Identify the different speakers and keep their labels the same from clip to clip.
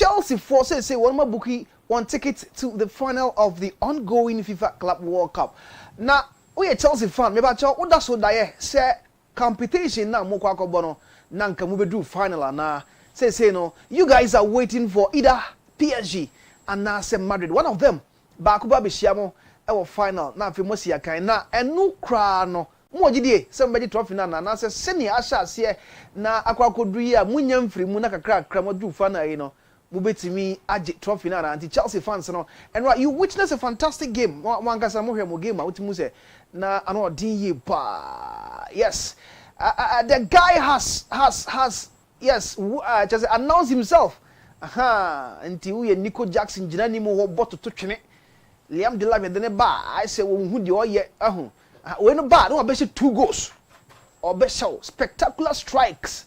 Speaker 1: Chelsea for say one more bookie one ticket to the final of the ongoing FIFA Club World Cup. Now we a Chelsea fan, maybe what that's what I say competition now more bono nanka move do final na say no you guys are waiting for either PSG and now say Madrid. One of them Bakuba Bishiamo our final na fi mosi akan na enu kra no mo gidie somebody trophy na say senior asha se na akwakodu yi a munya mfiri mu na kakra mo do final yi no mubetimi age trophy na anti Chelsea fans no and right you witness a fantastic game one kasa mo hwe mo game a utimu say na ano din yi pa yes the guy has yes just announced himself anti we Nico Jackson jinani mo ho boto to twene Liam Delap de ne ba I say wo hu de oye we no ba no be 2 goals or be show spectacular strikes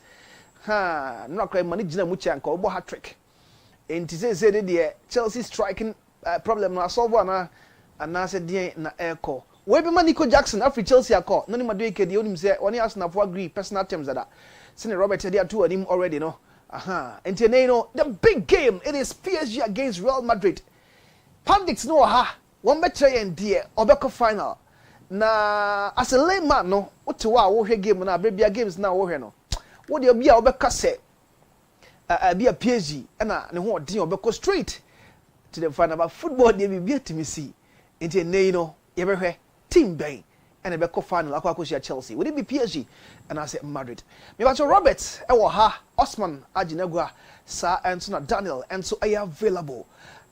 Speaker 1: no akra mani jina mu chanka obo hat trick enti say de Chelsea striking problem na solve na say de na echo we be Nico Jackson after Chelsea akọ no ni madu ike de onim say oni Arsenal for agree personal terms that sene Robert dey atu anim already no enti you know the big game it is PSG against Real Madrid. Pundits no ha one betre yen dear obeko final na as a layman no what wa wo hwe game na bia games na wo hwe no wo de bia obeka se bia PSG na ne ho odin obeko straight to the final but football dey bia timi see enti ne no ye behwe team ben and obeko final akwa Chelsea would it be PSG and I say Madrid me ba Robert e wo ha Osman Aginagua sa and na Daniel and so are available.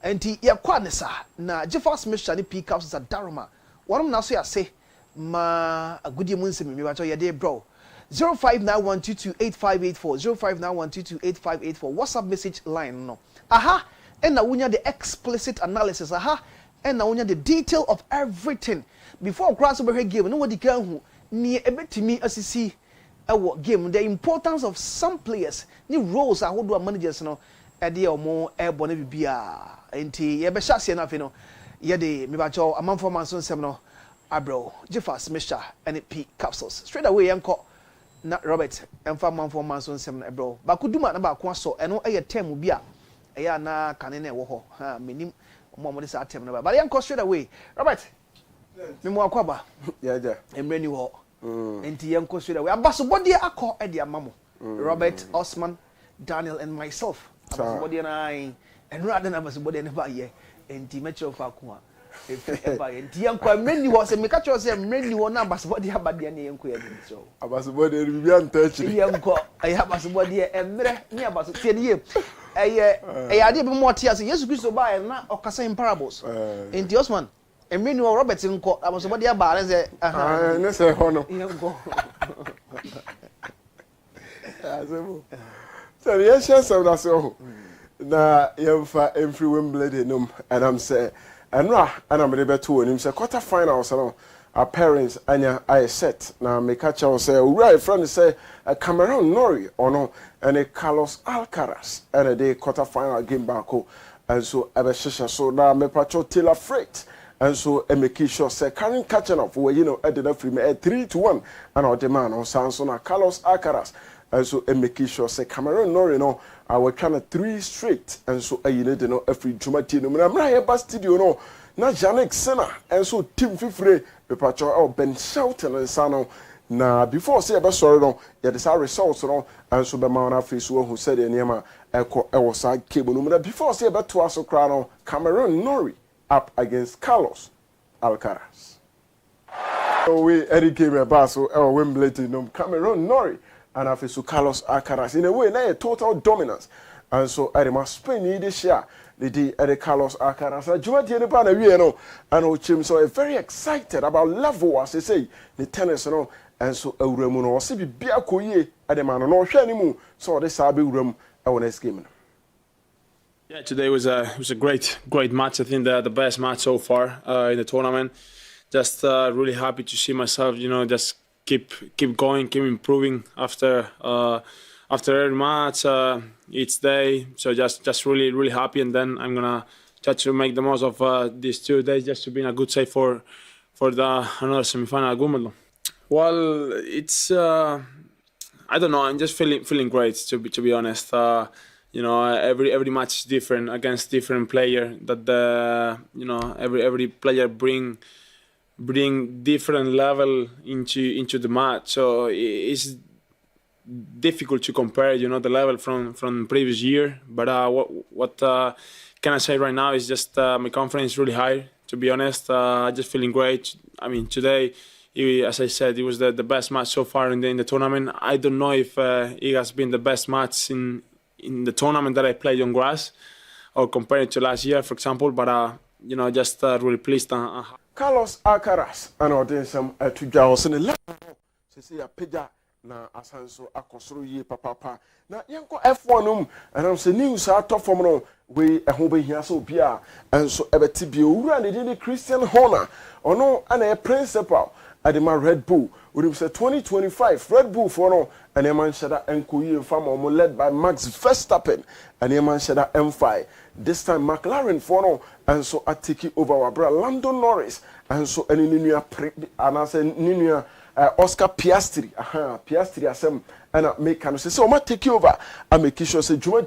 Speaker 1: And ya kwanesa na Jeffers Misha ni pick ups at Daruma. One na so ya say ma agudi munse me bacho ya dey bro. 0591228584 0591228584 WhatsApp message line no. Aha and na wunya the explicit analysis aha and na wunya the detail of everything before cross over game no wodi kan hu ni ebetimi asisi ewo game the importance of some players ni roles ahodo managers no ede omo ebone bibia enti ye be hyase na fe no ye de me ba cho amanfo manso nsem no abro Jeffers Misha and P capsules straight away yanko na Robert emfa amanfo manso nsem no ebro ba kuduma na ba ko so eno eye term bi a eya na kane na ewo ho ha menim omo de sa term na ba yanko straight away Robert me mo akwaba
Speaker 2: ya ja
Speaker 1: emreni ho enti yanko straight away abaso body akọ e de amamo Robert Osman Daniel and myself abasibody na ai enura de na abasibody ne ba ye enti metro fa ko a e ba ye enti yanko amreni ho se meka cho se amreni ho na abasibody abade ne yanko ye ni so
Speaker 2: abasibody bibia ntachiri
Speaker 1: yanko ai abasibody emre ni abaso tie ne ye eye ade be mo tie ase Yesu Kristo ba na okasa in parables enti Osman emreni ho Robert nko abasibody aba ne se
Speaker 2: ne se ho no
Speaker 1: yanko
Speaker 2: azebo so yes that's all na yemfa every Wimbledon num and I'm say enra and I'm be to him say quarter final so our parents anya I set na me catch us say right friend say Cameron Norrie or no and Carlos Alcaraz and a day quarter final game back and so abeshisha so na me patrol Taylor Freight and so make sure say Karen catching up where you know at the free me 3-1 and our demand on Sanso na Carlos Alcaraz and so make sure say Cameron Norrie no I was trying 3 straight and so you know every Jumati no I'm right here studio no na Janek Sena and so team fifre me patrol oh Ben Shelton and Sano na before say about sorry no yeah this our results no and so be man afri so who said enema eko e was a cable no before say about to us cry no Cameron Norrie up against Carlos Alcaraz. So we Eddie came about so Wimbledon no Cameron Norrie and after so Carlos Alcaraz in a way na a total dominance and so Edema Spain this year the Carlos Alcaraz Juma the na we no and ochim so very excited about level as they say the tennis no and so awremu no se bibia koye Edema no hwe animu so this sabe wrem e won next game.
Speaker 3: Yeah, today was a great match. I think the best match so far in the tournament. Just really happy to see myself, you know, just keep going, keep improving after every match, each day. So just really happy, and then I'm gonna try to make the most of these 2 days just to be in a good shape for the another semi-final at Wimbledon. Well, it's I don't know. I'm just feeling great to be honest. you know, every match is different against different player. That you know, every player bring different level into the match. So it's difficult to compare, you know, the level from previous year. But what can I say right now is just my confidence is really high. To be honest, just feeling great. I mean, today, as I said, it was the best match so far in the tournament. I don't know if it has been the best match in the tournament that I played on grass, or compared to last year, for example. But you know, just really pleased.
Speaker 2: Carlos Alcaraz and Odensam to Jaws in the level. See a pija na asanso akosoro ye papa. Na yanko F1 and I'm saying news are tough from no we a home here so bia and so ebetibio ura ne Christian Horner or no and a principal at the Red Bull. We say 2025 Red Bull for no and a man shada enkoyi farm led by Max Verstappen and a man shada M5. This time McLaren for no and so I take it over our brother Lando Norris and so any new and I say new Oscar Piastri Piastri asem and I make can say so I take you over I make sure say Juma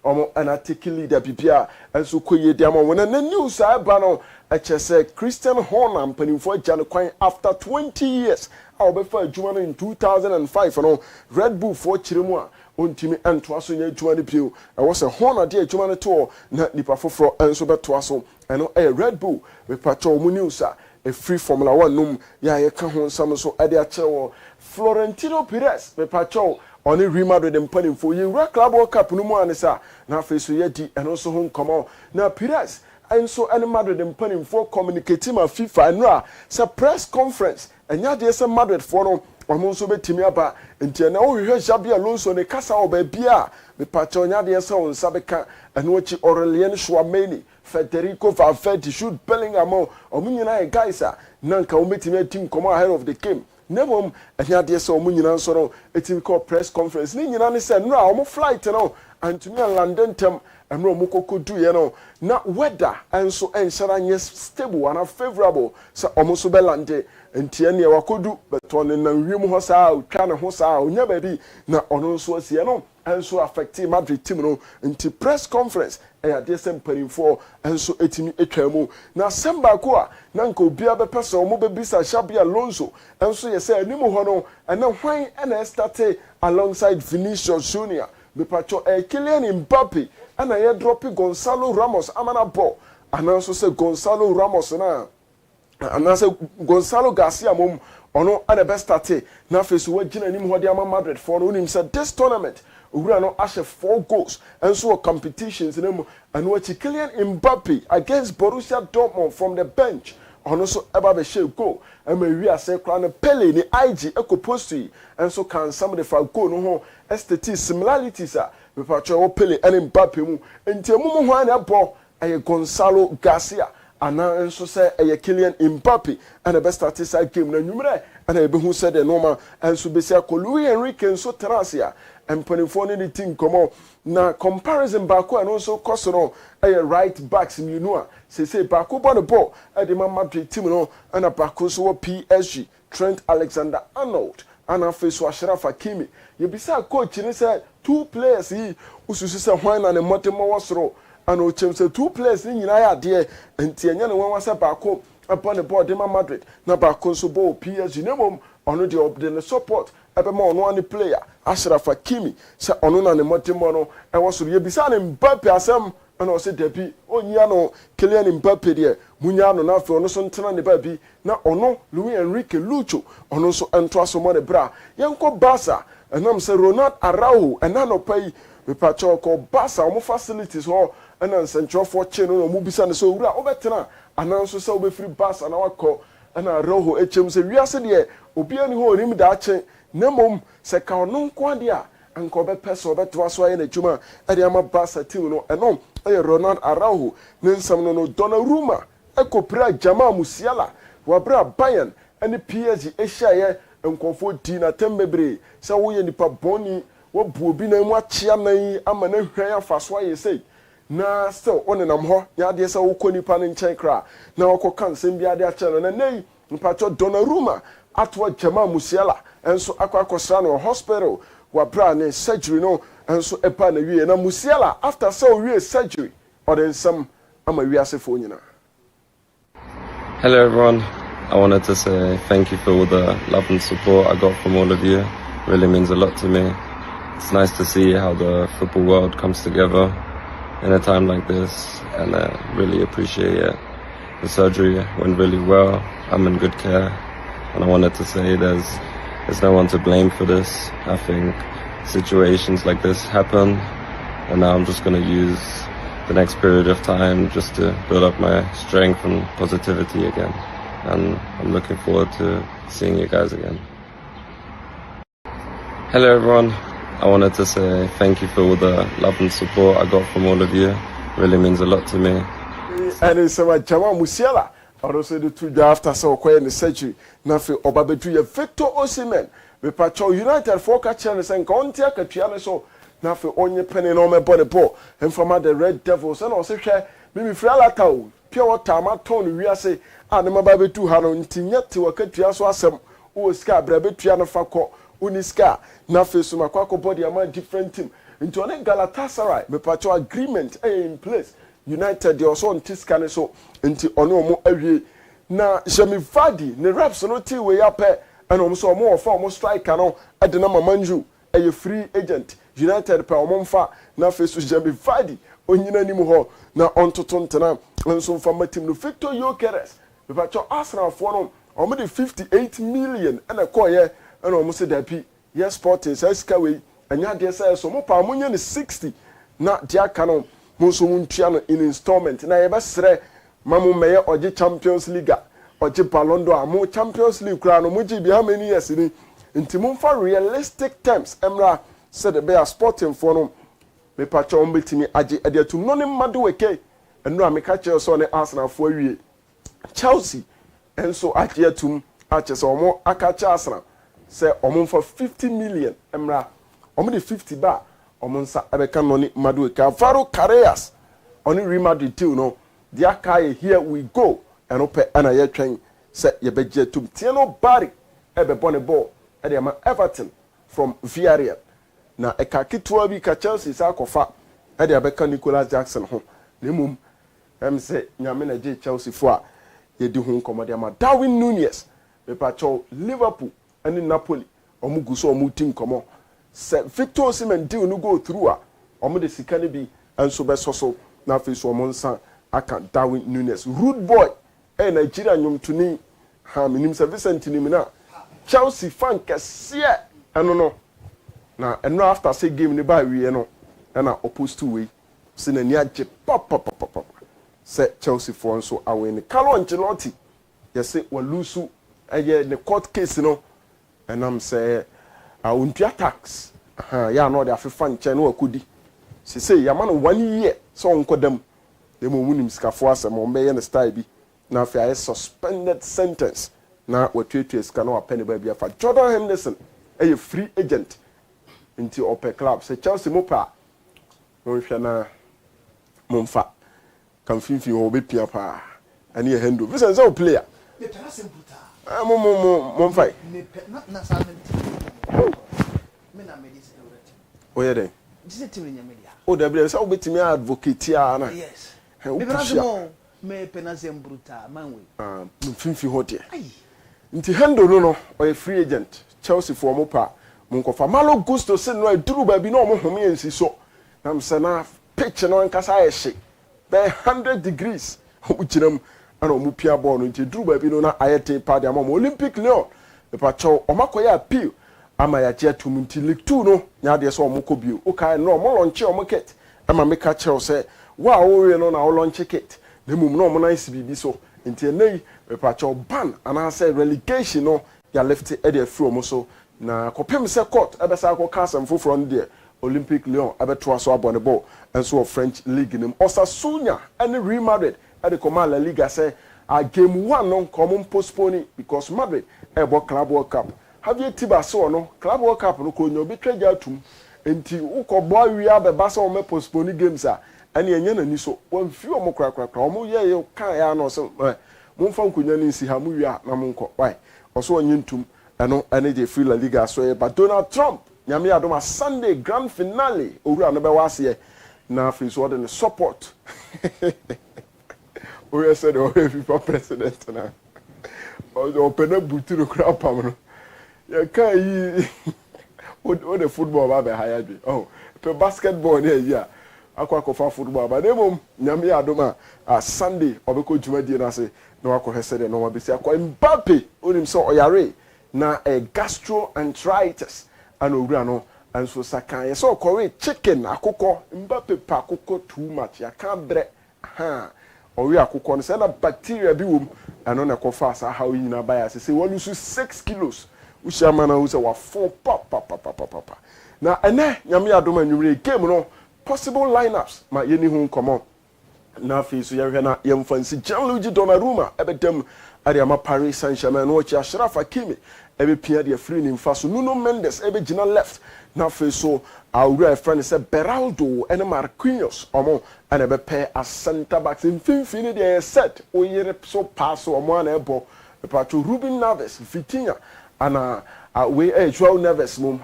Speaker 2: no and I take leader bibia and so koye diamond when the news I bano say Christian Horner and penny for Jan after 20 years I'll be for Juma in 2005 no Red Bull for Chirimwa Untimi and Twaso ye Juma Pio I was a Horner dear Juma tour na nipa for and so bet Twaso and a Red Bull with Patrol Munusa a free Formula 1 num ya ye ka ho nsam so ade a chewo Florentino Perez me pacho oni Real Madrid mpanim for ye Club World Cup no mu anisa na fe so ye di eno so ho nkomo na Perez enso ene Madrid mpanim for communicating ma FIFA no a press conference enya de se Madrid for no omo so betimi aba enti na wo hwehwe Xabi Alonso ne kasa oba bia me pacho nya de se on sabeka eno chi Aurelien Chouameni Federico Valverde shoot Bellingham omunyina guys nanka ometimi team come ahead of the game nebom ehia de se omunyina so no etimi call press conference ni nyina ne se no a omo flight no antumi London tem emro omokokodu ye no na weather enso enshara nye stable and favorable so omo so belande entie ne wakodu beton na wiem ho saa utwa ne ho saa onya ba bi na ono nso asie no enso affect Madrid team no nti press conference eya de sempering for enso etimi etwamu na semba ko a na nka obia be pese omo be bisa Xabi Alonso enso ye say animu ho no ena hwan ena start alongside Vinicius Junior me pacho Kylian Mbappe ana ye drop Gonzalo Ramos amana ball ananso say Gonzalo Ramos na ananso Gonzalo Garcia mom ono ana best start na fesu wagina nim ho de ama Madrid for no nim say this tournament owura no ashe 4 goals and so competitions nemu and what Kylian Mbappe against Borussia Dortmund from the bench ono so eba be share goal and we are say kra no Pele ni IG ekopost and so can some the fa goal no ho STT similarities we patcho Pele and Mbappe mu enti mu ho na ball ay Gonzalo Garcia ana enso say ay Kylian Mbappe and the best start game na numere and e be hu say the normal and so be say Luis Enrique enso trasia and penifone ni team komo na comparison baako and also cost no a right backs you know say baako ball the ball at the Madrid team no and a baako so PSG Trent Alexander-Arnold and a face Ashraf Hakimi you be say coach ni say 2 players yi ususu say hwan na ne motemo wasoro and o chem say 2 players ni nyina ya de enti enya ne wan wasa baako upon the ball de Madrid na baako so ball PSG nemom ono the support ebe ma ono ani player Ashraf Hakimi se ono na ne motemo no e woso ye bisa ne Mbappe asem na o se debi onya no Kylian Mbappe de munya no na afi ono so ntena ne ba bi na ono Luis Enrique Lucho ono so ento aso mo de bra yenko Barca enam se Ronald Araujo enano pai we pacho ko Barca o facilities ho ena central for chain no mu bisa ne so wura obetena ananso se obefiri Barca na wakọ ena Araujo echem se wiase de obi ani ho onim da ache nemom se ka ono nko ade a anko be peso be to aso aye na djuma e de ama Barca team no eno e Ronald Araujo ne nsam no Donnarumma ekopra Jamal Musiala wabra Bayern ene PSG ehia nkonfo di na tembebre se wo ye nipa boni wo bu obi na mu achia nan ama na hwan afaso aye sei na still onenam ho ya de se wo konipa ne nchen kra na wo kan sem bia de ache no na nei nipa Donnarumma atwa Jamal Musiala enso akwa akosra no hospital wabra ne surgery no and so epa na wie na Musiala after so we surgery or then some ama wiase fo nyina.
Speaker 4: Hello everyone. I wanted to say thank you for all the love and support I got from all of you. It really means a lot to me. It's nice to see how the football world comes together in a time like this, and I really appreciate it. The surgery went really well. I'm in good care, and I wanted to say there's no one to blame for this. I think situations like this happen, and now I'm just going to use the next period of time just to build up my strength and positivity again. And I'm looking forward to seeing you guys again. Hello everyone. I wanted to say thank you for all the love and support I got from all of you. It really means a lot to me.
Speaker 2: And it's about Jamal Musiala. I also do 2 days after so quiet in the surgery. Nafi Obabetu ya Victor Osimhen. Me pacho United for catching and Contia Katiana so Nafi onye penny no me body ball. And from the Red Devils and also share Mimi Friala Tau. Pure water, my tone, we are say, and the Mababetu Hanon Tinyet to a Katia so asem. O Scar Brabetriana Fako. Uniska Nafi Sumakwako body a different team. Into an Galatasaray. Me pacho agreement in place. United they also on Tiscane so into Onomo every na Jemi Vardy ne raps no ti we up and almost more for striker no at the number Manju a free agent United per Omonfa na face Jemi Vardy onyina ni mu ho na onto tontena nso from team no Victor Gyökeres we pacho Arsenal for no omo 58 million and a koye and almost that p yes Sporting says kawe anya de say so mo pa mo nya 60 na dia kanon Musu muntiano in installment. Na yeba sre mamu meye oje Champions League, oje Ballon d'Or, mo Champions League kra no muji bi how many years ni. Nti mumfa realistic terms. Emra said the bear Sporting for no me pacha ombetimi aje ediatum no ne madu weke. Enu ameka che so ne Arsenal for wie. Chelsea enso aje atum ache so omo akache Arsenal say omo for 50 million emra omo de 50 ba omonsa abeka no ni madueka Faro Carreras oni Real Madrid team no dia kai here we go eno pe ana ye twen se ye beje tum tie no bari ebe bone ball e de ma Everton from Villarreal na eka kitwa bi ka Chelsea sa kofa e de abeka Nicolas Jackson ho na mum se nyame na je Chelsea fo a ye di hu nkomode ma Darwin Núñez me pa cho Liverpool ani Napoli omugu so omuti nkomo se Victor Osimhen deal no go through a omo de sika ne bi enso be soso na fe so omo nsa aka Darwin Núñez rude boy Nigeria nyom tuni ha minim se Vincent ni na Chelsea fan kese eno no na eno after say game ni ba wie no na opposed to we se na ni age pop se Chelsea for nso awin Carlo Ancelotti yese walusu eye ne court case no enam say untia tax ya no de afefa nche no akudi se ya man 1 year so onkodam dem omunim sikafo asem o meye ne style bi na afia is suspended sentence na watwetwe sika no apene ba bi afa Jordan Henderson a free agent into Ope club se Chelsea mopa no hwe na momfa kan finfin o be pia pa ani e hendo Vincent so player
Speaker 1: the person puta
Speaker 2: momfa
Speaker 1: na samen me na medicine already
Speaker 2: oye den
Speaker 1: this team in media
Speaker 2: o da bia so betimi advocate ya na
Speaker 1: yes me penazemo me penazem bruta manwe
Speaker 2: mfinfi ho de nti hendo no oye free agent Chelsea for mopa munkofa Malo Gusto se no aduru ba bi na omo home ensi so na mse na pitch no nkasa ayehye be 100 degrees obuchiram ana omu pia ball no nti duru ba bi no na ayete party ama Olympic Lyon e pa cho omakoya appeal ama ya je atum nti League 2 no nya de so omoko bio o kai no omo launch omo kit ama meka che se wa wo we no na o launch kit na mum no omo na CBB so nti enei e pa cho ban ana say relegation no ya left e de afro omo so na kopem se court ebe sa ko kasam foforo no de Olympic Lyon abeto aso abone ball enso of French league nim Osasuna and Real Madrid at the Command La Liga say game 1 no common postpone because Madrid ebo Club World Cup have you tiba so no Club World Cup no ko nyo be twaja atum enti ukọbọ wi abeba so me postpone games a ene enye na ni so wan fi omo krakra omo ye kan ya no so mo fa nkonya ni si ha mo wi a na mo nko why oso onye ntum eno ene je free La Liga so e ba Donald Trump nyame adoma Sunday grand finale owura no be wase na fi so the support we said o FIFA president na o pena butu no kra pam no ya kai yi o the football ba be higher bi oh pe basketball ne ya akwa kofa football ba dem nyame adoma Sunday obeko dwumadie na se na wakọ hesede no wabesi akwa Mbappe onim so oyare na gastroenteritis and owura no and so sakan ye so okore chicken akụkọ Mbappe pa akụkọ too much ya kan bre ha owi akụkọ no say na bacteria bi wom ano na kofa asa how yi na baya say we lose 6 kilos ushama na usa wa 4 pa na ene nyame adoma nwure game no possible lineups ma yeni hu nkomo na fi so yehwe na yemfansi Gianluigi Donnarumma ebedem Ariama Paris Saint-Germain no chi Ashraf Hakimi ebe pia de free ni mfa so Nuno Mendes ebe gina left na fi so awura friend say Beraldo and Marquinhos omo and ebe pair as center backs in finfini de set oyere so pass omo na ebo to Ruben Neves Vitinha ana we Joao Neves mum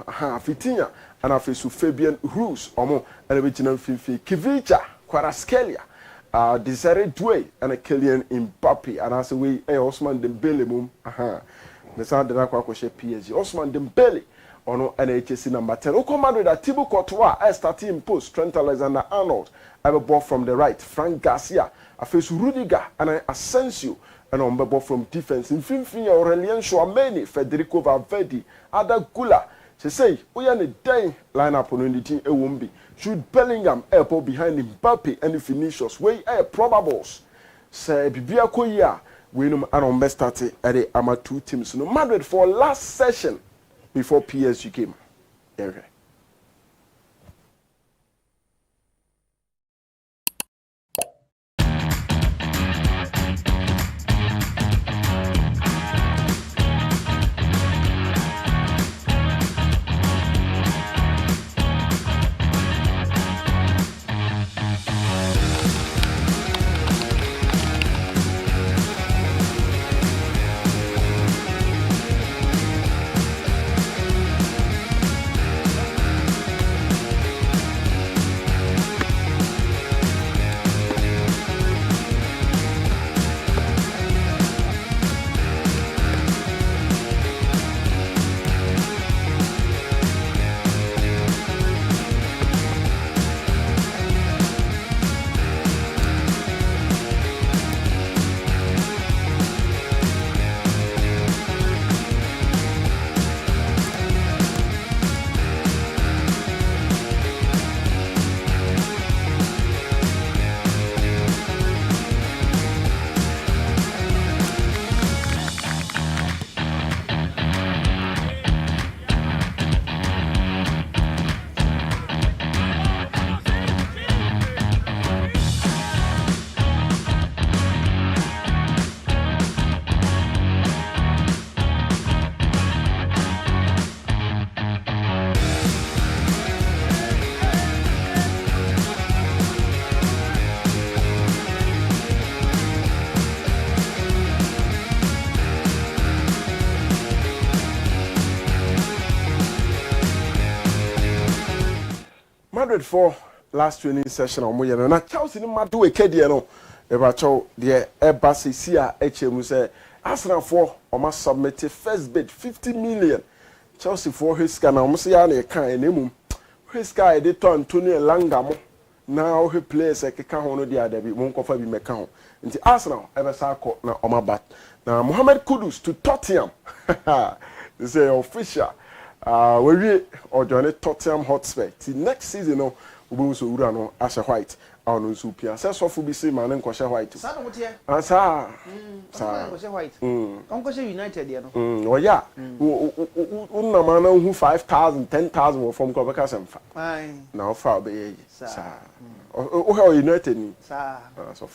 Speaker 2: Vitinha ana fi so Fabian Ruiz omo and ebe gina finfini Kivicha Kvaratskhelia Desire Doué and a Kylian Mbappe and as we Ousmane Dembele mum the sound that I share PSG Ousmane Dembele ono NHS number 10 Okomando that Thibaut Courtois starting post Trent Alexander-Arnold I have ball from the right Frank Garcia I face Rudiger and Asensio and on ball from defense in Finfin Aurelien Chouameni Federico Valverde Ada Gula she say we are the day lineup on the team won't should Bellingham airport behind Mbappe and the Vinicius way probables say bibia ko ya we no and best start at the ama two teams no Madrid for last session before PSG came okay. Madrid for last training session on Moyano. Na Chelsea ni madu ekedi no. Eba chow the Airbus sia HM say Arsenal for almost submitted first bid 50 million. Chelsea for his can almost ya na kan enemu. His guy dey turn Tony Elanga mo. Now he plays like ka ho no dia da bi mo nkofa bi meka ho. Nti Arsenal ebe sa akọ na omabat. Na Mohamed Kudus to Tottenham. This is official. We or join Tottenham Hotspur. The next season, no, we will so no Asha White. I no supia. Say so for be say man Nkosha White.
Speaker 1: Sa no tie.
Speaker 2: Sa.
Speaker 1: Sa Nkosha White. Nkosha United there no.
Speaker 2: Oh yeah. Una man who 5,000, 10,000 from Kobeka Semfa.
Speaker 1: Aye.
Speaker 2: Now far be sa. Oh United ni.
Speaker 1: Sa.
Speaker 2: So.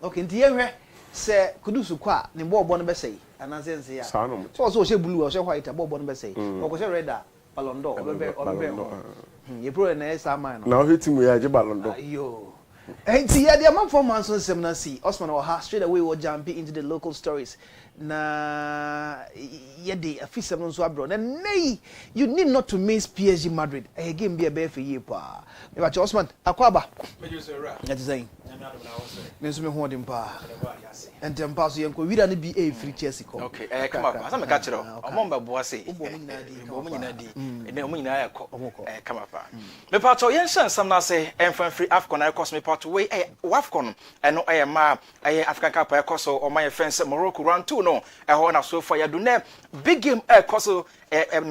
Speaker 1: Okay, nti ye say Kudusu kwa ne bo no be say. Anazense ya. So she blue or she white abo no be say. O she red Ballon d'Or. Ye pro na esa man.
Speaker 2: Now hit him we aje Ballon d'Or.
Speaker 1: Yo. And see, yeah, the amount for months on seminar see Osman or has straight away will jump into the local stories. Na yede afisa no so abroad. And nay, you need not to miss PSG Madrid. A game be a bear for you, pa. Me ba Osman, akwaba. Me you say right. That is saying. Me so me hold him pa. And them pass you we don't be a free Chelsea.
Speaker 5: Okay, come up. As I'm catch it. Omomba boase. Come up. Me part of yensen some na say enfan free Afcon I cost me part way Wafcon and no ma African Cup I cost or my fence Morocco round 2 no na so for ya do ne big game cost no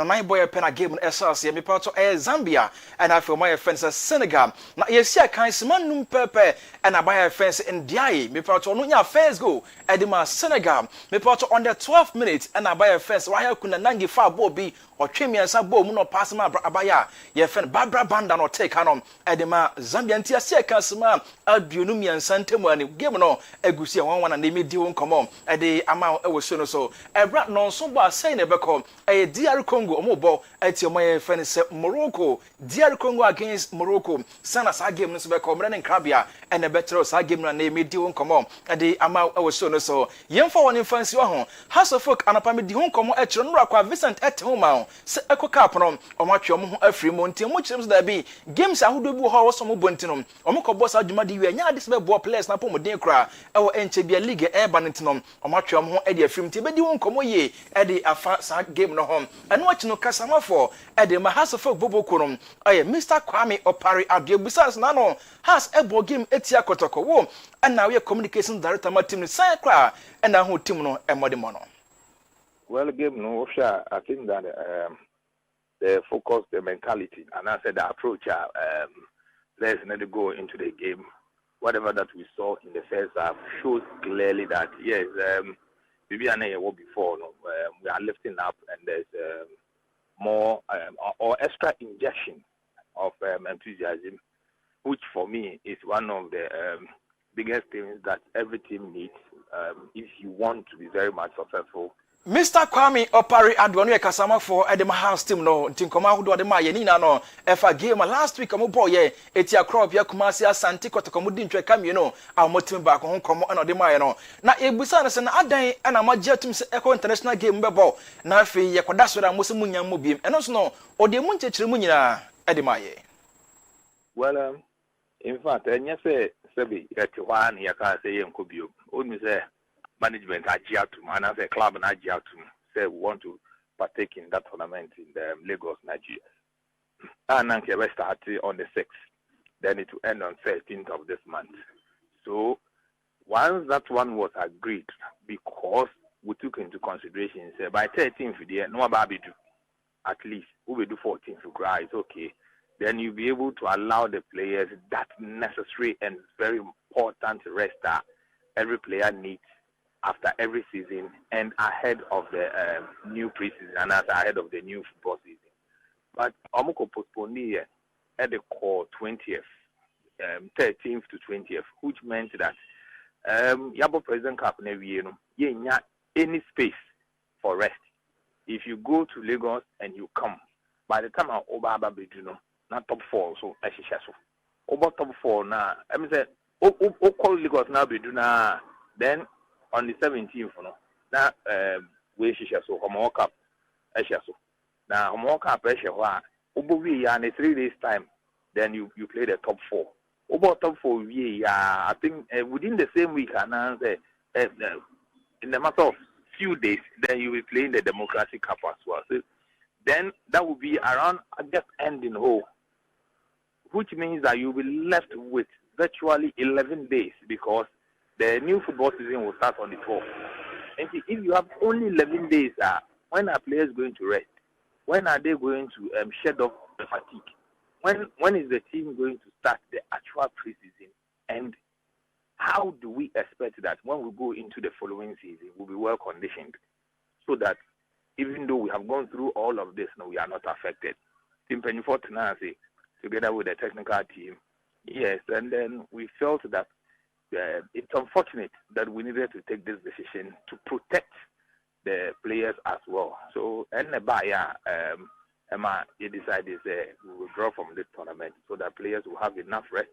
Speaker 5: nine boy pen a game SRC me part of Zambia and I feel my fence Senegal na ye see kan man num pepe and I buy a fence in Diaye me part of no nya first go edema Senegal me part on the 12th minute and I buy a fence why kuna nangi fa ball bi or twemiansa ball mu no pass ma abaya ye fen Barbara Banda no take anom edema Zambia ntia se kan sema aduonu miansa ntemu ani game no egusi 1-1 and me di won komo ede ama e wo so no so ebra no so bo asai ne bekom DR Congo omobo ati omo fen se Morocco DR Congo against Morocco sana sa game no so bekom re ne krabia ene betro sa game na me di won komo ede ama e wo so no so yemfa won fancy wa ho House of Folk anapa me di won komo e kire no akwa Vincent Etehoma se ekoka apno omo atwe omo ho afri mo nti mo kire da bi games ahodo bi ho wo so mo bontinom omo ko boss adwuma di wi nya ade se be bo players na pomo den kra e wo enche bia league e ba ntinom omo atwe omo ho e de afrim ti be di won komo ye e de afa sa game no ho eno achi no kasamafo e de ma House of Folk boboko no aye Mr Kwame Opari Aduebusas na no has e bo game etia kotoko wo and now we communication director ma team ni sai kra and na ho team no e mode mo no.
Speaker 6: Well, game no sure. I think that the focus, the mentality, and I said the approach. Let's not go into the game. Whatever that we saw in the first half shows clearly that yes, maybe I know before. No, we are lifting up, and there's more or extra injection of enthusiasm, which for me is one of the biggest things that every team needs if you want to be very much successful.
Speaker 5: Mr. Kwame Opari Adwanu Kasama for Edema House team no Tinkoma Hudo de Maya Nina no efa game last week am boy ye etia crop ya Kumasi Asante Kotokomudi ntwe kam you know our motim back hon komo na de Maya no na ebusa na se na adan ana magye tum se Eco International game bebo na afi ye koda so da mo se munya mo biem eno so no ode mu nchechire mu nyina Edema ye.
Speaker 6: Well, in fact, enya se sebi yetwa na yaka se ye nkobio onu se management ajiatum and as a club and ajiatum say we want to partake in that tournament in Lagos, Nigeria. And then we start on the 6th. Then it will end on 13th of this month. So once that one was agreed, because we took into consideration, say by 13th, no baby do at least we will do 14th. It's okay. Then you'll be able to allow the players that necessary and very important rest that every player needs after every season and ahead of the new preseason and ahead of the new football season. But Omoko postponed here at the core 20th, 13th to 20th, which meant that Yabo President Cup never any space for rest. If you go to Lagos and you come, by the time Oba Beduno, not top 4, so Eshishaso. Oba top 4 now, I mean, say, call Lagos now Beduna, then on the 17th, you know, now we shall so Homo Cup, Eshaso. Now Homo Cup, Eshawa, Obovi, and in 3 days' time, then you play the top 4. Over top 4, I think within the same week, and in a matter of few days, then you will play in the Democratic Cup as well. So then that will be around just ending whole, which means that you will be left with virtually 11 days because the new football season will start on the 4th. And if you have only 11 days, when are players going to rest? When are they going to shed off the fatigue? When is the team going to start the actual preseason? And how do we expect that when we go into the following season, we'll be well conditioned so that even though we have gone through all of this, no, we are not affected? Team Pennyford Tenancy, together with the technical team, yes, and then we felt that it's unfortunate that we needed to take this decision to protect the players as well. So, and the buyer, Emma, they decided we will draw from this tournament so that players will have enough rest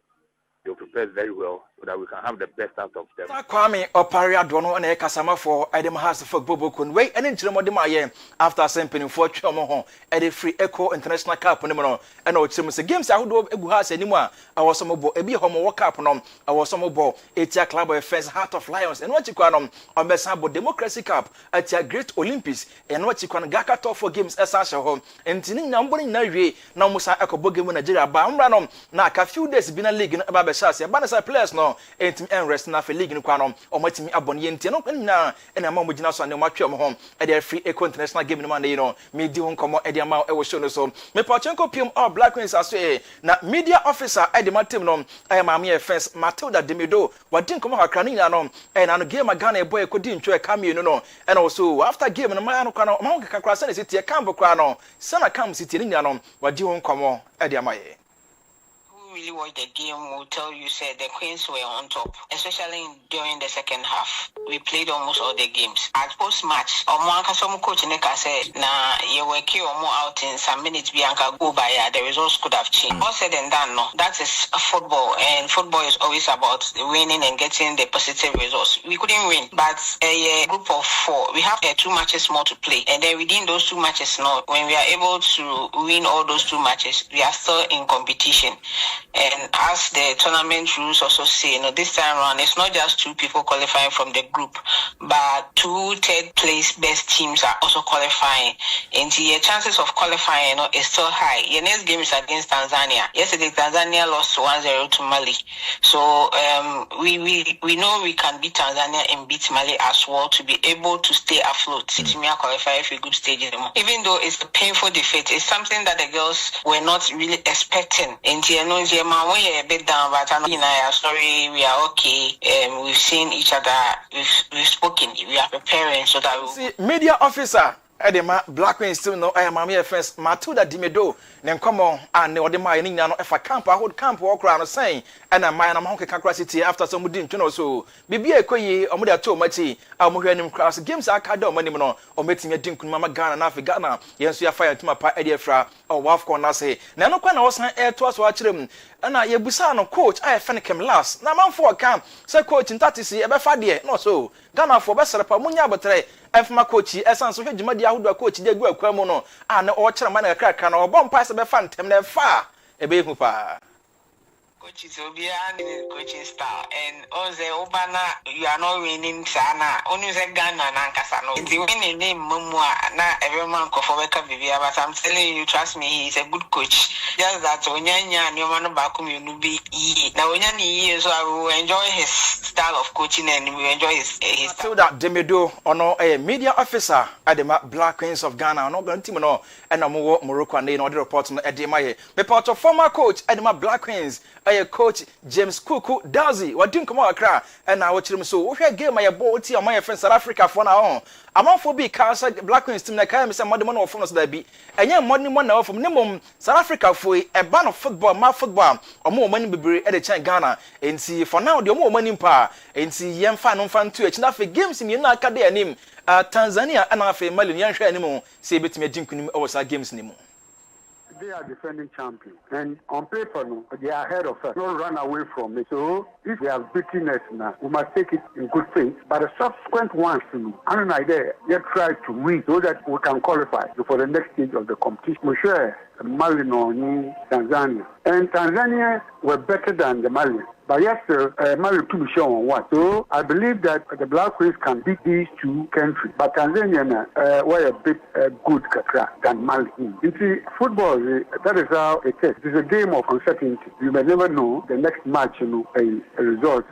Speaker 6: they'll prepare very well so that we can have the best out of them.
Speaker 5: Kwame Oparia Dono and Kasama for Adam House for Bobo Kunway and into the Modimaye after sending for Chomo at the Free Echo International Cup on the and all the games I would do Eguhas anymore. I was some of a be homo walk up on I was some of a club of fans Heart of Lions and what you can on Bessambo Democracy Cup at your Great Olympics and what you can Gakato for games as Sasha home and Tinin number in Nigeria now Musa Echo Bogam Nigeria Bamranom na a few days been a league in Babashas Banasa players no and rest na for league in Quanom or Matimi Aboniente no and a moment now on the match home at their Free Eco International Game in Monday no media home come at the amount I was shown so me Pachenko Pium or Black Queens as na media officer at the Matimnom I am a mere fence Matilda Demido what didn't come out cranina no and on a game a Ghana boy could enjoy a cameo no and also after game and my Mount Crasan City a Campo Crano Sana Cam City in Yanom what do you come on at the Amaye.
Speaker 7: Really watch the game will tell you said the Queens were on top, especially during the second half. We played almost all the games. At post match, some coach Neka said, "Na you were key or more out in some minutes. Bianca go by. The results could have changed." All said and done, no, that is football, and football is always about winning and getting the positive results. We couldn't win, but a group of 4, we have 2 matches more to play, and then within those 2 matches, now when we are able to win all those 2 matches, we are still in competition. And as the tournament rules also say, this time around, it's not just 2 people qualifying from the group, but 2 third-place best teams are also qualifying. And the chances of qualifying is still high. Your next game is against Tanzania. Yesterday, Tanzania lost 1-0 to Mali. So we know we can beat Tanzania and beat Mali as well to be able to stay afloat. Timia qualify for a group stage. Even though it's a painful defeat, it's something that the girls were not really expecting. And we are a bit down, but I'm sorry, we are okay. We've seen each other, we've spoken, we are preparing so that we'll...
Speaker 5: See, media officer Edema Black Queens still no I am my first Matilda Dimedo then come on and the my no if a camp I hold camp walk around saying and I mind am honke kakra city after some didn't know so bibia ekoyi omo to machi amohwanim class games aka da omo nim no o metimi adinku mama Ghana na Africa Ghana yenso ya fire tuma pa ede fra o wafco na say na no kwa na wosan to so akirem na yebusa no coach I fenikem last na manfo camp say coach ntatisi e be fa de no so Ghana for be serpa munya botre efma coach esan so hwedjuma dia hodo coach dia gu akwamu no na o kire man kakra na obom pa se be fa ntem na fa e be hu pa
Speaker 7: coaches will be and coaching style and on the Obana you are not winning sana only the Ghana and Kasano the winning name Mumwa na every man for Bibia but I'm telling you trust me he's a good coach just that Onyanya and your man back you be now Onyani so I will enjoy his style of coaching and we enjoy his
Speaker 5: so that Demedo ono a media officer at the Black Queens of Ghana no going team no and Morocco and no report no Edemaye the part of former coach at the Black Queens coach James Kuku Dazi what didn't come out cry and now watch him so we game my ball team my friend South Africa for now among for be cancer Black Queens team like I am some modern of us that be and yeah money one from minimum South Africa for a ban of football my football or more money be at the China Ghana and see for now the more money power and see young fan on fan to it now for games in your career name Tanzania and after Mali yan share anymore say bit me dinkum over games anymore.
Speaker 8: They are defending champions, and on paper, no, they are ahead of us. Don't run away from it. So if they have beaten us now, we must take it in good faith. But the subsequent ones, I don't know, they try to win so that we can qualify for the next stage of the competition. We share Mali, Tanzania, and Tanzania were better than the Malians. But yes, Mali to be shown on what. So I believe that the Black Queens can beat these 2 countries. But Tanzania were a bit good than Mali. You see, football, that is how it is. It is a game of uncertainty. You may never know the next match, a result.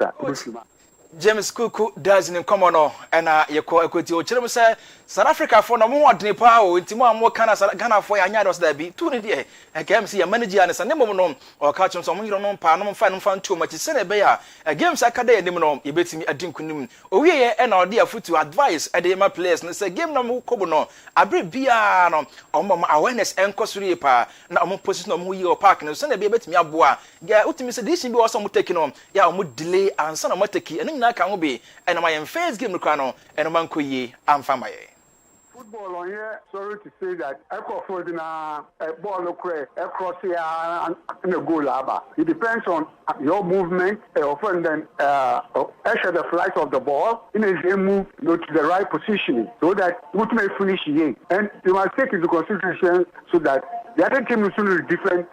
Speaker 5: James Kuku does in common and you call equity or children say South Africa for no more than power into more Ghana for your yados that be 2 day and can see a manager and a name or catch on some you don't know panum fan too much send a bear a games a day nimon you bet me a dinkum oh yeah and our dear foot to advice at the my place and say game no cobono a bring piano or mama awareness and costly pa now I'm position of who you are parking and send a baby to me a boa yeah ultimately said this be also taking on yeah would delay and son of Mateki and na kan be and my first game no and man ko yi amfa maye
Speaker 8: Football on here, sorry to say that echo for the ball across here and a goal. It depends on your movement, often then the flight of the ball in a move to the right positioning so that we may finish here. And you must take into consideration so that the other team is different.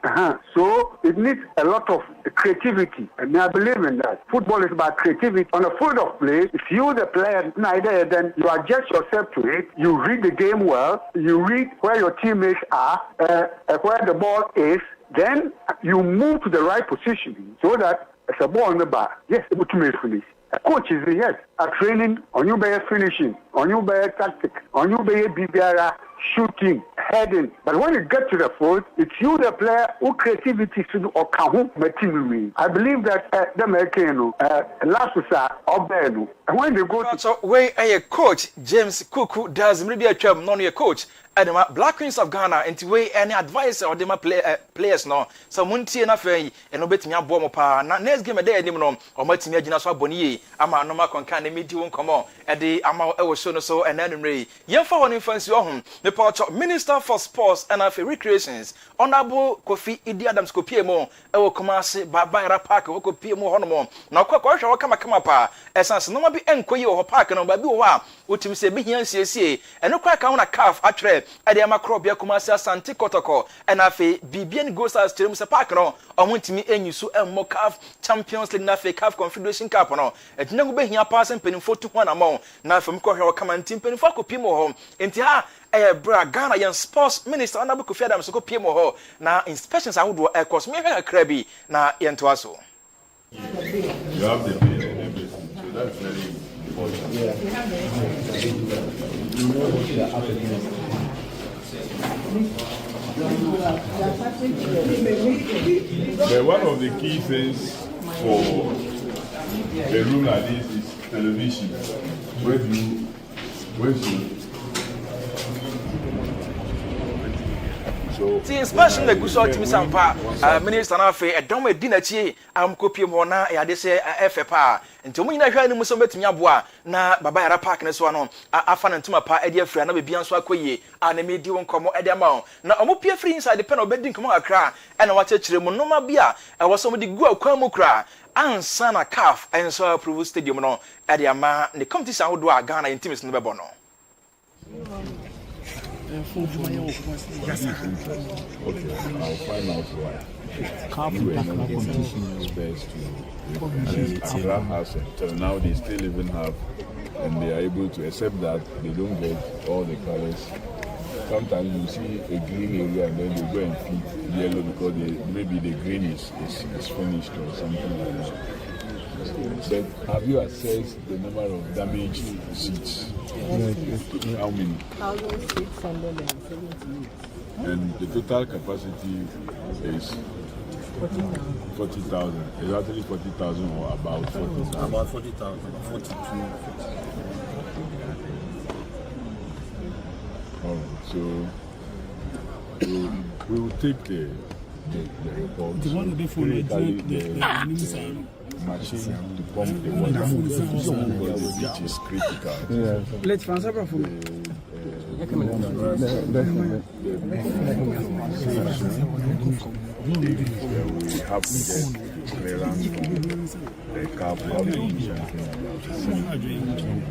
Speaker 8: So it needs a lot of creativity. And I believe in that. Football is about creativity. On a field of play, if you, the player, neither, then you adjust yourself to it. You read the game well. You read where your teammates are, where the ball is. Then you move to the right position so that it's a ball on the bar. Yes, it will finish. A coach is yes. A training on you by finishing, on you by tactic, on you by BBR, shooting, heading. But when you get to the field, it's you, the player, who creativity to do or can I believe that the American last was Obenu. And when they go to
Speaker 5: so when a coach James Kuku does maybe a term non your coach. And the Black Queens of Ghana, and to weigh any advice or them players no. So Munti and Afay and obey me a bomb pa. Now next game a day anymore or multi imagine as well Bonnie. I'm a normal can meet won't come on at the amount I was shown so and then Ray. Young for one influence your home. The part Minister for Sports and Affair Recreations. Honorable Kofi Idi Adams Kopiemo. I will come say by Park or Kopiemo Honomo. Now Quack will come up. As as no be enquire or park and by Bua. What you say be here CSA and no crack on a calf at trade. Ade amakrobia kumasa Santi Kotoko and afi Bibian goes as to Mr. Park no or want me and you so and CAF Champions League na CAF Confederation Cup no et no be here passing penny for 2 amount na from ko come and team penny for kopimo home enti ha bra Ghana yan sports minister Honorable Kofi Adams ko pimo ho na inspections I would do a course me a krabi na yento aso
Speaker 9: you have the bill and everything so that's very important. But one of the key things for a room like this is television. Where
Speaker 5: See, especially the good to me some minister na fe edom edina chi am kopiem ho na ya de se FFA nti mo nyina hwa ni muso betumi aboa na baba yara park ne so no afa na ntuma pa ede afria na bebia nso akoye na me di won komo ede ma na omo pia free inside the pen obedi nkomo akra na wache kire mu no ma bia e wo so mo di gu akwa mu kra ansa na CAF enso approve stadium no ede ama ne competition ahodo a Ghana intimacy no bebo no.
Speaker 9: Okay, I'll find out why. Competition is best to Accra has until now they still even have, and they are able to accept that they don't get all the colors. Sometimes you see a green area and then you go and feed yellow because maybe the green is finished or something like that. But have you assessed the number of damaged seats? How many?
Speaker 10: 1,670.
Speaker 9: And the total capacity is 40,000. Exactly 40,000 or about 40,000?
Speaker 10: About 40,000, 42.
Speaker 9: All right, so we will take the report. The machine to pump the water which is critical.
Speaker 10: Let's transfer from
Speaker 9: we have to get clearance from the CAF.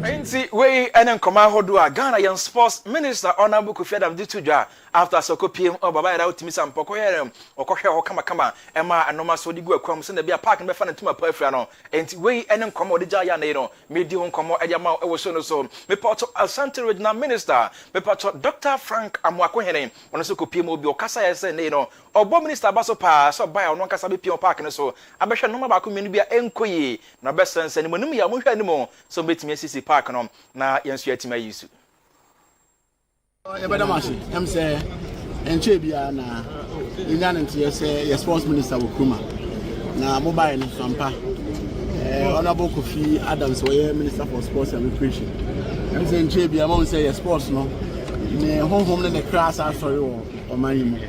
Speaker 5: Enti we enen koma hodo a Ghana yan sports minister Honorable Kofi Adams ditudwa after sokopiem o baba yara otimi sampoko yerem okohwe ho kama ema anoma so digu akwam se na bia park be fa na tuma pa afra no enti we enen koma odija ya na no medi ho koma e ma e wo so no so me poto Asante regional minister me poto Dr. Frank Amwakohene ono so kopiem obi okasa ya se ne no obo minister baso pa so ba ono kasa be piem park ne so abehwe no ma ba ko menu bia enkoyi na be sense ni monum ya mo hwa ni mo so betimi asisi park no na yensu yatima yisu
Speaker 10: ebeda mashi em say enche bia na inya ntie say your sports minister Wokuma na mobile no sampa Honorable Kofi Adams we minister for sports and recreation em say enche bia mo say your sports no ne honhom ne class asori o manyi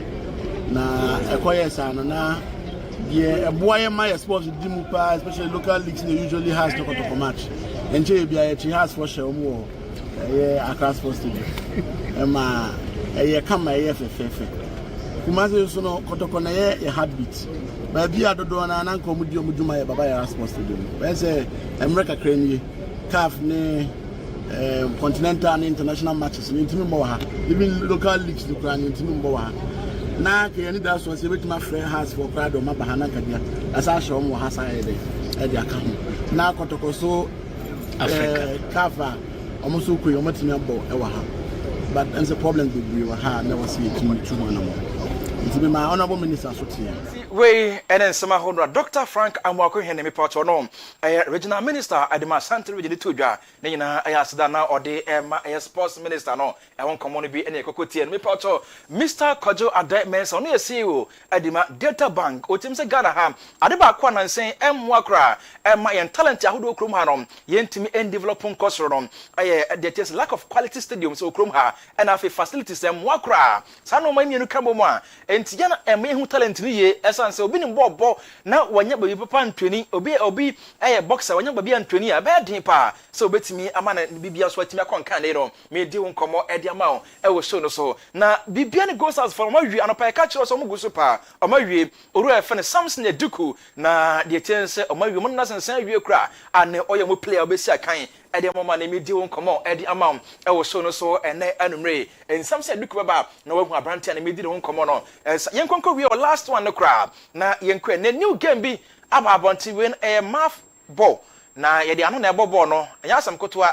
Speaker 10: na ekoyesa no na the boy my sports with Dimupa, especially local leagues, they usually has to match. And JBI has for sure more. Accra Sports Stadium. Emma come my FFF. Kumasi so no kotoko na ye heartbeat. Ba bia dodo na na nko mudi omuduma ye baba ya Sports Stadium. We say America krenie CAF ne continental and international matches ni ntimi mbo ha. Even local leagues no kra ni ntimi mbo ha. Na ke ni that one say betima friend has for crowd o mabahana kadia. Asa show mo ha sa e dey aka ho. Na kotoko so Africa CAF almost so kwe omotimi mbo e wa ha. But and the problem we were had never see it too much. It be my honorable minister
Speaker 5: we and then some honor Dr. Frank Amwako Henemy Patrono, a regional minister at the Masanta region to Jar, Nina Ayasdana or the sports minister. No, I won't come on be any cocotti and me pato. Mr. Kojo Ademens on your CEO at the Delta Bank, or Tim's Ganaham, Adeba Kwan and saying Mwakra, and my talent Yahudo Krumhanom, Yentimi and developing Kosrodom. There is lack of quality stadiums or Krumha, and have facilities and Mwakra. Sano Mani Kamboma, and Tiana and me who talent ye, as I say, obi ni bo na wanya baby papa antweni obi boxer wanya baby antweni a bad pa so betimi amana bibia so atimi akonka ne ro me di nkomo e di ama e wo show no so na bibia ni goes as for mawi anopa e ka kiro so mo guso pa omawi oru e fe ne Samson Eduku na de chense omawi mo na sensan awie kura ane oye mo player obesi akan ede mama na me di nkomo e di ama e wo show no so ene anumre en Samson Eduku baba na wahu abrante na me di nkomo no yenkonko we last one no kura na yenkwe na new game bi ababonti when a math ball na ye de ano na ebo ball no nya asam kotoa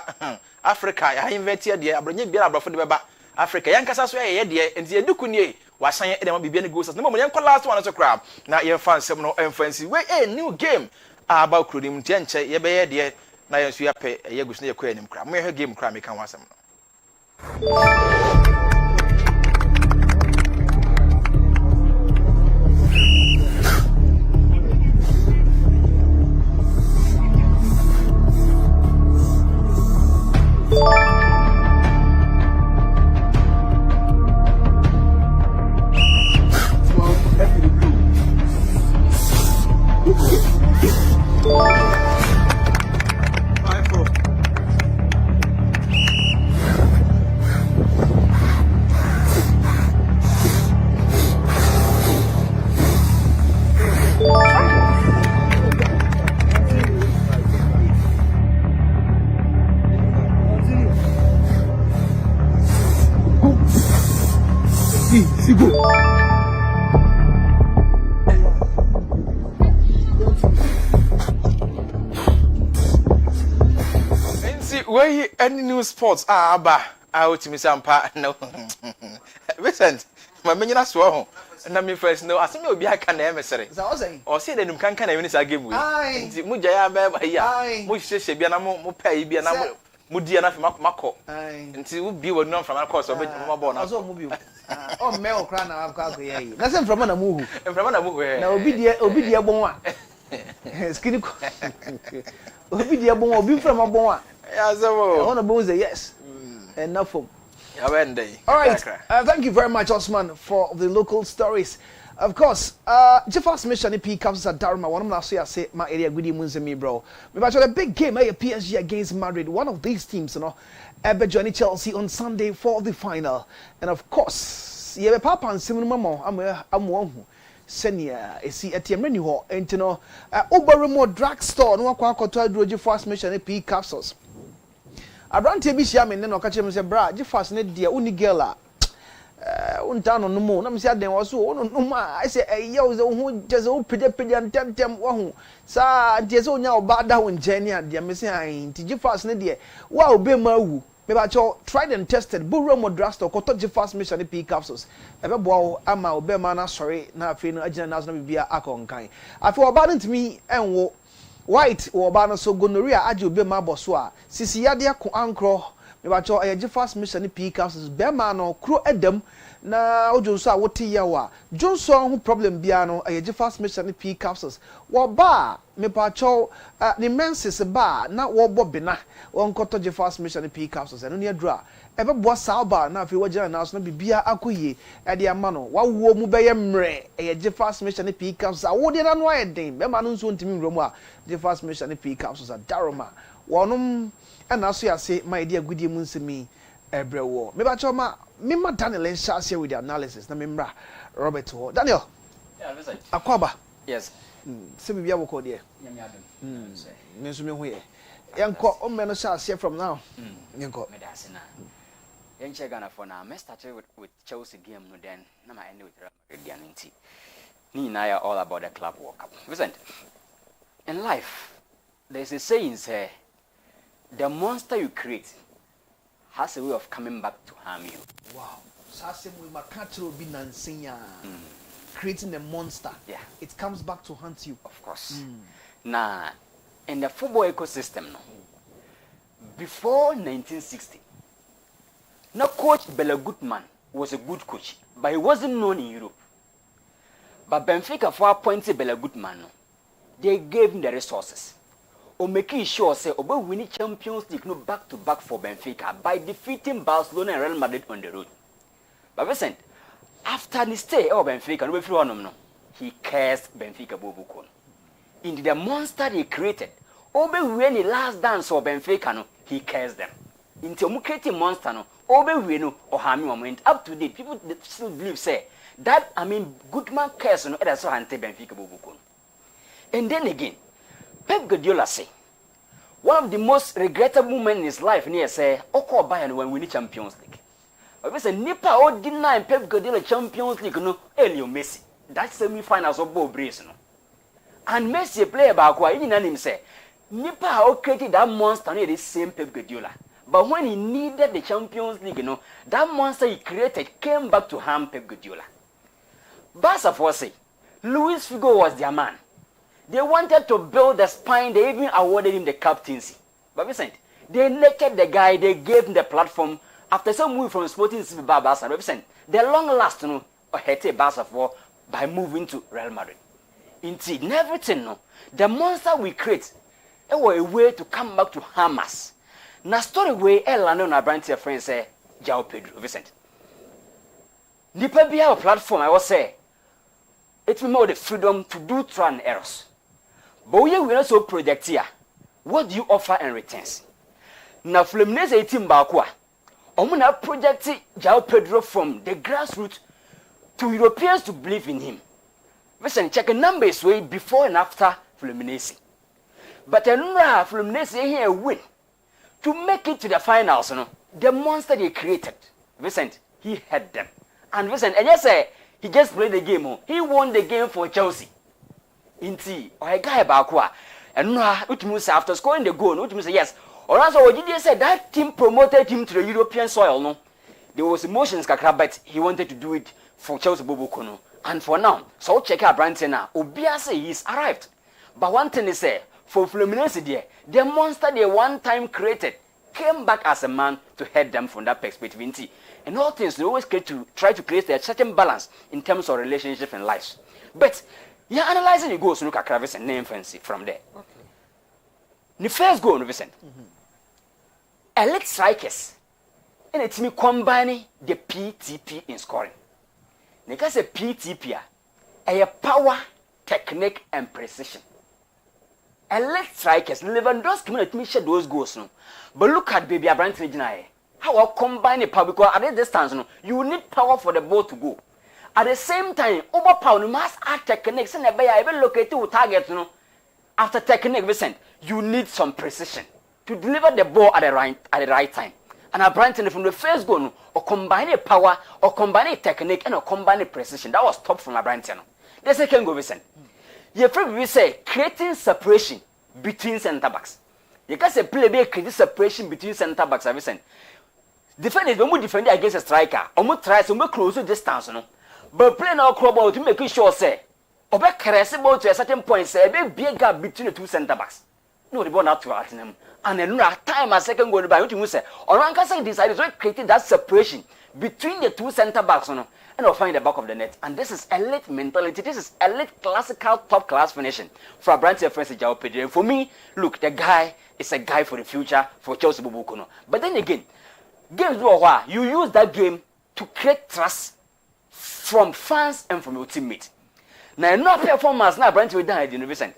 Speaker 5: Africa ya invite de abronye bia abrafo de beba Africa yankasa so ye de enti Eduku nie wasan ye de ma bibia ne goals na mo yenko last one so crab na ye fan sem no emfancy we a new game about krodim ntenche ye be ye de na ye so ya pe ye gusu na ye kwa anim crab mo ye game crab me kan wasam no Where any new sports aba out me sampa no Vincent my menina so na me first no asem obi aka na emesere o say de num kanka na unisa game we nti mu jaya ba ya mu hwehwe bia na mu pay bia na mu dia na fe makọ nti wo bi wo no from course obi mo ball na
Speaker 1: so mu bi o me o kra na akọ akọ ye na se from na mu hu na obi dia bon a skini ko obi dia bon obi from bon a
Speaker 5: yeah, so
Speaker 1: I want to say yes. Enough for.
Speaker 5: All
Speaker 1: right. Thank you very much, Osman, for the local stories. Of course, Jeffers mission P comes at Dharma. One of them say my area good me bro. We a big game, PSG against Madrid. One of these teams, you know, joining Chelsea on Sunday for the final. And of course, yeah, Papa and Simon Mamo, I'm one. Senior, see at Yemeni Hall, and you know, Oberemo drugstore, no one to Droji Fast mission P capsules. Abrante bi hia me ne no ka che me se bra je fast ne dia uni girl unta no no mo na me se aden wo so no no I say ye wo ze hu je ze wo pede antem wo hu sa die ze onya oba da ho nje dia me se ai ti je fast ne dia wa obe ma wu me ba cho tried and tested Oberemo drugstore ko to je fast mission P capsules e be bo ama obe ma na sorry na afi no agina na so na bibia akonkan afi oba no ntimi enwo white or banner so gonorrhea ajo be ma boso a sisi yade ko ankro me ba cho eje fast mission P capsules be ma no kro edam na ojo so a wote yawa Johnson who problem bia no ayeje fast mission ne P capsules wo ba me pa cho ni menses ba na wo bobina won koto je fast mission ne P capsules eno ne adura ebe bo sa ba na afi wagina na so na bibia akoye e de ama no wawo mu beye mre ayeje fast mission ne P capsules awo de na no ayeden be ma no nso ntimi nromu a je fast mission ne P capsules a daroma wonum na so ya se my dear goodie mu nsemi ebrewo me ba cho ma Mima Daniel and Shasia with the analysis. Na Mimra Robert Ho. Daniel.
Speaker 11: Yeah, listen.
Speaker 1: Akwaba.
Speaker 11: Yes.
Speaker 1: Simi biya woko there.
Speaker 11: Yamiadum.
Speaker 1: Nensumi ho ye. Yanko o me no Shasia from now. Yanko.
Speaker 11: Medasina. Yenche Ghana for now. Me started with Chelsea game no then. Na ma end with Real Madrid game. Ni na ya all about the club World Cup. Listen. In life, there's a saying say the monster you create has a way of coming back to harm you.
Speaker 1: Wow. Sasem we makatro bi nansinya. Creating a monster.
Speaker 11: Yeah.
Speaker 1: It comes back to haunt you.
Speaker 11: Of course. Now, in the football ecosystem, no, before 1960, now coach Bela Goodman was a good coach, but he wasn't known in Europe. But Benfica, for appointed Bela Goodman, no, they gave him the resources. Or making sure say Oba winning Champions League no back to back for Benfica by defeating Barcelona and Real Madrid on the road. But Vincent, after the stay of Benfica, no, he cursed Benfica Bobukon. In the monster they created, Oba when the last dance of Benfica, no, he cursed them. Into a creating monster, no, Oba no or Hami moment up to date. People still believe say that Goodman cursed no that's so anti Benfica Bobukon. And then again. Pep Guardiola say, one of the most regrettable moments in his life, near say, Oko Bayern when we win Champions League. But we say, Nipa or deny Pep Guardiola Champions League, no, Elio Messi. That's semi-finals of Bo Brace, no. And Messi play about why he didn't say, Nipa or created that monster near the same Pep Guardiola. But when he needed the Champions League, that monster he created came back to harm Pep Guardiola. Barca for say, Luis Figo was their man. They wanted to build the spine, they even awarded him the captaincy. But Vincent, they elected the guy, they gave him the platform. After some move from Sporting CP Barca, Vincent, the long last, hate Barca for by moving to Real Madrid. Indeed, in everything, the monster we create, it was a way to come back to harm us. Now, story way, Elano and Abrantia friends say, Jao Pedro, Vincent. Nipa be our platform, I was say, it will more the freedom to do trial and errors. But we will also project here. What do you offer in returns? Now, Fluminense 18 Bakwa, Omuna projected Jao Pedro from the grassroots to Europeans to believe in him. Listen, check the numbers way before and after Fluminense. But another Fluminense here win to make it to the finals. The monster they created, Vincent, he had them. And Vincent, and yes, he just played the game. He won the game for Chelsea. Inti or a guy bakwa and no after scoring the goal no yes or also Ojide said that team promoted him to the European soil no there was emotions kakra but he wanted to do it for Chelsea Bobokono and for now so check out Branton now Obia say he's arrived but one thing is say for Fluminense there the monster they one time created came back as a man to head them from that perspective Inti and all things they always try to create a certain balance in terms of relationship and lives but yeah, analyzing the goals, look at Kravis and name fancy from there. Okay. The first goal, Vincent. Elite strikers. And it's me combining the PTP in scoring. Because a PTP, a power, technique, and precision. Elite strikers, Lewandowski let me share those goals. No? But look at baby Abranton. How I combine the power because at this distance, you need power for the ball to go. At the same time, overpower must add techniques and even locate to target. After technique, Vincent, you need some precision to deliver the ball at the right time. And Branton from the first goal, or combine power, or combine technique, and or combine precision. That was top from Branton. The second goal, Vincent. You probably say creating separation between centre backs. You can say play creating separation between centre backs, Vincent. Defenders, when we defend against a striker, or try to close the distance, but play now crowd to make sure say, Obe caress ball to a certain point, say a big gap between the two centre backs. no the ball not to at him. And then at time a second goal by which you say, or Rankasa decided to create that separation between the two centre backs, and I'll find the back of the net. And this is elite mentality. This is elite classical top class finishing for a brand new friend Jao Pedro. For me, look, the guy is a guy for the future for Chelsea Bubukono. But then again, games do a you use that game to create trust from fans and from your teammates. Now, no performance now brand new down at the university.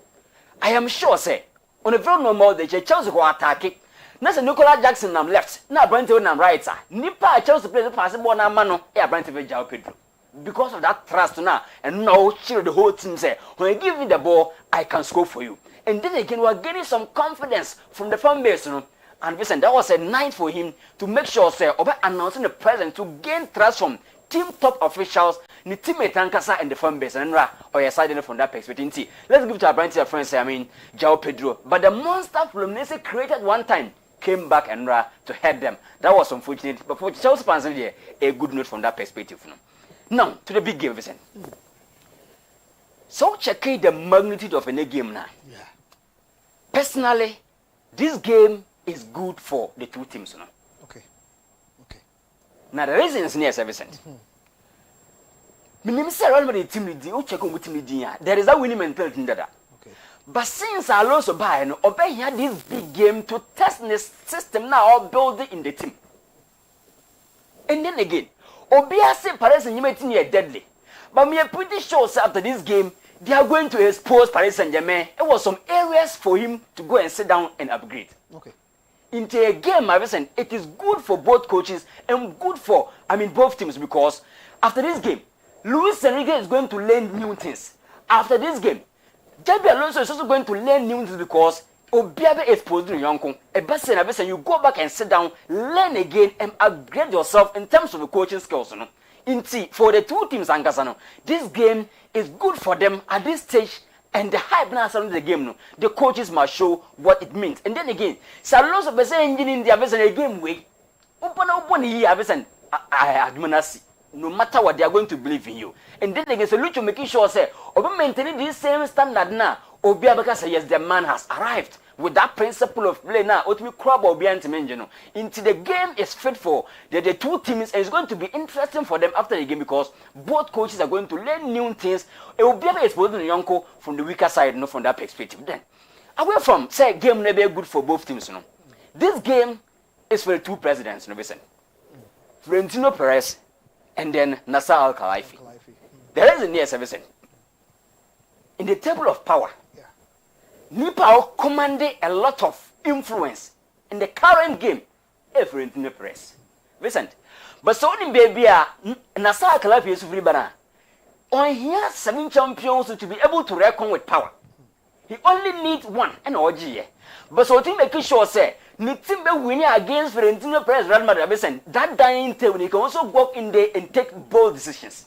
Speaker 11: I am sure, say, on a very normal day, Chelsea go attack it. Nasa Nicola Jackson nam left, na Brentford nam right. Nipa Chelsea play the pass ball na mano, e Brentford Jao Pedro. Because of that trust now, and now cheer the whole team say, when I give you the ball, I can score for you. And then again, we are getting some confidence from the fan base, And listen, that was a night for him to make sure, say, over announcing the presence to gain trust from team top officials, the teammate Tankasa and the fan base, and or your side from that perspective. Let's give it to our Brentford friends, Jao Pedro. But the monster Fluminense created one time came back and to head them. That was unfortunate, but for Chelsea fans, a good note from that perspective. Now, to the big game, Vincent. So, check the magnitude of any game now.
Speaker 1: Yeah.
Speaker 11: Personally, this game is good for the two teams.
Speaker 1: Okay.
Speaker 11: Now, the reason is near, Vincent. There is a winning mentality in that. But since Alonso buy no obey here this big game to test the system now building in the team. And then again, Obia say Paris Saint-Germain are deadly. But me are pretty sure after this game they are going to expose Paris Saint-Germain. It was some areas for him to go and sit down and upgrade.
Speaker 1: Okay.
Speaker 11: Into a game, it is good for both coaches and good for both teams because after this game, Luis Enrique is going to learn new things. After this game, Jabi Alonso is also going to learn new things because Obiabe exposed to Yonko. A person, you go back and sit down, learn again, and upgrade yourself in terms of the coaching skills. For the two teams, this game is good for them at this stage, and the hype now surrounding the game. The coaches must show what it means. And then again, Alonso be saying in the game week, open here, no matter what they are going to believe in you. And then again, so Lucho making sure say, Obi maintaining this same standard now. Obiabaka say yes, the man has arrived with that principle of play now. What we crab Obi and into the game is fit for the two teams, and it's going to be interesting for them after the game because both coaches are going to learn new things. Obiabaka is putting the Yonko from the weaker side, from that perspective. Then, away from say game never good for both teams. This game is for the two presidents. Florentino Perez and then Nasser Al-Khelaifi. There is a near service. In the table of power, Nipa commanded a lot of influence in the current game. Florentino Perez. Vincent. But so in baby, Nasser Al-Khelaifi is free banana. On here, 7 champions to be able to reckon with power. He only needs one and OG. But so to make sure say, Nitimbe winning against Florentino Perez Real Madrid, that dying table, he can also walk in there and take bold decisions.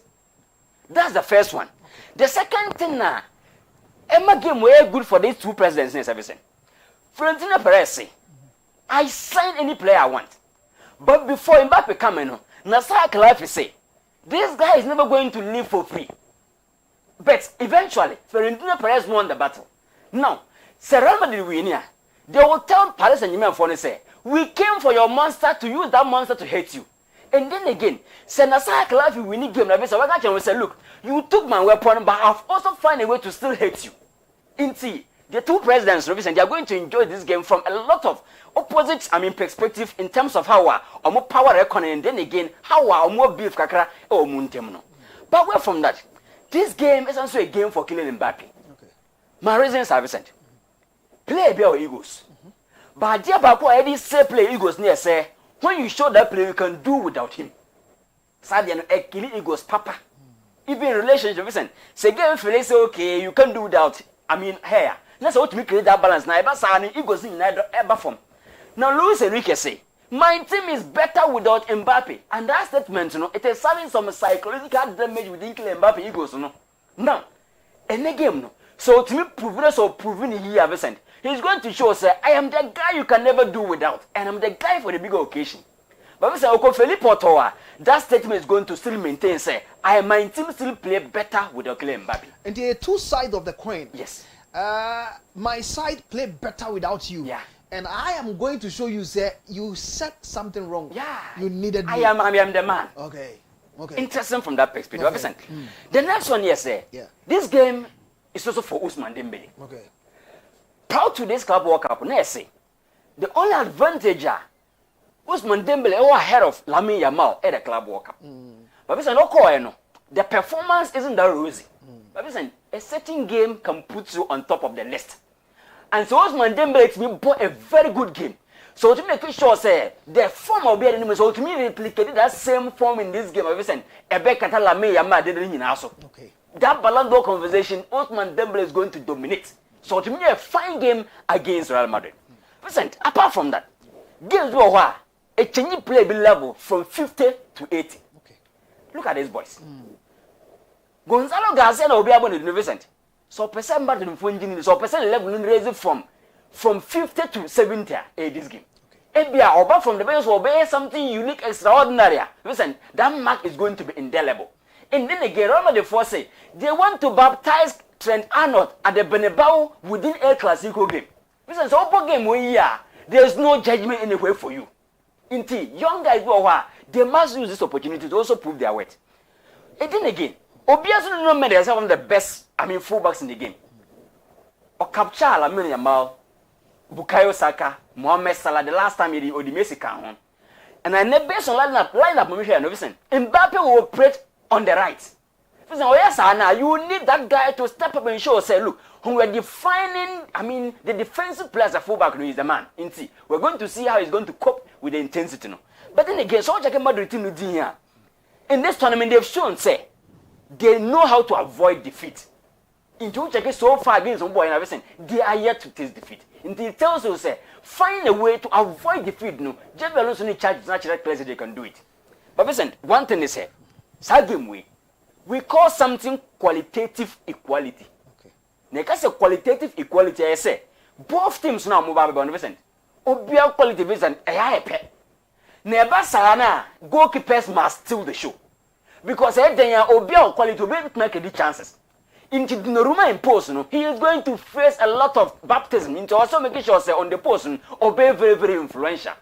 Speaker 11: That's the first one. The second thing now, Emma game were good for these two presidents in service. Florentino Perez say, I sign any player I want. But before Mbappe come in, Nasser Al-Khelaifi say, this guy is never going to live for free. But eventually, Florentino Perez won the battle. Now, Real Madrid winning. They will tell Paris Saint-Germain for say, we came for your monster to use that monster to hate you. And then again, Nasser Al-Khelaifi winning game. We say, look, you took my weapon, but I've also found a way to still hate you. Indeed, the two presidents, they are going to enjoy this game from a lot of opposite, perspective in terms of how more power reckoning, and then again, how more beef kakra or muntemuno. But away from that, this game is also a game for killing Mbappe.
Speaker 1: Okay.
Speaker 11: My reasons are Vicente. Play your egos. But dear Baku, I did say play egos near say, when you show that play, you can do without him. Sadian, a killing egos, papa. Even in relationship, listen, say, game feel say, okay, you can do without, hair. Let's how to create that balance. Now, but signing egos in neither ever form. Now, Luis Enrique say, my team is better without Mbappe. And that statement, it is having some psychological damage within Mbappe egos, Now, in the game, so to me, proving here, Vicent. He's going to show us, I am the guy you can never do without, and I'm the guy for the bigger occasion. But we say, Felipe Otoa, that statement is going to still maintain, say, my team still play better without Kylian Mbappe.
Speaker 1: And there are two sides of the coin.
Speaker 11: Yes.
Speaker 1: my side play better without you.
Speaker 11: Yeah.
Speaker 1: And I am going to show you, say, you said something wrong.
Speaker 11: Yeah.
Speaker 1: You needed me.
Speaker 11: I am the man.
Speaker 1: Okay. Okay.
Speaker 11: Interesting from that perspective.
Speaker 1: Okay.
Speaker 11: Listen, the next one here, say, this game is also for Usman Dembele.
Speaker 1: Okay.
Speaker 11: Proud to this Club World Cup, now say, the only advantage Usman Dembele is ahead of Lamine Yamal at the Club World Cup. But listen, the performance isn't that rosy. But listen, a certain game can put you on top of the list. And so Usman Dembele to me bought a very good game. So to make sure say the form of the enemy, so to me replicated that same form in this game. Listen, Rebecca Lamine Yamal did it also.
Speaker 1: Okay.
Speaker 11: That Ballon d'Or conversation, Usman Dembele is going to dominate. So to me a fine game against Real Madrid. Listen, apart from that, games were a changing play level from 50 to 80.
Speaker 1: Okay.
Speaker 11: Look at these boys. Gonzalo Garcia will be able to Vincent. So percent better than Funjin, so percent level raising from 50 to 70 this game. Ebia or from the base will be something unique, extraordinary. Listen, that mark is going to be indelible. And then again, remember the force say they want to baptize Trent Arnold at the Bernabeu within El Clasico game. Listen, so open game we here, there's no judgment anywhere for you. Indeed, young guys they must use this opportunity to also prove their worth. And then again, obviously no matter is one of the best, fullbacks in the game. Or capture Lamine Yamal, Bukayo Saka, Mohamed Salah, the last time he did Messi can. And I never based on lineup here, listen. Mbappe will operate on the right. Listen, oh yes, Anna, you need that guy to step up and show, say, look, when we're defining, the defensive player as a fullback is the man. We're going to see how he's going to cope with the intensity. No? But then again, so what I Madrid team do here? In this tournament, they've shown, say, they know how to avoid defeat. Into which so far against some boy and everything, they are yet to taste defeat. Until it tells you, say, find a way to avoid defeat. No, just alone only charge natural players they can do it. But listen, one thing is here, Sagim we call something qualitative equality.
Speaker 1: Okay.
Speaker 11: Because a qualitative equality, I say, both teams now move about Vincent. Obia quality Vincent, a high pet. Never Sarana, goalkeepers must steal the show. Because then Obia quality will make any chances. Into the Roma in post, he is going to face a lot of baptism into also making sure say on the post obey very, very influential.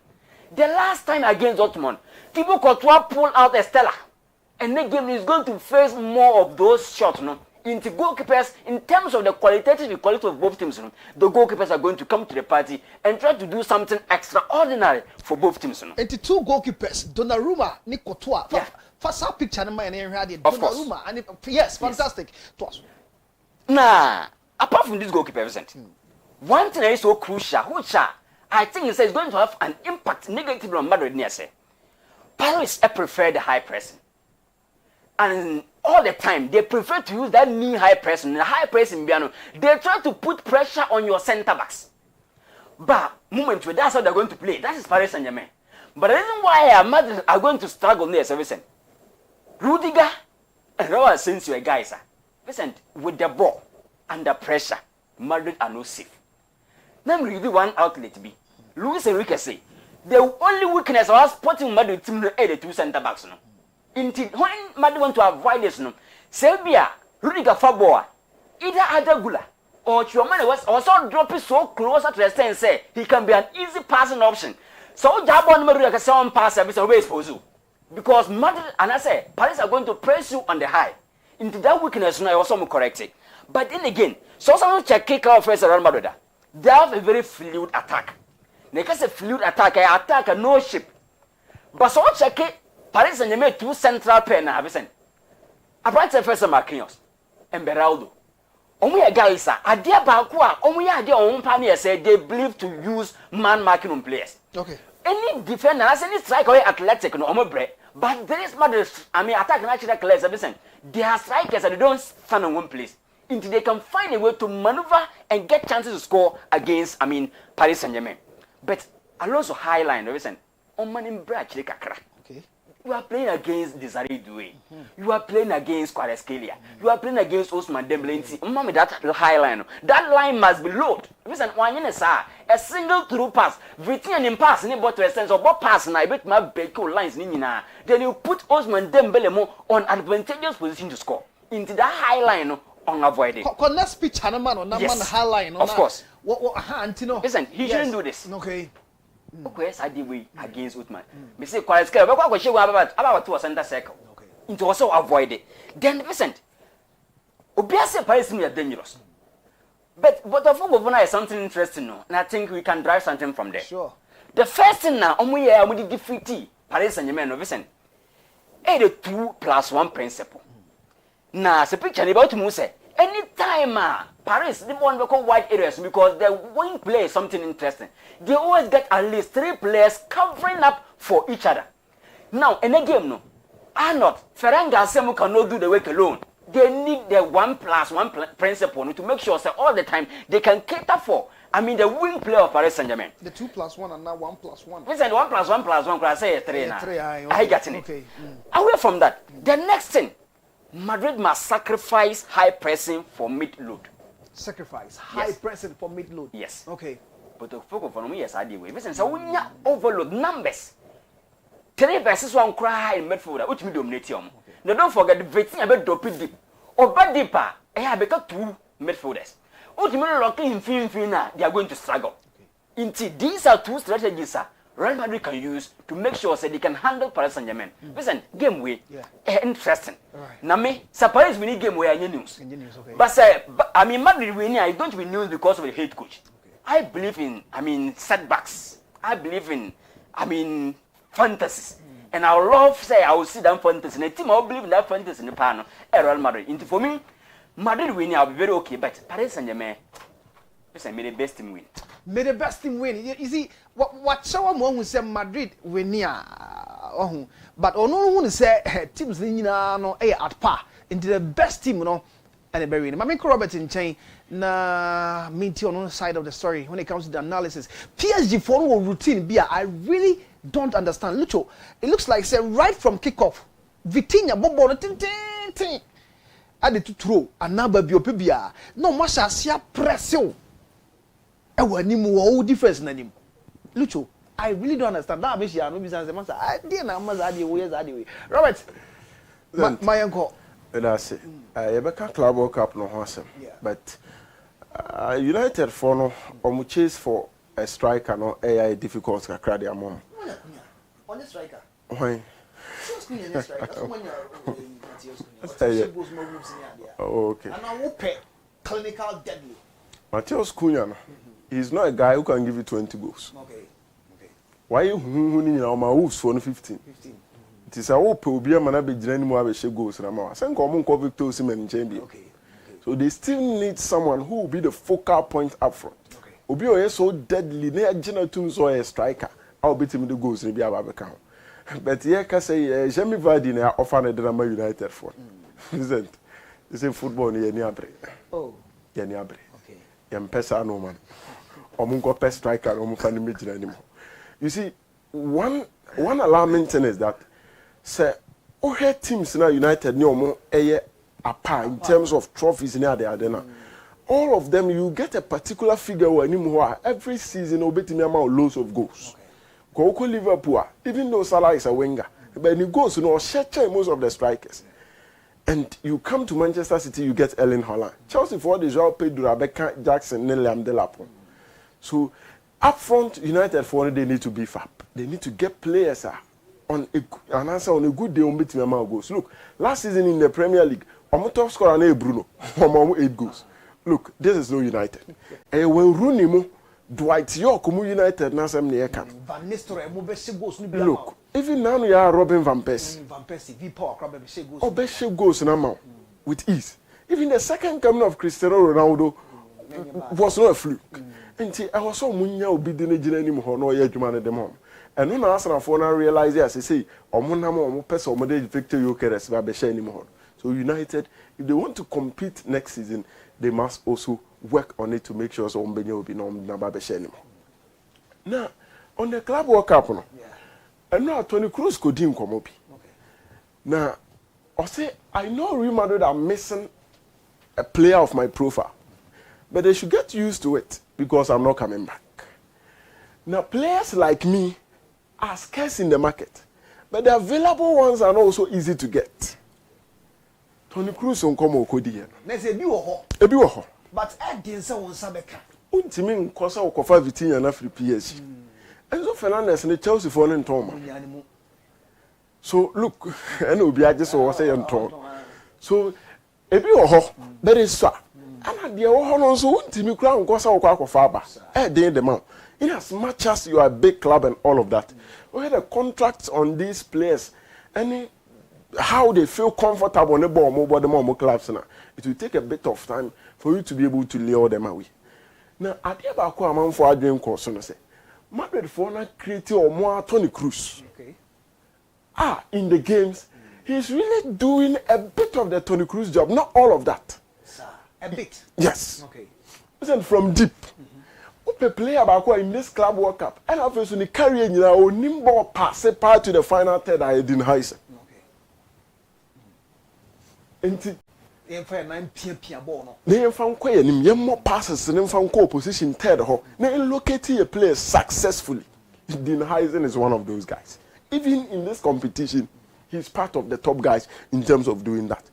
Speaker 11: The last time against Dortmund, Thibaut Courtois pulled out Estella. And the game is going to face more of those shots, into goalkeepers, in terms of the qualitative equality of both teams, the goalkeepers are going to come to the party and try to do something extraordinary for both teams.
Speaker 1: And the two goalkeepers, Donnarumma, Courtois.
Speaker 11: Yeah.
Speaker 1: First picture and
Speaker 11: Donnarumma,
Speaker 1: and yes, fantastic. Yes.
Speaker 11: Nah, apart from this goalkeeper, Vincent, one thing that is so crucial, which I think is going to have an impact negatively on Madrid near say, Paris prefer the high pressing. And all the time, they prefer to use that knee high pressing. The high pressing, they try to put pressure on your center backs. But moment where that's how they're going to play. That is Paris Saint-Germain. But the reason why Madrid are going to struggle near Vincent, Rudiger and Raul Asensio guys, Vincent, with the ball under pressure, Madrid are not safe. Let me review one outlet be. Luis Enrique say the only weakness was putting Madrid team to the two center backs. When Madrid want to avoid this, Serbia, Rudiger Faboa, either Adagula or Chouamani was also dropping so closer to the stand say he can be an easy passing option. So Jabon Madrid can someone pass a bit away expose you. Because Madrid and I say Paris are going to press you on the high. Into that weakness, I also correct it. But then again, so someone check kick out first around Madrid. They have a very fluid attack. They can say fluid attack, attack no ship. But so check it, Paris and Germain two central pair now, Vicent. I brought the first Marquinhos and Beraldo. Only a guys are dear Bakua, only a dear own pioneer said they believe to use man marking on players.
Speaker 1: Okay.
Speaker 11: Any defender, any striker, athletic, no bread. But there is Madrid, attack natural players, Vicent. They are strikers and they don't stand in one place. Until they can find a way to maneuver and get chances to score against, Paris Saint-Germain. But Alonso highline, listen, okay. You are playing against Desiree Doué. You are playing against Kvaratskhelia. You are playing against Ousmane Dembélé. That highline, that line must be loaded. Listen, a single through pass, Vitinha in pass, any bot to a sense of what pass, and I bet my break lines. Then you put Ousmane Dembélé on advantageous position to score. Into that high line, unavoided.
Speaker 1: Connect speech and man on that man highline.
Speaker 11: Of course.
Speaker 1: What hand, you know?
Speaker 11: Listen, he shouldn't do this.
Speaker 1: Okay.
Speaker 11: Okay, I did we against Uthman. Me say quite scared. But what she about to center circle.
Speaker 1: Okay.
Speaker 11: Into also avoid it. Then Vincent. Obiase Paris is dangerous. But the football is something interesting, no? And I think we can drive something from there.
Speaker 1: Sure.
Speaker 11: The first thing now, we defeat Paris Saint-Germain, no, Vincent. The 2+1 principle. Now, the picture about to say, anytime Paris, they want to call wide areas because the wing play is something interesting. They always get at least 3 players covering up for each other. Now, in a game, no, Arnold, Ferranga, Semu cannot do the work alone. They need the 1+1 principle to make sure that all the time they can cater for. I mean, the wing player of Paris Saint-Germain.
Speaker 1: The 2+1 and now 1+1.
Speaker 11: Listen, 1+1+1, I say 3 now.
Speaker 1: 3,
Speaker 11: I get it.
Speaker 1: Okay.
Speaker 11: Away from that, the next thing, Madrid must sacrifice high pressing for mid-load.
Speaker 1: Sacrifice high pressing for mid-load.
Speaker 11: Yes.
Speaker 1: Okay.
Speaker 11: But the focus for me is idea. Listen, so we need overload numbers. 3 versus 1 cry in midfield, which me dominate you. Now don't forget the vetting about doping deep. Or bad deeper, I have got 2 midfielders. Ultimately, locking in Fina, they are going to struggle. Indeed, these are 2 strategies Real Madrid can use to make sure that they can handle Paris Saint-Germain. Listen, game way, interesting.
Speaker 1: Right.
Speaker 11: Now me, Paris we need game way any news.
Speaker 1: Okay.
Speaker 11: But I mean, Madrid winning, I don't win news because of the head coach. Okay. I believe in, setbacks. I believe in, fantasies. And I will love say I will see that fantasy. And the team I will believe in that fantasy in the panel. Real Madrid. Into for me, Madrid winning, I'll be very okay. But Paris Saint-Germain, listen, may the best team win.
Speaker 1: May the best team win. You see, what someone who say Madrid win but ono who say teams no at par into the best team, no, and the very. Mami Robert in chain na minti on one side of the story when it comes to the analysis. PSG for routine be I really don't understand. Lucho, it looks like say right from kickoff, Vitinha bobo tin add to throw and now baby opibia. No masha sia pressio. Difference na nim. Lucho, I really don't understand. That means you are no business. I didn't know Robert, my uncle.
Speaker 2: That's it. I became Club World Cup no handsome. But United for no chase for a striker no AI difficult to cry their mom.
Speaker 1: On the striker.
Speaker 2: Why? Oh, okay.
Speaker 1: And I will pay clinical deadly.
Speaker 2: Mateus Cunha, he's not a guy who can give you 20 goals.
Speaker 1: Okay.
Speaker 2: Why you now my wolves for 15? It is a hope will be a man be journey more have goals na ma. Sen ko mun ko Victor Osimhen champion. Okay. So they still need someone who will be the focal point up front. Okay. Obi o so deadly na agina tum so a striker. I'll beat him the goals ni bi ababeka ho. But here can say Jamie Vardy na offer na drama United for. Isn't you say football ni any abre.
Speaker 1: Oh.
Speaker 2: Any abre. Okay. Yam pesa no man. Omunko pes striker omunfa ni mejina anymore. You see, one alarming thing is that, say, all teams now United no more apart in terms of trophies near the arena. All of them, you get a particular figure or anymore every season. Obey me amount loads of goals. Go Liverpool, even though Salah is a winger, but he goes, share most of the strikers. And you come to Manchester City, you get Erling Haaland. Chelsea for the Joao Pedro, Rebecca Jackson, Liam Delap. So. Up front, United for they need to beef up. They need to get players on a good day on beating amount of goals. Look, last season in the Premier League, our top scorer Bruno, 8 goals. Look, this is no United. And when Rooney Dwight York United now some near camp. Look, even now you are Robin van Persie. Best goals now with ease. Even the second coming of Cristiano Ronaldo was not a fluke. And I was so munya obi de ne gina nim ho no ye adwuma ne dem ho and no na Arsenal for na realize as say omonam o pese o de Victor Gyökeres ba be share nim ho. So United, if they want to compete next season, they must also work on it to make sure so ombenya obi no na ba be share nim ho. Now on the Club World Cup no and now Toni Kroos could dim come up. Now I say I know Real Madrid are missing a player of my profile, but they should get used to it. Because I'm not coming back. Now, players like me are scarce in the market, but the available ones are not also easy to get. Tony Cruz on come okodi ye.
Speaker 1: Na say bi wo ho.
Speaker 2: Ebi wo ho.
Speaker 1: But e dey say won sabeka.
Speaker 2: Untimi nkosa okofa Vitinha na free PSG. Enzo Fernandez ne Chelsea for no ntoma. So look, and obi age so say nton. So ebi wo ho, very swa. Ana de wo ho no so untimi kura nkosa okofa aba. E dey the man. In as much as you are a big club and all of that, we had a contract on these players, and how they feel comfortable on the ball, more the more clubs now. It will take a bit of time for you to be able to lure them away. Now, at the back, I'm for a dream course, and I say, Madrid for not creating or more Tony Cruz.
Speaker 1: Okay.
Speaker 2: In the games, he's really doing a bit of the Tony Cruz job, not all of that.
Speaker 1: Sir, a bit.
Speaker 2: Yes.
Speaker 1: Okay.
Speaker 2: Listen, from deep. Upe player baako in this club World Cup and after the carry nyina onimbo pass part to the final third I didn't hide.
Speaker 1: Okay.
Speaker 2: Enti
Speaker 1: em fa na pia ball no.
Speaker 2: Na em fa nkwa yanim yem mo passes ne fa nkwa position third ho na locate a player successfully. Dean Heisen is one of those guys. Even in this competition, he's part of the top guys in terms of doing that.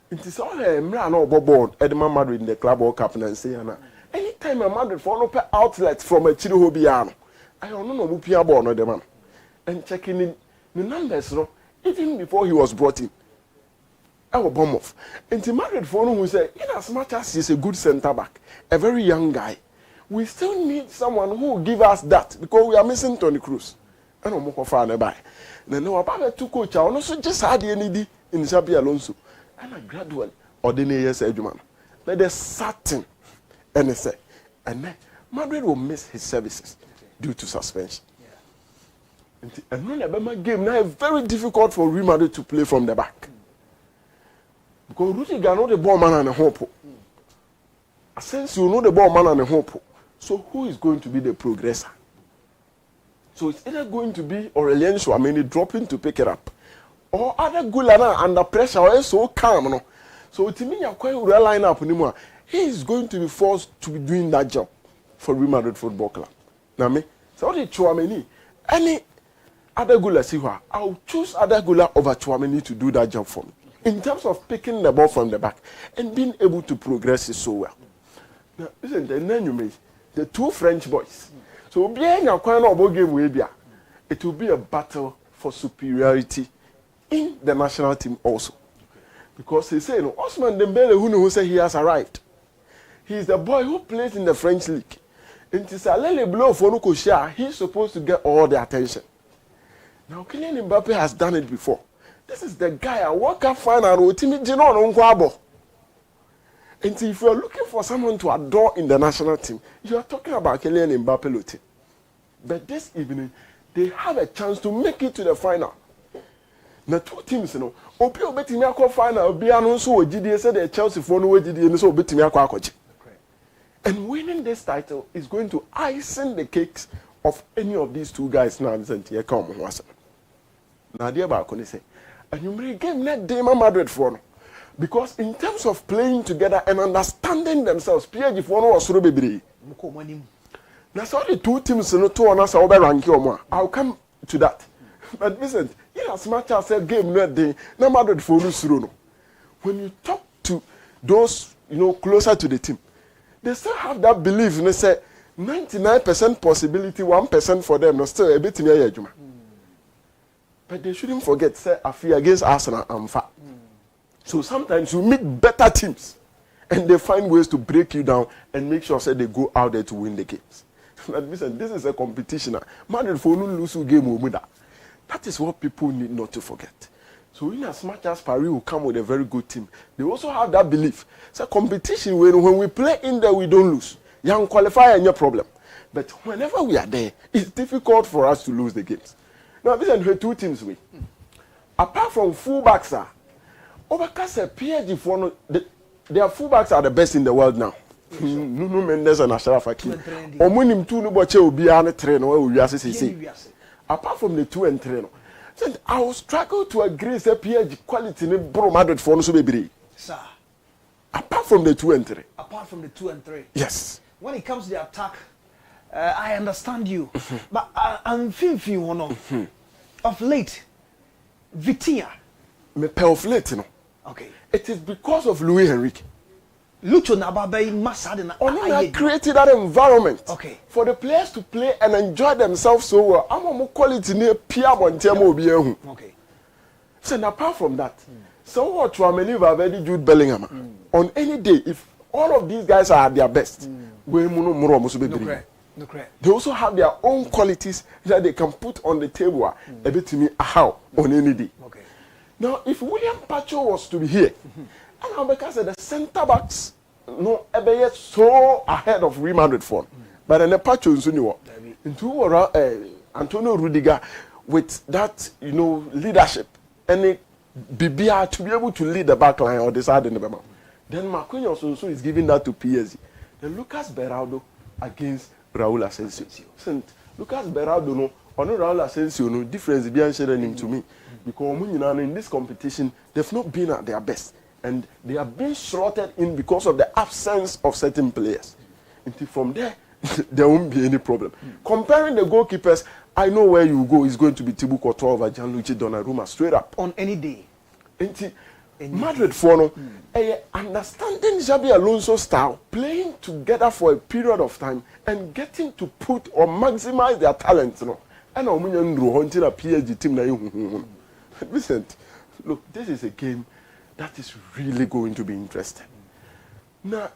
Speaker 2: It is all mra na obobo Edema Madrid in the club World Cup and say na anytime a Madrid for no outlet from a Chiro Hobiano, I don't know who Pia born or the man. And checking in the numbers, no, even before he was brought in. I will bomb off. And the Madrid for no who say, in as much as he's a good centre back, a very young guy, we still need someone who will give us that because we are missing Tony Cruz. I don't know how nearby. Then no about two coach, I also just had any in Xabi Alonso. And I gradually ordinary yes, Edgeman. But there's certain. And they say, and then Madrid will miss his services due to suspension. Yeah. And when the Bema game now it's very difficult for Real Madrid to play from the back. Because Rudiger know the ball man and the hope. Since you know the ball man and the hope, so who is going to be the progressor? So it's either going to be Aurelien Tchouameni dropping to pick it up, or other Gulana under pressure or so calm. No? So to me, you're quite real line up anymore. He is going to be forced to be doing that job for Real Madrid Football Club. Now me, so what is Tchouameni? Any other Gula Siwa, I'll choose other Gula over Tchouameni to do that job for me. In terms of picking the ball from the back and being able to progress it so well. Now, listen, then you make the two French boys. So being a kind of game, it will be a battle for superiority in the national team also. Because he said, Osman Dembele, who say he has arrived. He is the boy who plays in the French league. And it's a little blow for Nukoshia. He's supposed to get all the attention. Now, Kylian Mbappe has done it before. This is the guy I walk up final with Timmy Gino on Kwabo. And if you're looking for someone to adore in the national team, you are talking about Kylian Mbappe Lotte. But this evening, they have a chance to make it to the final. Now, two teams, you know, Obi obetimi akọ final, Obi anonso ogidie say the Chelsea for no ogidie no so obetimi akọ akoje. And winning this title is going to icing the cakes of any of these two guys now. VINCENT FORGOR. Now, dear Bakoni say, and you may game net Dema Madrid for no. Because in terms of playing together and understanding themselves, PSG for no was bebre. Now, so the two teams no two on us are over ranking or more. I'll come to that. But Vincent, in as much as a game net day, no Madrid for no. When you talk to those, you know, closer to the team, they still have that belief. And they say 99% possibility, 1% for them. No, still a bit near Juma. But they shouldn't forget, say, I feel against Arsenal and fat. So sometimes you meet better teams, and they find ways to break you down and make sure say they go out there to win the games. But listen, this is a competition. Madrid for no lose game with that. That is what people need not to forget. So in as much as Paris will come with a very good team, they also have that belief. It's a competition when we play in there, we don't lose. You can qualify and no problem. But whenever we are there, it's difficult for us to lose the games. Now, these are two teams we. Apart from fullbacks, Obakase PSG for no, their fullbacks are the best in the world now. Nuno Mendes and Ashraf Hakimi. Omunim tu no boche obi an train no we wiase say. Apart from the 2 and 3 no. I will struggle to agree say PSG quality ne bro Madrid for no so bebre.
Speaker 1: Sir.
Speaker 2: Apart from the 2 and 3.
Speaker 1: Apart from the 2 and 3.
Speaker 2: Yes.
Speaker 1: When it comes to the attack, I understand you. But I'm feeling of late, Vitinha.
Speaker 2: Me pay of late, no.
Speaker 1: Okay.
Speaker 2: It is because of Luis Enrique.
Speaker 1: Lucho Nababe Masad
Speaker 2: I created that environment for the players to play and enjoy themselves so well. I'm a more quality near Pierre Montemo.
Speaker 1: Okay.
Speaker 2: So apart from that, so what to believe I've already Jude Bellingham on any day if all of these guys are at their best. They also have their own qualities that they can put on the table a bit to me how on any day.
Speaker 1: Okay.
Speaker 2: Now if William Pacho was to be here, and how because the centre backs no ever so ahead of Real Madrid for. But then the Pacho is into Antonio Rudiger with that leadership and BBR to be able to lead the back line or the side in the back. Then Marquinhos also is giving that to PSG. Then Lucas Beraldo against Raul Asensio. Lucas Beraldo no on Raul Asensio no difference being sharing to me because in this competition they've not been at their best and they have been slotted in because of the absence of certain players. Until from there there won't be any problem. Comparing the goalkeepers, I know where you go is going to be Thibaut Courtois over Gianluigi Donnarumma straight up
Speaker 1: on any day.
Speaker 2: Madrid for no understanding Xabi Alonso style, playing together for a period of time and getting to put or maximize their talents, and hunting a PSG team na Vincent, look, this is a game that is really going to be interesting. Now,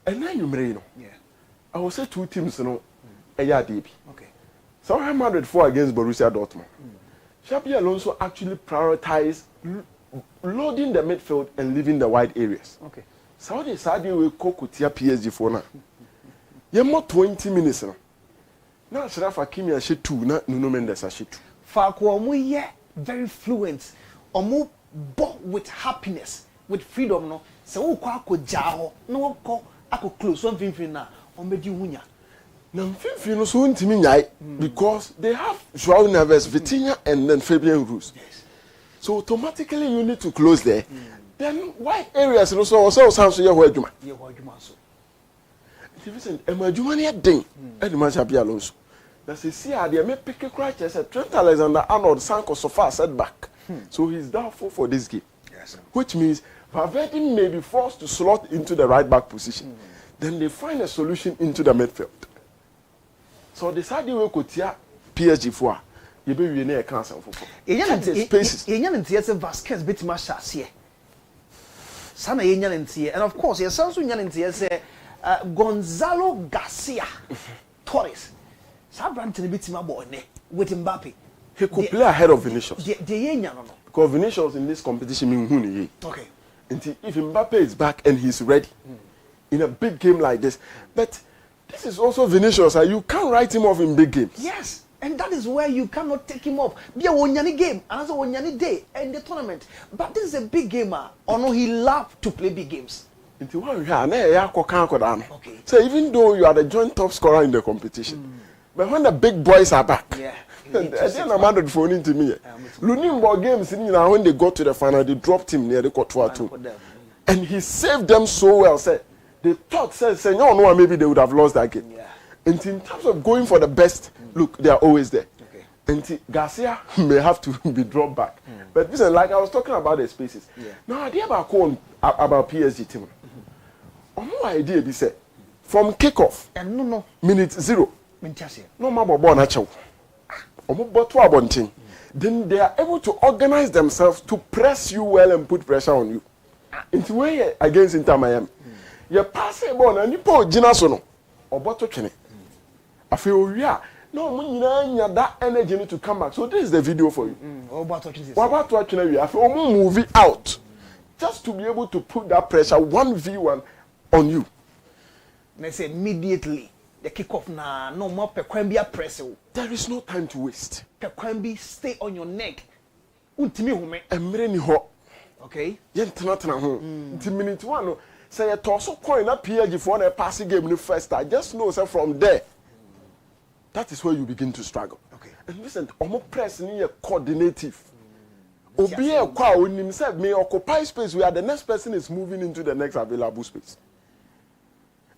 Speaker 2: and then you know, I will say two teams, okay. So Real Madrid 4 against Borussia Dortmund. Xabi Alonso actually prioritized loading the midfield and leaving the wide areas.
Speaker 1: Okay.
Speaker 2: So they decided we go Kutia PSG for now. You more 20 minutes now. Now Sharaf Hakimi has 2, now Nuno Mendes has 2.
Speaker 1: Falco very fluent. Omo bought with happiness, with freedom no. So ko jaho no ko ako close one fin na omedi hunya.
Speaker 2: Now fin so ntimi nyai because they have Joao Neves, Vitinha and then Fabian Ruiz.
Speaker 1: Yes.
Speaker 2: So automatically you need to close there. Then wide areas also sounds so where Juma.
Speaker 1: Yeah, where Juma so.
Speaker 2: Listen, Juma near ding. And man Xabi Alonso. That's a see how they make pick a crash as a Trent Alexander-Arnold sank so far setback. So he's doubtful for this game.
Speaker 1: Yes, sir.
Speaker 2: Which means Valverde may be forced to slot into the right back position. Then they find a solution into the midfield. So they decided we could tear PSG for. You be we near cancel for.
Speaker 1: Spaces. Vasquez bit masha Sana and of course, yes, also Gonzalo Garcia Torres. Sabranton bit my boy with Mbappe.
Speaker 2: He could play ahead of Vinicius.
Speaker 1: No.
Speaker 2: Because Vinicius in this competition mean who.
Speaker 1: Okay.
Speaker 2: And if Mbappe is back and he's ready in a big game like this, but this is also Vinicius. You can't write him off in big games.
Speaker 1: Yes, and that is where you cannot take him off. Be a one-yani game, another one-yani day in the tournament. But this is a big gamer. Or no, he loves to play big games.
Speaker 2: Okay. So even though you are the joint top scorer in the competition, but when the big boys are back, and then I'm handed phone into me. Lunimbo games, when they got to the final, they dropped him near the Courtois too. And he saved them so well. Said they thought, no, maybe they would have lost that game.
Speaker 1: Yeah.
Speaker 2: And in terms of going for the best, look, they are always there.
Speaker 1: Okay.
Speaker 2: And Garcia may have to be dropped back. But listen, like I was talking about the spaces. Now, idea about PSG team. No idea be said from kickoff.
Speaker 1: And no.
Speaker 2: Minute 0. No more born at you. Then they are able to organize themselves to press you well and put pressure on you. Into way against Inter Miami. You pass a ball and you put Ginasono or Botocene. I feel no that energy need to come back. So this is the video for you. What about watching you? I feel movie out just to be able to put that pressure 1v1 on you.
Speaker 1: They say immediately the kickoff na no more Pekwambia press.
Speaker 2: There is no time to waste.
Speaker 1: Pekwambi stay on your neck. Untimi hume.
Speaker 2: Emre ni ho.
Speaker 1: Okay.
Speaker 2: Yentina ho. Until minute 1 say a toss of coin up PSG for a passing game in the first. I just know say from there. That is where you begin to struggle.
Speaker 1: Okay.
Speaker 2: And listen, omo press ni coordinative. Obi e kwa onim say may occupy space where the next person is moving into the next available space.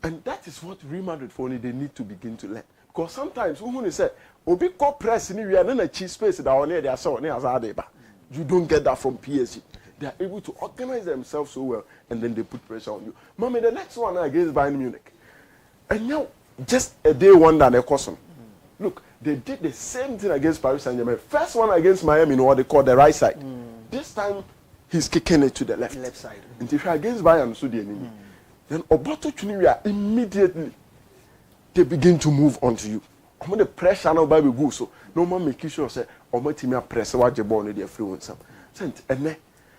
Speaker 2: And that is what Real Madrid for they need to begin to learn. Because sometimes who say Obi ko press ni we are na cheese space that on there they are so near Azadeba. You don't get that from PSG. They are able to organize themselves so well, and then they put pressure on you. Mommy, the next one against Bayern Munich. And now, just a day one than a custom. Look, they did the same thing against Paris Saint-Germain. First one against Miami, what they call the right side. This time, he's kicking it to the left.
Speaker 1: Left side.
Speaker 2: And if you're against Bayern, so the enemy. Then Obato Chuniria, immediately, they begin to move onto you. I'm going to pressure now by the go, so no man make sure say, I'm going to press what you born in the free one. And then,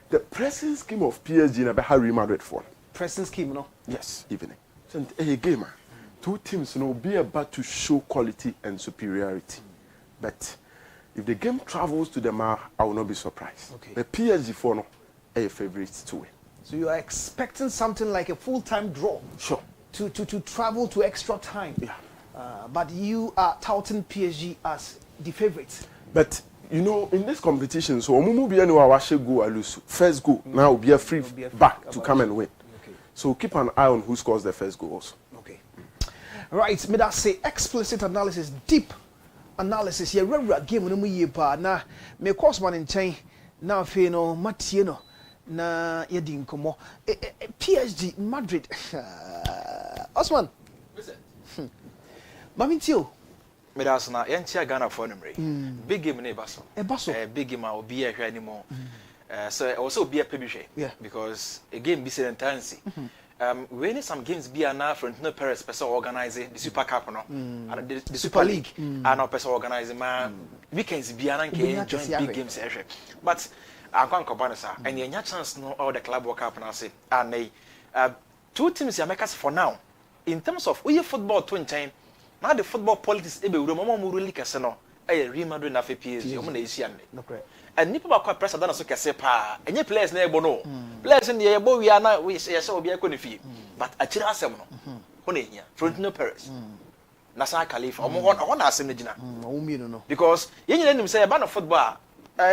Speaker 2: the pressing scheme of PSG in a Real Madrid for.
Speaker 1: Pressing scheme, no?
Speaker 2: Yes, evening. So, a game, two teams will be about to show quality and superiority. But if the game travels to them, I will not be surprised.
Speaker 1: Okay.
Speaker 2: The PSG for no, a favorite to win.
Speaker 1: So you are expecting something like a full-time draw?
Speaker 2: Sure.
Speaker 1: To travel to extra time?
Speaker 2: Yeah.
Speaker 1: But you are touting PSG as the favorites.
Speaker 2: But you know, in this competition, so Omumu be anywhere wash go or lose. First goal now will be a free back to come and win.
Speaker 1: Okay.
Speaker 2: So keep an eye on who scores the first goal also.
Speaker 1: Okay. Right, me that say explicit analysis, deep analysis. Yeah, regular game no mu ye pa na me course man in chain na fe no matie no na ye di nkomo. PSG Madrid. Osman. Mamintio.
Speaker 5: Me that's na yentia Ghana for numre. Big game ne baso. Big game a obi ehwe anymore. So also be a pebihwe.
Speaker 1: Yeah.
Speaker 5: Because a game be intense. We need some games be na Florentino Perez person organize the Super Cup no. And the Super League and our person organize ma weekends be na can join big games ehwe. But akwan kobana sa and yenya chance no all the club work cup na say and two teams ya make us for now in terms of we football to chain. Now the football politics ebe wuro mama mu really kese no Real Madrid na fe PSG o mo na esi ane and nipa ba kwa pressure da na so kese pa enye players na ebo no players na ebo wi ana we say obi akọ na fie but akira asem no ho na ehia Florentino Perez na sa Khalifa o mo ho na asem na gina
Speaker 1: o mi no
Speaker 5: because yenyina nim say ba na football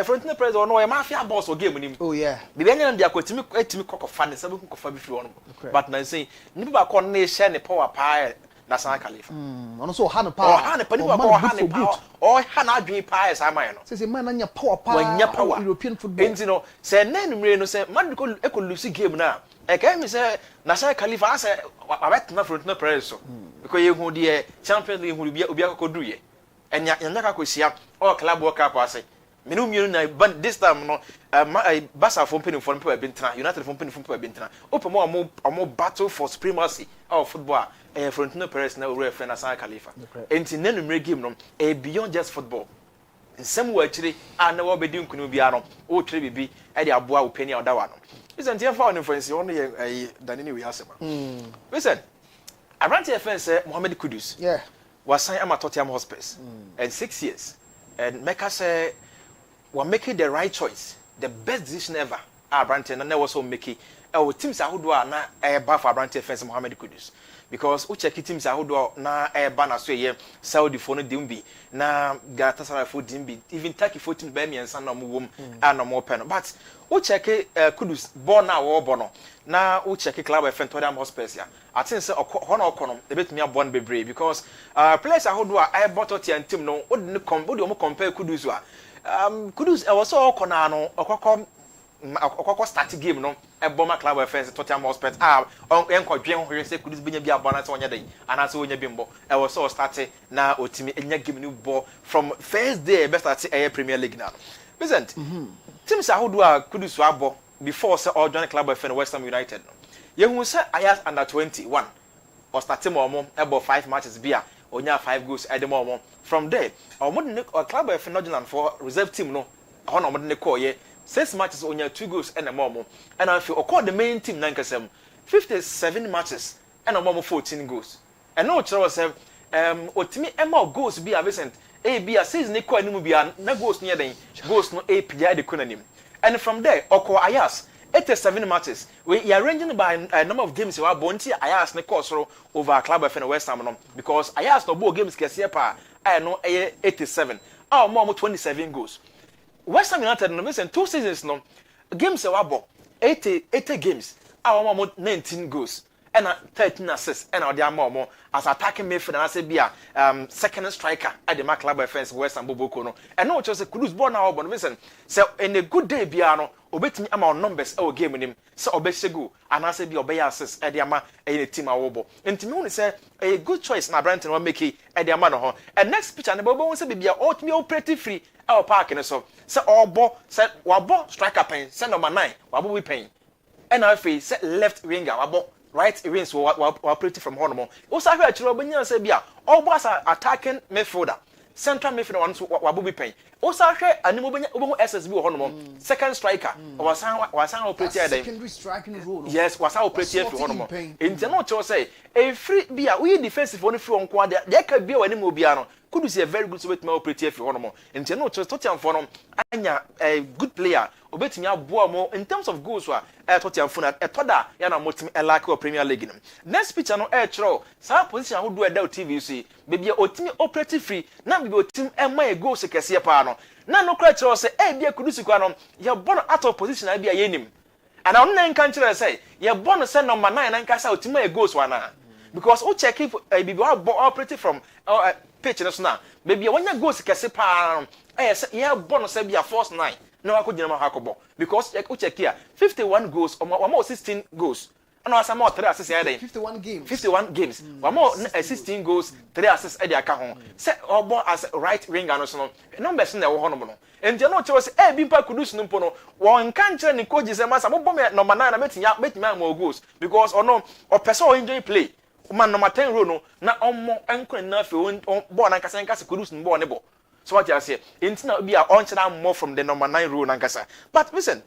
Speaker 5: Florentino Perez o no e mafia boss o game nim
Speaker 1: oh yeah
Speaker 5: bibi anya ndia kwatimi kokofa ne sabu kokofa bi fi wono but na say nipa ba ko na share ne power pa na San Khalifa.
Speaker 1: Ono so ha no power.
Speaker 5: Oh ha ne pani ko ha ne power. Oh ha na adwen power esa man no.
Speaker 1: Say man na nya power European football.
Speaker 5: Enti no say na numre no say man ko lose game na. E kai mi say na San Khalifa say wabet na Florentino Perez so. Because ye hu de Champions League hu obi akodu ye. Enya ka kosia all club work up ase. Menu mienu na this time no Barca for penny for people bintena United for penny for people bintena open more battle for supremacy of football Florentino Perez na ore friend San Khalifa enti nenu mre game no beyond just football nsem wo akire na wo bedi nkunu bia no o tire bibi e de aboa wo penny oda wa no listen tie fa on influence on ye danini we asema listen Abrante defense Mohamed Kudus
Speaker 1: yeah
Speaker 5: was signed at Tottenham Hotspur and 6 years and Mecca say we're making the right choice, the best decision ever. Abrante and never so make it. Our teams are who do na buff Abrante fence Mohamed Kudus because we check teams are who do na banner so ye Saudi for no dimbi na Galatasaray for dimbi even Turkey for team Birmingham and no more and no more pen. But we check Kudus born now or bono na we check club of Tottenham Hotspur ya. I think say one okonom the bit me born be brave because players are who do bought and team no would compare Kudus wa. Kudus was so corner no okoko start game no e bomber club offense Tottenham Hotspur enko dwen ho say Kudus benya bia bona say onya den ana say onya bimbo e was so start na otimi enya game ni ball from first day best start Premier League now Vincent teams how do Kudus abo before say all join club offense West Ham United no ye hu say Ayas under 21 or start team omo about 5 matches bia onya 5 goals edemo from there our club of Nottingham for reserve team no hono mo de call ye 6 matches onya 2 goals and more and I feel call the main team 57 matches and more 14 goals and no chere say otimi ema goals be a Vincent be a season e call animu bia na goals near den goals no e pia de konanim and from there okwa Ayas 87 matches we are arranging by a number of games we are bonti Ayas ne course over club of West Ham no because Ayas no ball games kese pa I know 87 more 27 goals West Ham United no listen 2 seasons no games we are 80 games more 19 goals and 13 assists and the more as attacking midfield and I say be a second striker at the club defense West and Boboko no and no just a Kudus born now but listen so in a good day biano obet me amount numbers our game with him so obesegu and I say be obey assist at the ama a team awobo and to me say a good choice na Branton will make it at the ama and next picture and Bobo wants to be oatmeal pretty free our park and so all bo said wabo striker pain send number 9 wabo we paying and I face set left winger wabo right wings will operate from home. Also, I heard Chirobinian say, "Bia, all boss are attacking midfielder, central midfielder ones will be paying." Also, I heard a new SSB home, second striker, was operating
Speaker 1: secondary striking role.
Speaker 5: Yes, was operating for home. In general, to say, a free beer, we defensive only for on quad, there could be any mobiano. Could you see a very good way to operate for home? In general, to Tottenham for Anya, a good player. Obeti nya boa mo in terms of goals wa Tottenham funa etoda ya na motim elake o Premier League no next picture no chro sa position ho do e da TV see bebia otimi operate free na bebia otim ema e goals kese pa no na no kra chro se bia kudusi kwa no ye bono out of position na bia yenim and on na nkan chro say ye bono say number 9 na nka sa otima e goals wa na because o check if bebia operate from pitch no so na bebia wanya goals kese pa ye bono say bia force 9 no I could hakobo because check here 51 goals or more 16 goals and I some more 3 assists
Speaker 1: 51 games
Speaker 5: 51 games one more 16 goals 3 assists e dey aka ho say obo as right winger no so no numbers na wo ho no and you know say bi mpa kudus no mpo no won kan kire ni coach say masa mo bom number 9 na metinya more goals because ono o person enjoy play man number 10 row no na omo enkon na fe ball na kasa kudus no ball ne ball. So what you say? Intina be a on more from the number 9 rule nankasa. But listen,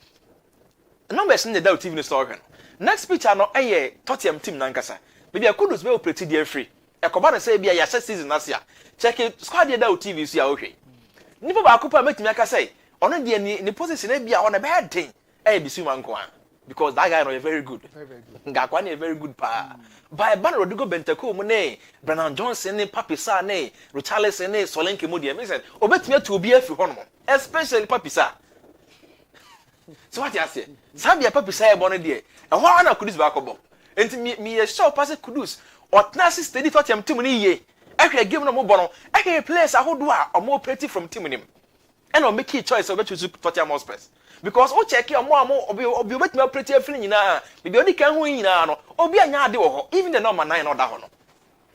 Speaker 5: numbers in the Dell TV story. Next picture no Tottenham team nankasa. Maybe I could be pretty dear free. A command say be a yasha season last year. Check it squad the Dell TV see okay. Nipo ba kupa make me aka say. Ono de ni position be on a bad thing. Bisu manko because that guy no very good. Very good. Ngakwa na very good pa. By Ban Rodrigo Bentancur mu ne Brennan Johnson ne Papisa ne Richarlison ne Solanke mu de me say obetime to be afi hono especially Papisa. So what you say? Sabia Papisa e bono de e ho ana Kudus ba kobo. Enti me sure pass Kudus otnasi steady Tottenham team ni ye. Ehwe game no mo bono. Ehwe players ahodo a omo operate from team nim. And o make a choice of choose Tottenham Hotspur. Because o check your mom obi obetime operate afri nyina bibi oni kan ho nyina no obi anya ade wo ho even the number 9 no da ho no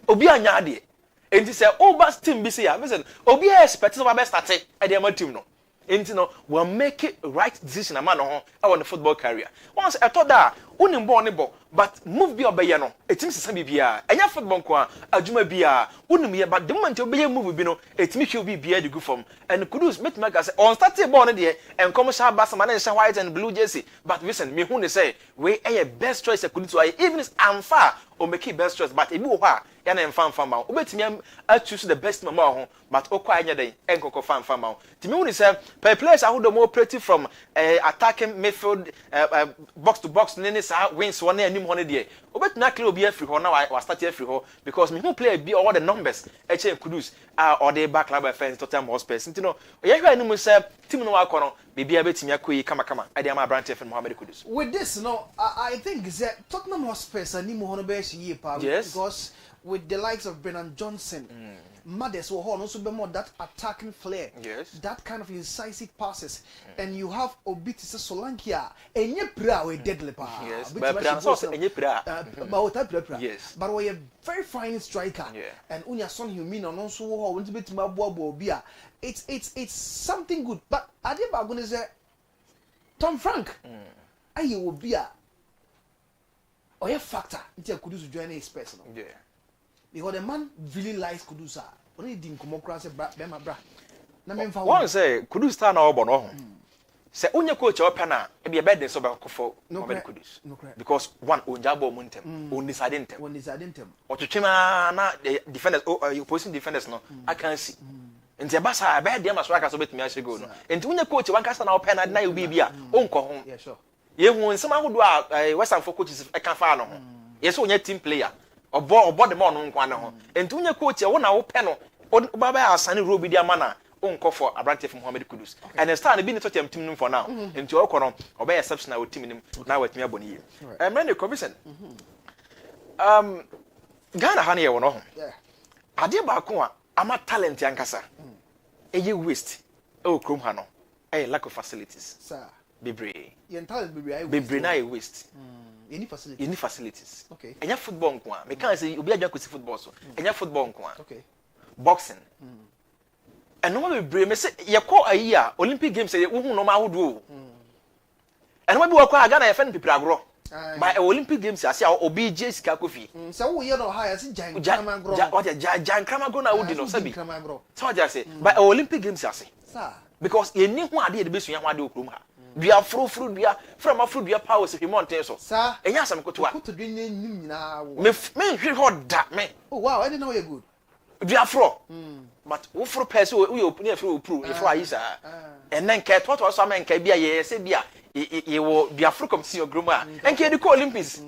Speaker 5: obi anya ade enti say over team bi say ya listen obi expect so ba start e dey ma team no enti no will make it right decision ama no ho on the football career once I thought that unim ball ne ball but move bi obeye no etimi sesa bibia enya football kwa adwuma bia unim ye but the moment obeye move bi no etimi hwe bi bia de go from and Kudus make make say on start ball no de en come sha basama na white and blue jersey but listen me hu ne say we best choice Kudus even is unfair o make best choice but e bi wo ha ya na mfa ma obetimi a choose the best mama ho but okwa anya den enkoko fa ma timi hu ne say per players ahodo mo operate from attacking midfield box to box ne sa wins one anim ho ne de obetimi clear obi afri ho na wa start afri ho because me who play be all the numbers eche Kudus or the back club fans Tottenham Hotspur ntino ye hwa anim say team no wa kono bibia betimi akoyi kama ade ama branch FM Mohamed Kudus
Speaker 1: with this no I think that Tottenham Hotspur anim ho no be ye pa because with the likes of Brennan Johnson Mothers will also be more that attacking flair, that kind of incisive passes, and you have Obitise Solanke, and you pray deadly power.
Speaker 5: Yes,
Speaker 1: but we are very fine striker, and Unya son Humino also want to be Bia. It's something good, but I think I'm going to say Tom Frank, I will be a factor until Kudus join his personal. Because the man really likes Kudusa. Only didn't come across a bra.
Speaker 5: One say Kudus stand over no. Say only coach or penna be a bed so for Kudus. Because one Ojabo Muntem, only Sadentem. Or to Chima the defenders opposing defenders no. I can see. And the Bassa bad them as workers with me as you go. And when you coach one cast on our pen at night will be a uncle home. Yeah, sure. You want someone who do Western for coaches I can't find. Yes, only team player. Or board the man on one home. And when you coach a 1 hour panel, or Baba Sunny Ruby Diamana, uncle for a branch from Mohamed Kudus. And I started being a Tottenham team for now. Into your corner, obey exceptional team now with me aboni. I'm ready to commission. Ghana ha na ye wo no ho.
Speaker 1: Yeah.
Speaker 5: Ade ba ko a ama talent yankasa. Eye waste. E krom ha no. Lack of facilities.
Speaker 1: Sir.
Speaker 5: Bebre.
Speaker 1: Yen talent
Speaker 5: bebre na waste.
Speaker 1: Any facilities.
Speaker 5: Any facilities.
Speaker 1: Okay.
Speaker 5: Enya football nko a. Me kan say obi adwa ko si football so. Enya football nko a.
Speaker 1: Okay.
Speaker 5: Boxing. And no bebre me say ye call ayi a Olympic Games say wo hu no ma ahodo. And no be wo kwa Ghana ye fen pipira agro. By Olympic Games ase a obi je sika kofi.
Speaker 1: So wo ye no ha ya si jan krama agro.
Speaker 5: What jan krama agro na wo di no sabi. So what say by Olympic Games ase.
Speaker 1: Sir.
Speaker 5: Because ye ni ho ade de be suya ho ade okrom ha. Dua frufru dua from afru dua power se mountain so.
Speaker 1: Sir.
Speaker 5: Enya asam koto a.
Speaker 1: Koto dwe nim nyina wo.
Speaker 5: Me hwe ho da me.
Speaker 1: Oh wow, I didn't know you're good.
Speaker 5: Dua fro. But wo fro person we open e fro opru, e fro ayisa. And then ke to so am enka bia ye se bia ye wo dua fro competition ogrom a. Enka di ko Olympics.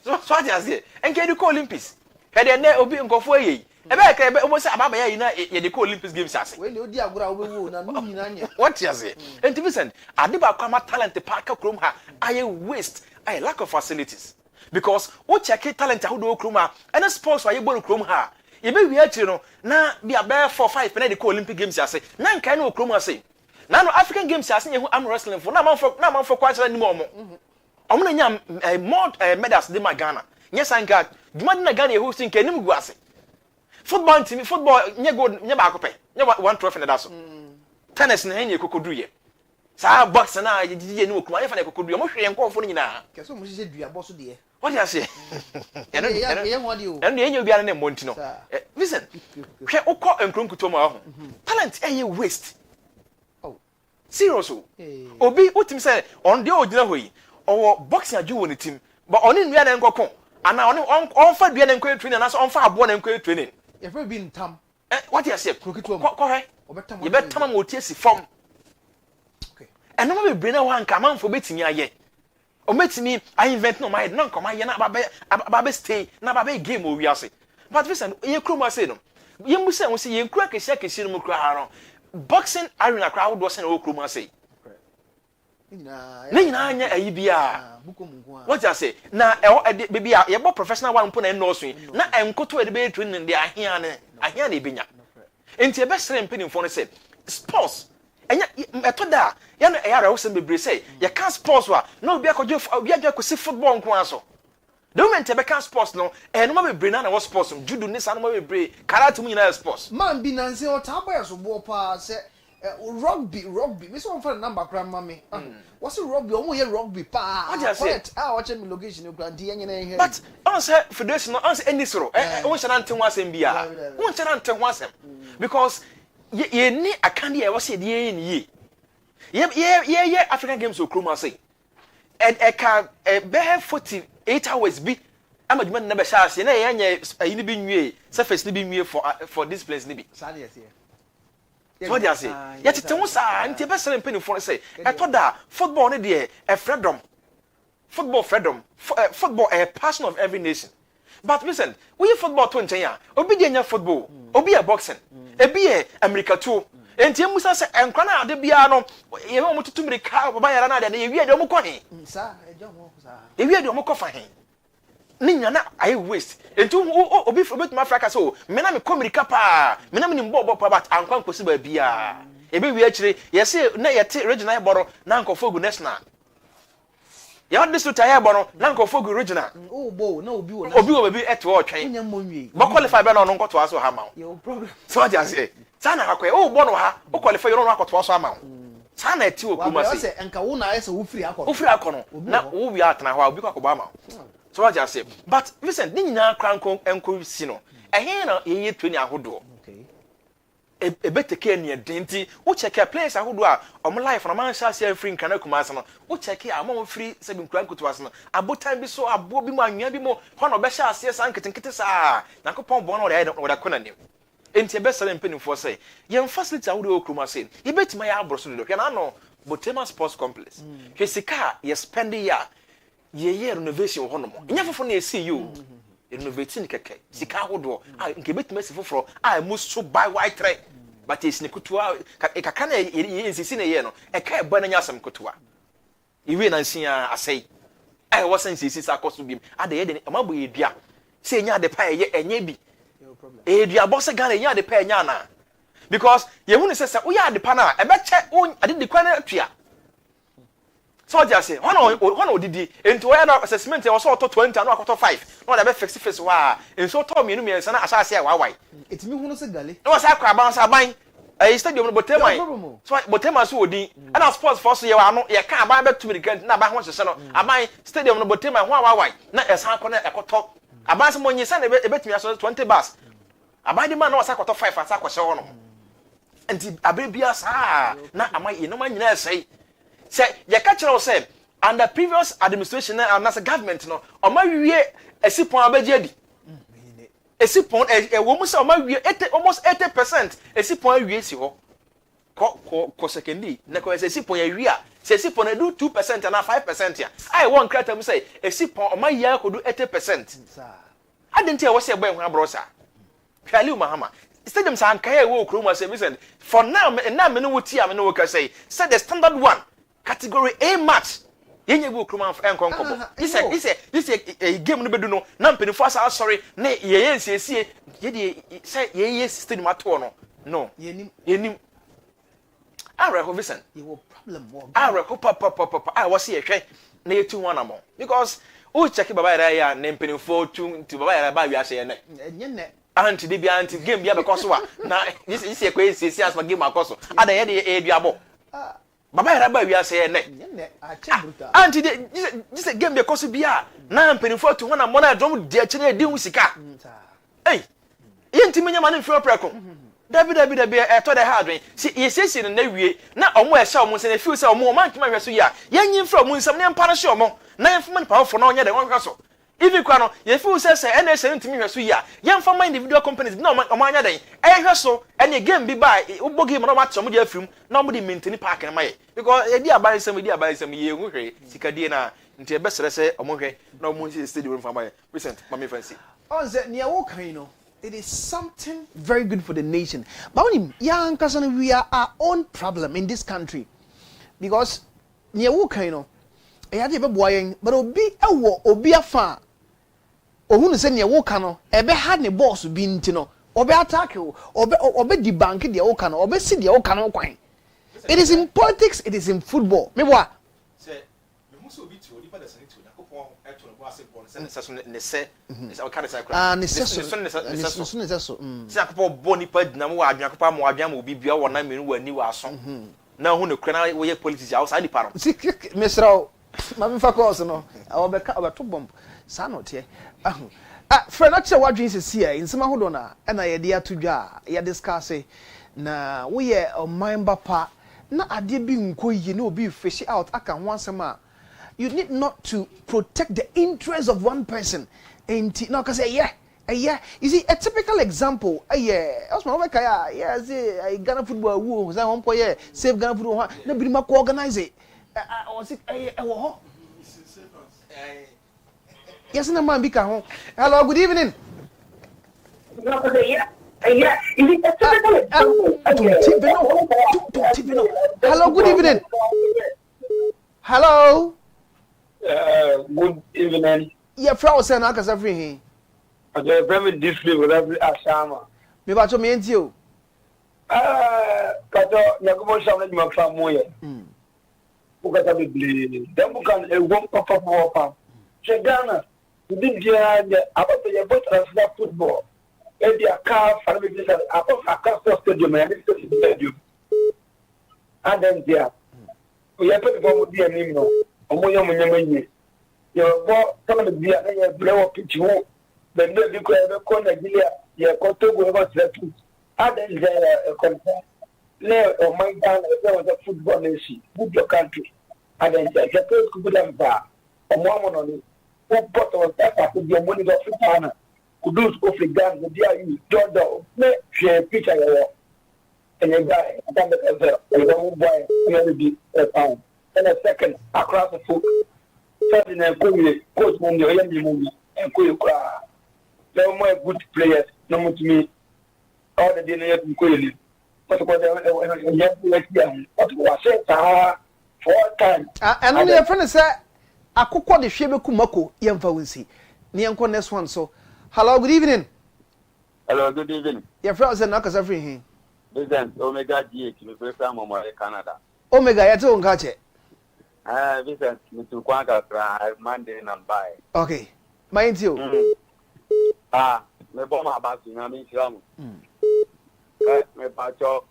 Speaker 5: So what you say? Enka di ko Olympics. He de na obi nkofo ayi. Ebe ka ebe omo se ababa ya yi na ye de ko Olympics games ase.
Speaker 1: We le odi agora wo wo na no nyina nya.
Speaker 5: What you say? And Vincent, ade ba kwa ma talent park krom ha, aye waste, aye lack of facilities. Because wo check talent how do krom ha, any sports aye ball krom ha. Ye be wi akire no na bia be 4-5 na de ko Olympic games ase. Na nkai na krom ase. Na no African games ase ye hu am wrestling for na man for kwa chira ni mo. Omo na nya more medals de ma Ghana. Yes anka, duma na Ghana ye hosting kenim gu ase. Football team, football nye go nye ba ko pe. Nye one trophy na da so. Tennis na nye kokodu ye. Sa box na ye ni okuma ye fa na kokodu ye. Mo hwe nkofo nyina.
Speaker 1: Keso mo hye dua boss de.
Speaker 5: What you say?
Speaker 1: Ye ho de o.
Speaker 5: And ye obiara na monti no. Listen. Hwe ukọ enkronkuto ma ho. Talent ye waste.
Speaker 1: Oh.
Speaker 5: Serious o. Obi utim say on de ogina hoyi. Owo boxing aju woni team. But oni nua na nkokon. Ana on fa dua na nkọ training na so on fa abo na nkọ training.
Speaker 1: If we been tam.
Speaker 5: What you say? Ko he.
Speaker 1: Obetam.
Speaker 5: You better man wotie si form.
Speaker 1: Okay.
Speaker 5: And no be brain wan ka man for betimi aye. O metimi I invent no my head non come aye na ababe stay na ababe game o wiase. But listen, ye kroma say no. Ye mu say won say ye nkura kesi no mu kura ha no. Boxing arena crowd was say o kroma say. Nina anya ayi bia. What you say? Na baby ye bo professional one mpo na no so na enkoto e de be training de ahia ne benya. Enti e be sere mpeni fo no say sports enya eto da ya no e yara wo se bebre say ye can sports wa na obi akọsi football nko aso. The moment e be can sports no no ma bebre na wo sports judo ni sa no ma bebre karate mu nyina sports.
Speaker 1: Man bi na say o tabo ya so bo pa say rugby me so for number grandma me what's rugby omo ye rugby pa
Speaker 5: what you say
Speaker 1: watch me location o grand ye nyina here
Speaker 5: but on say federation on say any soro won chana nten wasem bia won chana nten wasem because ye ni akande e wo say de ye ye African Games okroma say e ka be 48 hours bi amaduma na be sha ase na ye nya ayi ni bi nwie surface ni bi nwie for this place ni bi
Speaker 1: sade yes
Speaker 5: so what you say yet tete sa nti be sere mpeni for say eto da football ne de freedom football a passion of every nation. But listen, we football to nchen ya obi de nya football obi e boxing ebi e America too enti emusa se enkwa na ade bia no ye mo tutu America baba yara na de ye wi de mo kɔ he
Speaker 1: sa ejo mo sa
Speaker 5: ye wi de mo kɔ fa he ni nya na I waste enti obi betuma Africa so me na me kɔ America pa me na me nimbo pa but ankwa nkosi ba bia ebi wi akire ye se na ye te regional boro na nkɔfo gu national ya district aye bono na nkofo gu regional
Speaker 1: bo na obi wo
Speaker 5: baby eto o twen
Speaker 1: nya monwie
Speaker 5: bo qualify be na no nkoto aso ha ma
Speaker 1: yo problem
Speaker 5: so what you say sana akwa bo no ha o qualify yo no akoto aso ama sana eti o kuma say
Speaker 1: say enka wo na aye say wo free
Speaker 5: akono na wo wi atena ho obi kwakoba ama so what you say but listen ni nyina kranko enko si no ehe na ye training ahodo ebeteke ni edenti wo check players ahodo a omo life na man sha se free nkana kuma ase no wo check amon free se bi nkran kutu ase no abotan bi so abo bi mu anwia bi mu ho na be sha ase san ketenkete sa na kopon bo na wo da kona nim enti e be sele mpenifo se ye facility ahodo okuma se ye betima ya abro so do hwe na no Botema Sports Complex hwe sika ye spend ya ye renovation ho no mo nya fofo na esi you renovating keke sika ahodo nke betima si foforo musu buy white tray but is ne kutua kaka na insisi na ye no e ka eba na nyasam kutua iwe na nsia asai I wasn't see akɔ so bim ade ye de amabo ye dua say nya de pa ye enye bi dua boss Ghana nya de pa nya na because ye hu ne say wo ya de pa na e be che wo ade de kwa na atua so just say one odidi enti wo ya na assessment e wo so to 20 na akoto 5 no da be fix face wa enso to me no me ensa na asase ya wawai
Speaker 1: etimi hu no se gale
Speaker 5: no say akwa ban sa ban stadium no botema so botema so odi ana sports force ye wa no ye ka aban be to me kan na aban ho hye no aban stadium no botema ho wawai na esan akọ na ekoto aban se monyi sa na ebetimi aso 20 bus aban di man na wasa akoto 5 asa akọ hye ho no enti abrebia sa na aman ye no man nyina sei say ye ka kire say under previous administration and as a government no o ma wie esipon abaje adi esipon wo mu say o ma wie almost 80% esipon awie si ho ko sekendi na ko esipon ya wie a say esipon na do 2% and 5% ya I won krata mu say esipon o ma ya ko do 80% adenti e wo say boy ho abrosa hwali mahama stadium san kai wo kroma say Vincent for now na me no wuti am no wo ka say the standard one category A match yenye bu kruma enkonkobo this game no bedu no na mpenifo asa sorry na ye nsiesie ye de say ye stadium ato no yenim ara ho Vincent
Speaker 1: you will problem more
Speaker 5: ara ho papa I was here hwe na ye 2-1 am because o check baba era ya na mpenifo tu baba era ba wi ase ye
Speaker 1: ne
Speaker 5: anti de bia anti game bia be koso wa na this ye kwesi as game akoso ada ye de e duabo baba era ba wi ase ye ne anti this game be koso bia na mpenifo tu na mo na drum de achi na di hu sika eh yenti menya ma na mfiro preko dabi e to the hard si yesesi na wie na omo e sha omo se na feel se omo man tuma hwe so ya yenyi mfro omo nsam ne mpa na hwe omo na yefuma ne pa fo na onye de won hwe so even kwa no ye feel say NSA ntimi hwe so ya yemfa ma individual companies na omo anya den e hwe so ene game bi ba ubo game no ma tso de afim na omo de maintain park na maye because e di abansam ye hu hwe sikadie na nti e besere se omo hwe na omo si stadium fa maye recent mama fancy
Speaker 1: on ze ne wo kan no it is something very good for the nation but when young person we are our own problem in this country because ne wo kan no e ya de be boyen but obi afa ohun se ne wo kan no e be ha ne boss bi nti no obi attack obi di bank de wo kan no obi si de wo kan no kwan it is in politics it is in football me boa
Speaker 5: say me hu so obi ti odi pa da sane ti nakopon eto no ase ball ne se o kan say kra
Speaker 1: ne se so
Speaker 5: se akopon bo ni pa dina mo wa adwakopon mo adwan mo obi bia wo na menu wani wa aso na hu ne kra na wo ye politics outside the park
Speaker 1: mesra ma me fa course no obeka obeto bomb sa no te friend na che wadwin se sia nsema hodo na na ye de atodwa ye discuss na wo ye oman bapa na ade bi nkoyi na obi fish out aka ho asema you need not to protect the interest of one person and no cause yeah you see a typical example osman obeka yeah say Ghana football wo say one boy save Ghana football na bi ma ko organize it was it wo yes na man bi ka ho hello good evening is it a typical example don't hello good evening hello
Speaker 12: good evening
Speaker 1: yeah frau say na kasa free hin
Speaker 12: I just very deeply with every asama
Speaker 1: me ba to me enti o
Speaker 12: kato yakubo shamle ma fa moye ukata bibli dem kan e won papa che Ghana did dia about the both transfer football e dia ka fa be bisa about aka stadium and stadium and then dia we have to go dia ni no omo yo munyamanye yo bo kama dia na ye blow pitch wo ben de bi ko Nigeria ye ko Togo e ba tretu and then the concern le o my Ghana was a football nation good your country and then the Japan could be ba omo no ni what but was that to be money of Ghana could do of Ghana the dia you don't know me share picture yo and you guy and the one boy you be a pound and a second across the foot something and coach money or any movie and go cry there more good players no to me all the dinner you go in but what was it 4 times
Speaker 1: and only a friend say akokɔ de hwe be kumako yemfa wonsi ne yenko next one so hello good evening
Speaker 13: hello good evening
Speaker 1: your friend say na kasa free hin
Speaker 13: Vincent Omega GH me free from Canada
Speaker 1: Omega yete won ka che
Speaker 13: Vincent me to kwanga tra Monday and buy
Speaker 1: okay my intio
Speaker 13: me bo ma ba su na me shiramu me pa cho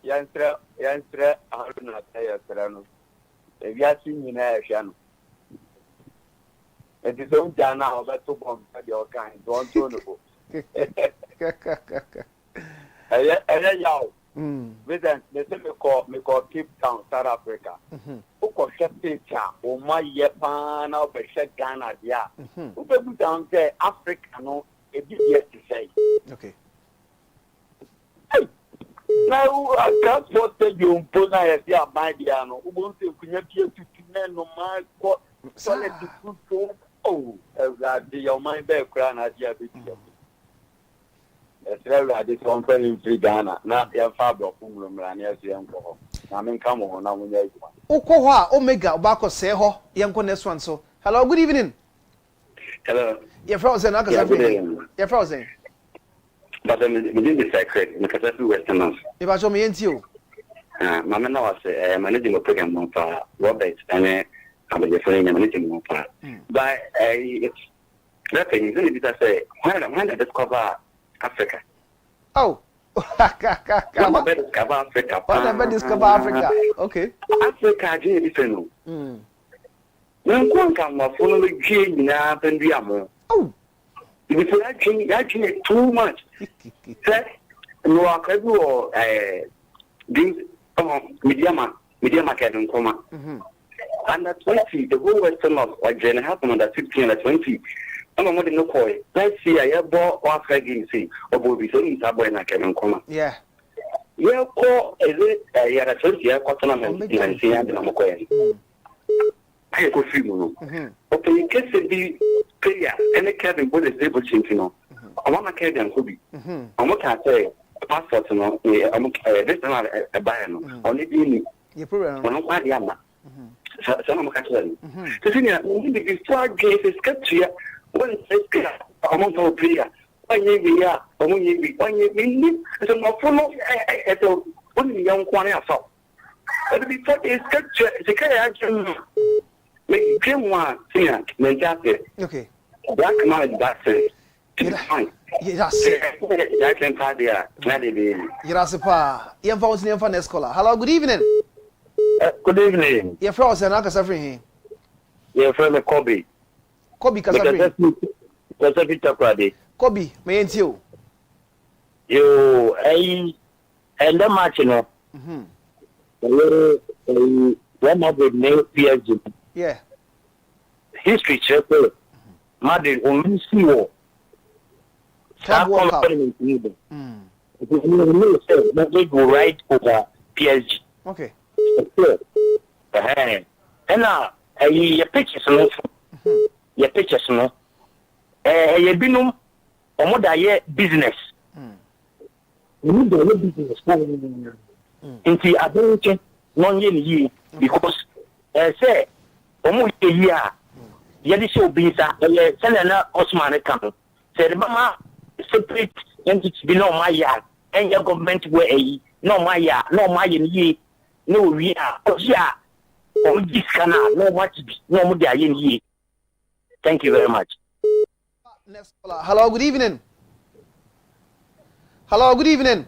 Speaker 13: yantre haruna taya trano e via si ni na ehwa no e di so jana o ba to bom ka de o kan don to no bo yaw Vincent me se me call Cape Town South Africa o ko shete cha o ma ye pa na o be she Ghana dia o be bu down there Africa no e bi yes to say
Speaker 1: okay
Speaker 13: now I can't put the young pona as your Madiano, who wants to connect you to no man, what solid to oh, that be your mind back crown at your video. That's very I did one friend in free Ghana, not your father of whom ran as young boy. I mean, come on, now when you
Speaker 1: Okoha Omega Bako Seho, young next one so. Hello, good evening.
Speaker 13: Hello.
Speaker 1: Your frozen, you're frozen.
Speaker 13: But within the secret, in the Westerners.
Speaker 1: If I show me into you.
Speaker 13: Mamma was managing a program for Robert and I'm managing for. But it's nothing, isn't it? I say, when I discover Africa.
Speaker 1: Oh,
Speaker 13: when I discover Africa.
Speaker 1: When I discover Africa. Okay.
Speaker 13: Africa, is different. One come of following Jane now, and we are. Oh. Because that change too much. No, I can do media market and coma. Under 20, the whole Western of like Jen happened under 15 and 20. I'm a no boy. Let's see, I have bought one again, see, or will be saying Sabo and I can coma.
Speaker 1: Yeah.
Speaker 13: Yeah, call is it a 20 year cotton and see, I'm a coin. I go free. Okay, you can say player any cabin with a stable change, you know. I want a cabin could be. I'm what I say, a passport, you know, I'm this one a buyer, only being
Speaker 1: you program.
Speaker 13: I'm quite young. Some of them. The thing is, before games is kept here, one says, I'm on to player. 1 year, we are, 1 year, 1 year, we so my follow at all. Only young one I saw. But before it's kept the carrier. Make him one thing, then just
Speaker 1: okay.
Speaker 13: Black man, that's it. Fine.
Speaker 1: Yes.
Speaker 13: I can tell you,
Speaker 1: Yirasipa, Yamfos name for Nescola. Hello, good evening.
Speaker 13: Good evening.
Speaker 1: Your frozen and Casafri.
Speaker 13: Your friend Kobe.
Speaker 1: Kobe Casafri.
Speaker 13: Casafri.
Speaker 1: Kobe, may ain't you?
Speaker 13: You, and the match, you know. One of the main PSG.
Speaker 1: Yeah.
Speaker 13: History check. Madrid only see what.
Speaker 1: Club World Cup.
Speaker 13: They go right over PSG.
Speaker 1: Okay.
Speaker 13: And now, your pictures, no. Your pictures, no. You been on what year business. You need to business. Into a don't non year because say, almost a year. Yet so be Senator Osman come. Said, Mama, separate entities below my yard, and your government were no my yard, no my ye, no we are, yeah, or this canal, no what, no more ye. Thank you very much.
Speaker 1: Hello, good evening. Hello, good evening.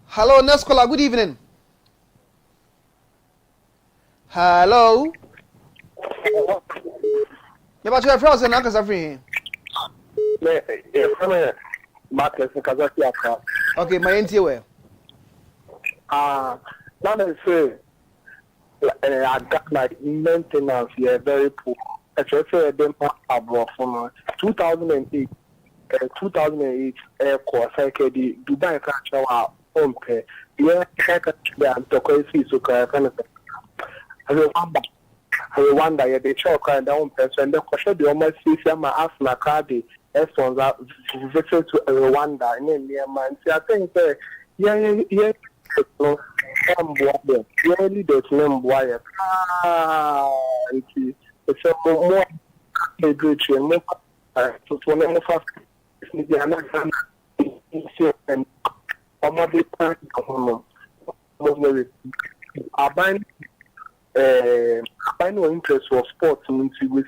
Speaker 1: Hello, Nescola, good evening. Hello. Yeah, but your friends and uncles are free. Okay, my NTA.
Speaker 14: Now they say I got my maintenance here very poor. Actually, them abroad from 2008. 2008 airport cycle the Dubai culture home pay. Yeah, I'm talking so kind of. I wonder if they choke and down person. The question the almost see some Africa card. Response visit to Rwanda and then man. I think yeah. Really does name boy. It's a more great and more to one of us. And I know interest for sports into with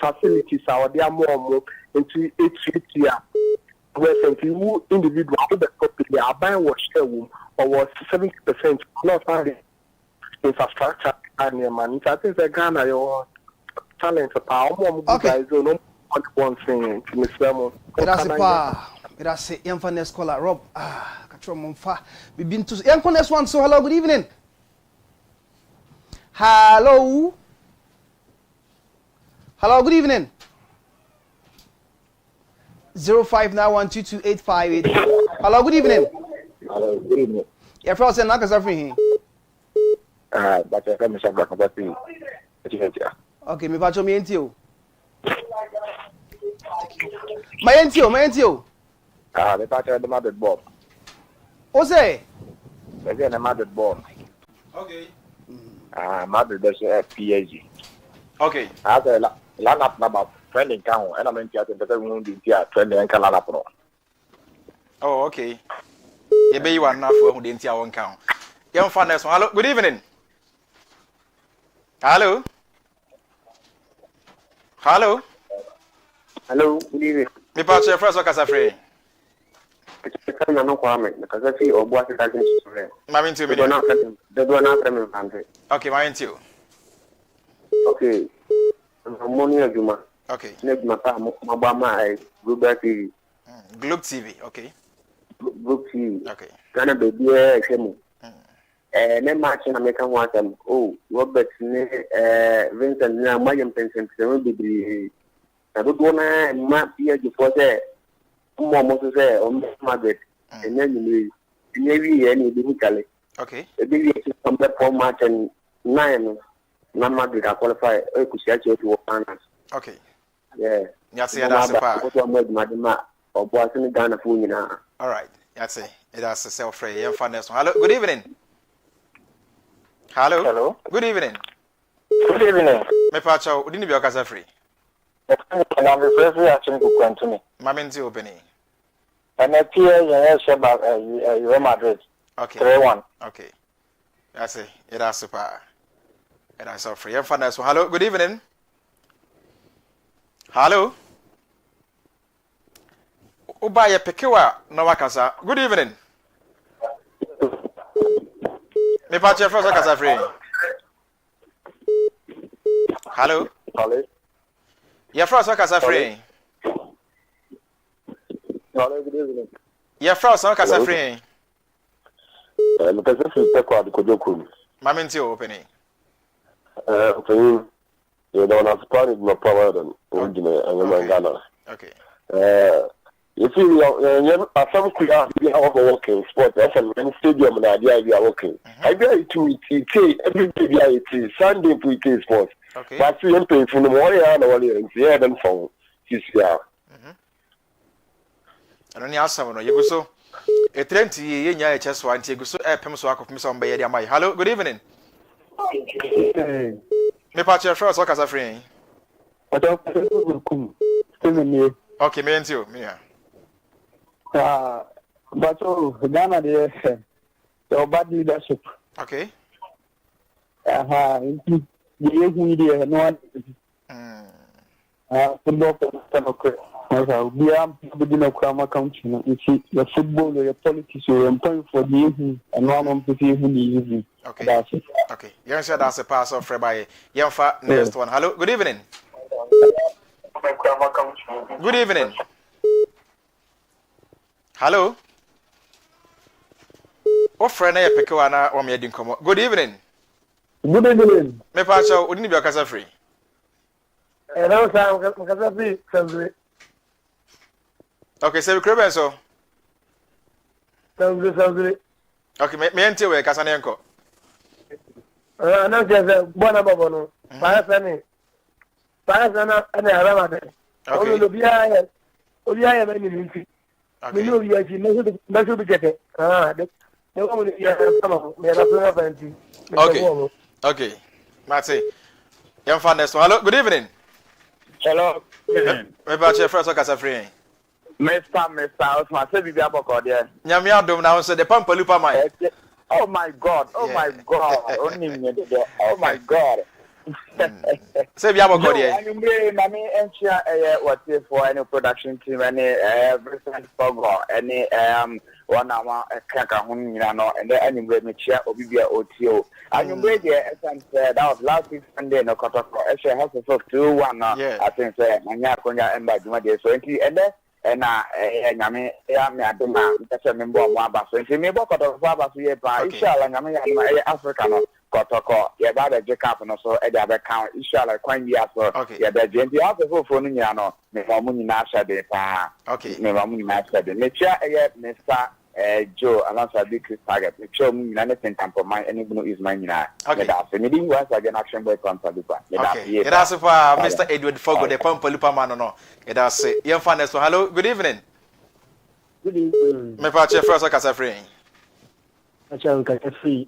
Speaker 14: facilities are there more into each year. Where you individual the property are buying what share room or was 70% not only infrastructure and money. I think the Ghana your talent power more guys don't one thing to Miss Ramon.
Speaker 1: That's a pa. That's a young finance caller Rob. Control Monfa. We've been to young finance one. So hello, good evening. Hello. Hello, good evening. 0591228588. Hello, good evening.
Speaker 15: Hello, good evening.
Speaker 1: Your friend said knock us off here.
Speaker 15: But I come some back about you.
Speaker 1: Okay, me pacho me entio. My entio.
Speaker 15: The pacho the mother Bob.
Speaker 1: O say?
Speaker 15: Again the mother Bob.
Speaker 5: Okay.
Speaker 15: Mother does PhD.
Speaker 5: Okay.
Speaker 15: I say land up about trending count and I'm in the room in trending and can up.
Speaker 5: Oh, okay. You be one enough for who didn't hear one count. Young finance one. Hello, good evening. Hello. Hello.
Speaker 15: Hello, good evening.
Speaker 5: Me pacho your first work as a free.
Speaker 15: I no comment because I see or what it doesn't.
Speaker 5: Mami 2 minutes.
Speaker 15: They do not come in.
Speaker 5: Okay, mine 2.
Speaker 15: Okay. Money Juma.
Speaker 5: Okay.
Speaker 15: Next Mabama Globe TV.
Speaker 5: Globe TV, okay.
Speaker 15: Globe TV.
Speaker 5: Okay.
Speaker 15: Gonna be there, Kemu. Then match in American Water. Oh, Robert, Vincent, now my pension will be. I don't want to map here before that. More say on Margaret, and then you maybe any difficulty.
Speaker 5: Okay.
Speaker 15: The big from the format and 9. Margaret are qualified. I could say to finance.
Speaker 5: Okay.
Speaker 15: Yeah.
Speaker 5: That's a part.
Speaker 15: Or boys in Ghana for you now.
Speaker 5: All right. That's it. That's a self free. Hello. Good evening. Hello.
Speaker 15: Hello.
Speaker 5: Good evening.
Speaker 15: Good evening.
Speaker 5: Me pacho, udini bi okasa free.
Speaker 15: I'm referring actually to Quantini.
Speaker 5: Mamenti opening.
Speaker 15: And I hear about Real Madrid.
Speaker 5: Okay.
Speaker 15: 3-1.
Speaker 5: Okay. That's it. That's super. That's all free. Hello. Good evening. Hello. Ubaye pekewa na wakasa. Good evening. Me pacho first wakasa free. Hello.
Speaker 15: Hello.
Speaker 5: Your first wakasa free.
Speaker 15: Hello, good evening.
Speaker 5: Your first wakasa free.
Speaker 15: Because if you take out the Kojoku.
Speaker 5: Mamenti opening.
Speaker 15: For you, you don't have to my power than Ghana.
Speaker 5: Okay.
Speaker 15: You see, some we are working sport. That's a stadium and idea we are working. I go to it every day. It Sunday for it sports.
Speaker 5: Okay.
Speaker 15: But see, I'm paying for the morning and the yeah, then for this year.
Speaker 5: I don't know someone. You go so. A trend to ye nya HS one. You go so. Pem so akofim so mbe yedi amai. Hello. Good evening. Me patch your first work as a friend. Okay, me and you. Me.
Speaker 14: But Ghana the bad leadership.
Speaker 5: Okay.
Speaker 14: The media no football we are beginning of Krama County. You see, the football, your politics, you're employing for the evening and one on the evening.
Speaker 5: Okay. That's it. Okay. You said that's a pass off by Yamfa. Next one. Hello. Good evening. Good evening. Hello. What friend are you picking or me didn't come? Good evening.
Speaker 14: Good evening.
Speaker 5: Me pacho, wouldn't be a casa free.
Speaker 14: Hello, sir.
Speaker 5: Okay, so we crib so. Okay, me and you, Casanenco.
Speaker 14: No, just one about no. Parasani. Parasana and the Aramade. Okay. We are any. We know we are not to be getting.
Speaker 5: Okay. Matty. Young fan next one. Hello, good evening.
Speaker 14: Hello.
Speaker 5: Maybe I share first or free.
Speaker 14: Mr. Osman, say be about there.
Speaker 5: Nyamia dom now say the Pampalupa mine.
Speaker 14: Oh my God! Oh my God! Oh my God!
Speaker 5: Say be about there.
Speaker 14: Anyway, Mami Enchia, what if for any production team, any VINCENT FORGOR, any one hour Kakahun, and then anyway, Michia Obibia OTO. Anyway, that was last week Sunday, no cut off. Actually, has a 2-1. I think, Mania Konya and Bajuma, so and then. Nyame ya me adoma ntese me mbo mo aba so nti me bo koto aba so ye pa inshallah nyame ya Africa no kotoko ye ba be cup no so e da be count inshallah kwan bi aso ye be je nti afofo no nyina no me mo nyina sha de pa me mo nyina sha de me chia Mr. Joe Alonso big target me show me nyina ne tentampo man any no is man nyina me da so me di once again action boy Pampalupa me da ye
Speaker 5: it has for Mr. Edward FORGOR the Pampalupa man no it has young fan so hello good evening.
Speaker 16: Good evening.
Speaker 5: Me pa che first ka sa free.
Speaker 16: Acha ka free.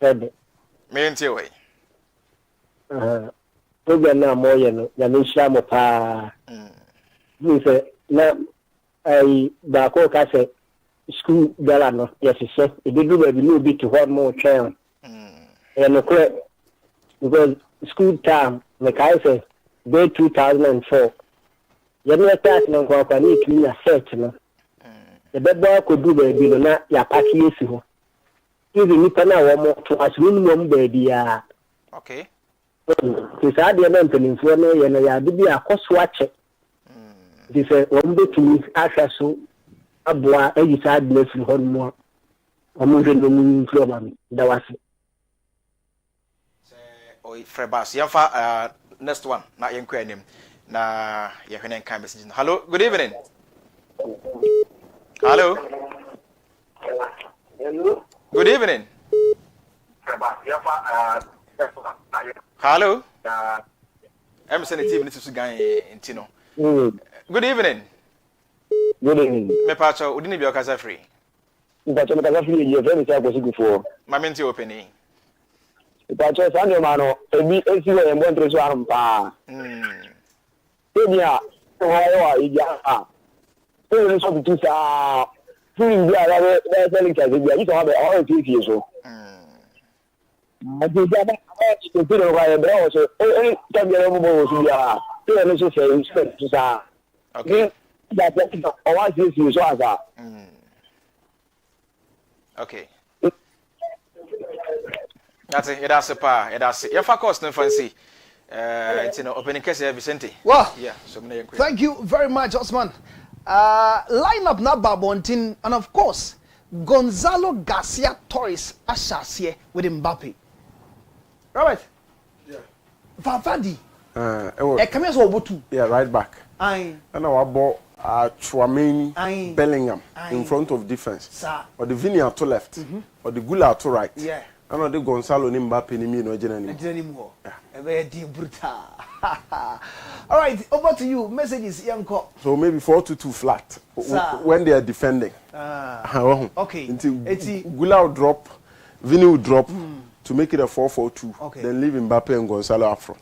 Speaker 16: Ebe.
Speaker 5: Me nti we.
Speaker 16: Program na mo ye no ya me hia mo pa. Say na ai ba ko ka se school gala no yes se e be do be no be to hold more train. No correct because school time me kai say day 2004. You know that no kwa ni clean set no. The bebe ko do baby no na ya paki esi ho. Even nipa na wo mo to asunu mo baby ya.
Speaker 5: Okay.
Speaker 16: Ti sa de na mpeninfo no ye na ya de bi akoso ache. Ti se wo mbe tumi ahwa so aboa ayi sa de fi ho mo. Omo je no mu nflo ba mi da wase.
Speaker 5: Oi Frebas yamfa next one na yenkwa anim na yehwene kan message. Hello, good evening. Hello.
Speaker 14: Hello.
Speaker 5: Good evening. Hello. I'm sending TV to Sugan Intino. Good evening.
Speaker 16: Good evening.
Speaker 5: Me pacho, udini bi okasa free.
Speaker 16: Pacho me kasa free ye very say go before.
Speaker 5: Mamenti opening.
Speaker 16: Pacho sande mano, ebi esi we mbo entre so ampa. Tebia, wa ija. Ele só tu sa fui dia lá da selling case dia isso habe all TV so mas dia da eu tiro vai bro so ele também não vou so dia ele não sei isso sa okay da da o was isso so asa
Speaker 5: okay that's it that's pa that's it your course no fancy you know opening case Vicente
Speaker 1: well
Speaker 5: yeah so
Speaker 1: thank you very much Osman. Lineup na Babontin and of course Gonzalo Garcia Torres Ashasie with Mbappe. Robert.
Speaker 2: Yeah.
Speaker 1: Vavadi.
Speaker 2: Come
Speaker 1: here Obotu.
Speaker 2: Yeah, right back.
Speaker 1: Aye.
Speaker 2: And our ball Chouameni Bellingham in front of defense.
Speaker 1: Sir.
Speaker 2: Or the Vinia to left. Or the Gula to right.
Speaker 1: Yeah.
Speaker 2: And the Gonzalo Mbappe ni mi no
Speaker 1: anymore. All right, over to you. Messages, Yanko.
Speaker 2: So maybe 4-2 flat when they are defending.
Speaker 1: Okay.
Speaker 2: Gula will drop, Vini will drop to make it a 4-4-2.
Speaker 1: Okay.
Speaker 2: Then leave Mbappe and Gonzalo up front.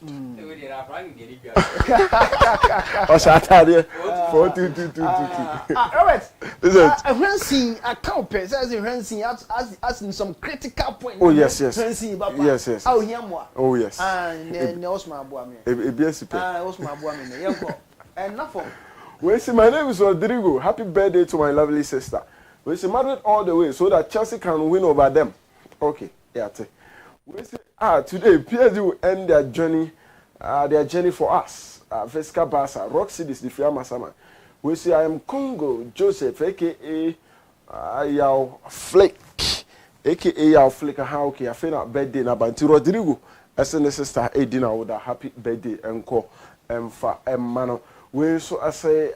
Speaker 1: Robert, I've seen a cowpet as in some critical point.
Speaker 2: Oh, yes.
Speaker 1: Yes.
Speaker 2: Oh, yes.
Speaker 1: And Osman Boami. Osman Boami. And nothing.
Speaker 2: Well, see, my name is Rodrigo. Happy birthday to my lovely sister. We see married all the way so that Chelsea can win over them. Okay, yeah. We see, today PSG will end their journey for us. Vesca Barca, Rock City is the Fiamma Sama. We see I am Congo Joseph, aka Yao Flick, aka Yao Flick. How okay? I feel our birthday na Banti Rodrigo. SN sister Edina with a happy birthday encore. For Mano. We so I say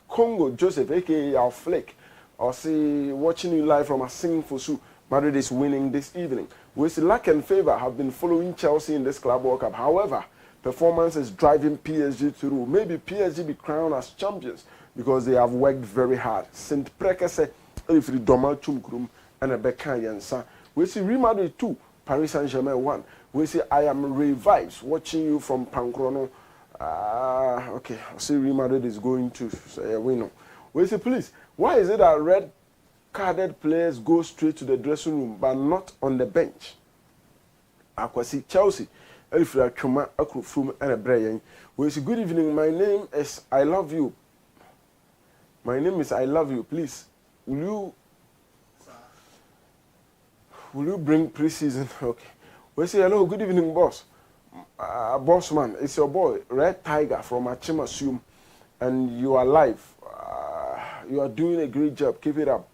Speaker 2: Congo Joseph, aka Yao Flick. Or see watching you live from a singing for Su. Madrid is winning this evening. We see luck and favor have been following Chelsea in this Club World Cup. However, performance is driving PSG through. Maybe PSG be crowned as champions because they have worked very hard. Saint Preke said, if you Donald Chumkrum, and a Becca Yansa. We see Real Madrid 2, Paris Saint-Germain 1. We see I am Revives watching you from Pancrono. Okay, I see Real Madrid is going to say a winner. We say, please, why is it that red carded players go straight to the dressing room but not on the bench? Akwasi Chelsea, Elfra Chuma, Akrufum, and a Brian. We say, good evening, my name is I Love You. My name is I Love You. Please, will you bring preseason? Okay. We say, hello, good evening, boss. Boss man, it's your boy, Red Tiger from Achimasum, and you are live. You are doing a great job. Keep it up.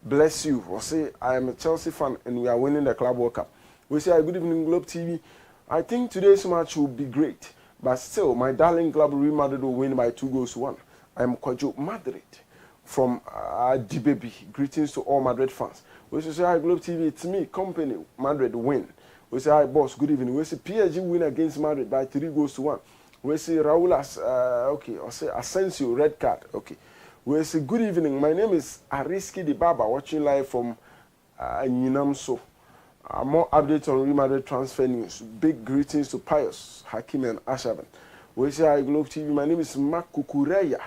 Speaker 2: Bless you. We say, I am a Chelsea fan, and we are winning the Club World Cup. We say, good evening, Globe TV. I think today's match will be great, but still, my darling club Real Madrid will win by 2-1. I am Kojo Madrid from Dibebi. Greetings to all Madrid fans. We say, hi, Globe TV, it's me, company, Madrid win. We say, hi, boss, good evening. We say, PSG win against Madrid by 3-1. We say, Raul, okay, I say, Asensio, red card, okay. We say, good evening, my name is Ariski Di Baba, watching live from Nyinamso. More updates on Real Madrid transfer news. Big greetings to Pius, Hakim, and Ashaban. We say, hi, Globe TV, my name is Mark Kukureya.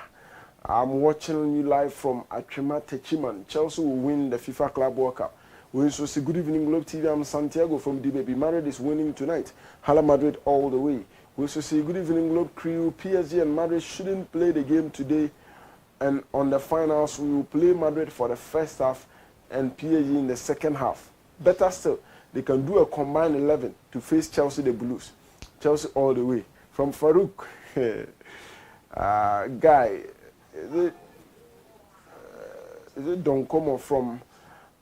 Speaker 2: I'm watching you live from Akrima Techiman. Chelsea will win the FIFA Club World Cup. We also say good evening, Globe TV. I'm Santiago from DBB. Madrid is winning tonight. Hala Madrid all the way. We also say good evening, Globe crew. PSG and Madrid shouldn't play the game today. And on the finals, we will play Madrid for the first half and PSG in the second half. Better still, they can do a combined 11 to face Chelsea the Blues. Chelsea all the way. From Farouk, guy. Is it Don Como from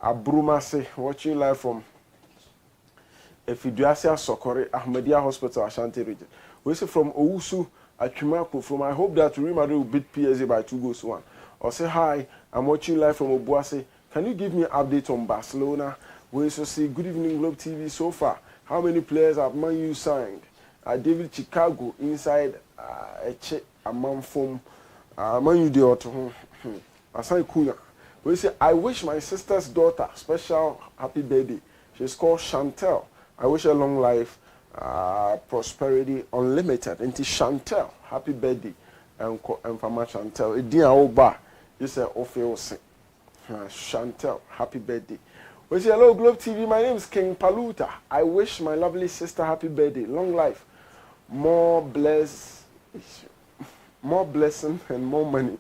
Speaker 2: Abrumase, watching live from Efiduasia Sokore, Ahmadiyya Hospital, Ashanti region. We say from Owusu, Achimako, from I hope that Real Madrid will beat PSG by 2-1. Or say, hi, I'm watching live from Obuase. Can you give me an update on Barcelona? We also say, good evening, Globe TV. So far, how many players have Man U signed? David Chicago inside Eche Amanfom. Man U de auto. Asai Kuna. We say, I wish my sister's daughter special happy birthday. She's called Chantel. I wish her long life, prosperity, unlimited. And to Chantel, happy birthday. And for my Chantel. It didn't oba. You say, Ophe Chantel, happy birthday. We say, hello, Globe TV. My name is King Paluta. I wish my lovely sister happy birthday. Long life. More blessing and more money.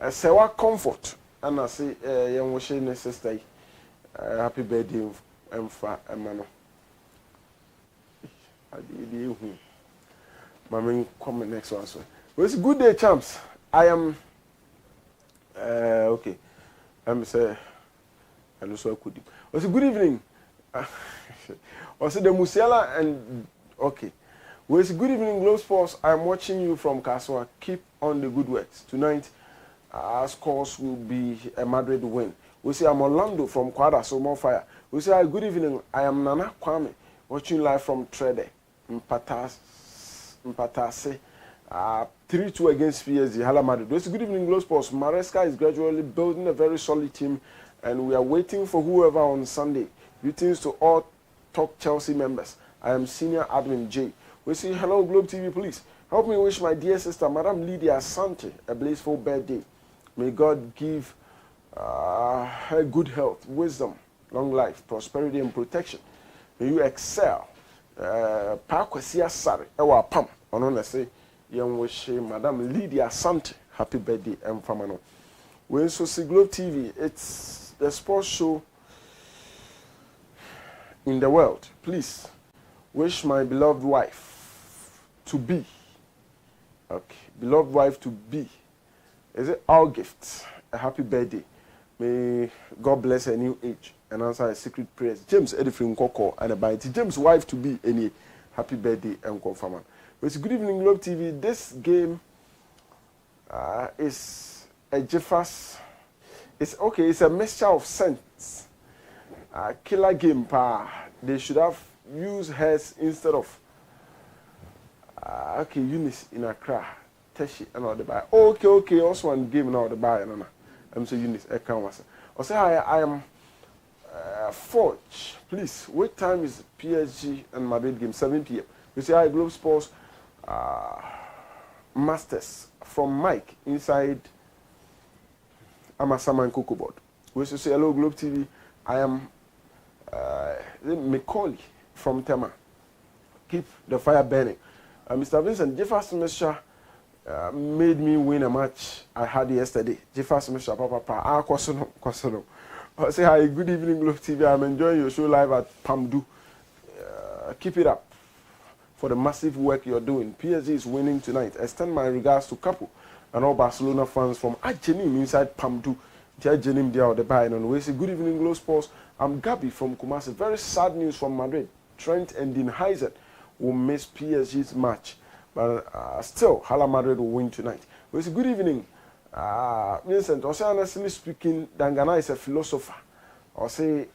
Speaker 2: Sewa comfort. And I say, young wishing sister, happy birthday, Emfa Emano. Mammy, come next one. Well, it's good day, champs. I am okay. I'm say, hello, so good. Well, good evening. Also, the Musiala and okay. Well, it's good evening, Globe Sports. I'm watching you from Kaswa. Keep on the good works. Tonight, our scores will be a Madrid win. We say I'm Orlando from Quadra, so more fire. We say, good evening. I am Nana Kwame, watching live from Trede, Mpatase. 3-2 against PSG, Hala Madrid. We say, good evening, Globe Sports. Maresca is gradually building a very solid team, and we are waiting for whoever on Sunday. Greetings to all top Chelsea members. I am Senior Admin J. We say, hello, Globe TV, please. Help me wish my dear sister, Madam Lydia Asante, a blissful birthday. May God give her good health, wisdom, long life, prosperity, and protection. May you excel. Pakwasia Sari, Ewa Pam. I say, young wish Madam Lydia Asante, happy birthday, and famano. We also see Globe TV. It's the sports show in the world. Please wish my beloved wife to be. Okay, beloved wife to be. Is it our gift? A happy birthday. May God bless her new age and answer her secret prayers. James Edifrin Koko and a bite. James' wife to be any happy birthday and confirm. It's good evening, Globe TV. This game is a Jeffers. It's okay, it's a mixture of scents. Killer game, they should have used hers instead of Eunice in Accra. Teshi and all the buy. Okay, also one game now the buy. I'm saying Eunice Ekanwasa. I say I am Forge. Please, what time is PSG and Madrid game? 7 p.m. We say I Globe Sports Masters from Mike inside Amasama and Cocoa Board. We should say hello Globe TV. I am Macaulay from Tema. Keep the fire burning. Mr. Vincent, Jefferson Mesha made me win a match I had yesterday. Jefferson Mesha, Papa, Kosono. I say hi, good evening, Globe TV. I'm enjoying your show live at Pamdu. Keep it up for the massive work you're doing. PSG is winning tonight. Extend my regards to Capo and all Barcelona fans from Ajenim inside Pamdu. Ajenim there the buy and we say good evening, Globe Sports. I'm Gabi from Kumasi. Very sad news from Madrid. Trent and Dean Heisen will miss PSG's match, but still, Hala Madrid will win tonight. We say good evening. Vincent, also honestly speaking, Dangana is a philosopher. Or say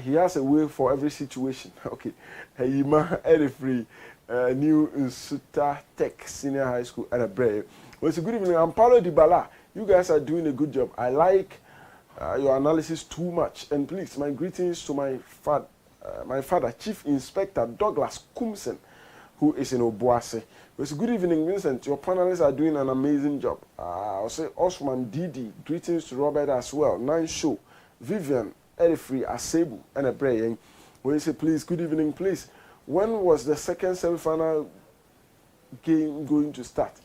Speaker 2: he has a way for every situation. Okay, Heyima Edifree, new Insuta Tech Senior High School at a brave. Well, good evening. I'm Paulo Dybala. You guys are doing a good job. I like your analysis too much. And please, my greetings to my father, Chief Inspector Douglas Kumsen, who is in Obuasi. Well, good evening, Vincent. Your panelists are doing an amazing job. I'll say Osman Didi. Greetings to Robert as well. Nine Show, Vivian, Edifree, Asebu, and a prayer. Well, say, please, good evening, please. When was the second semi-final game going to start?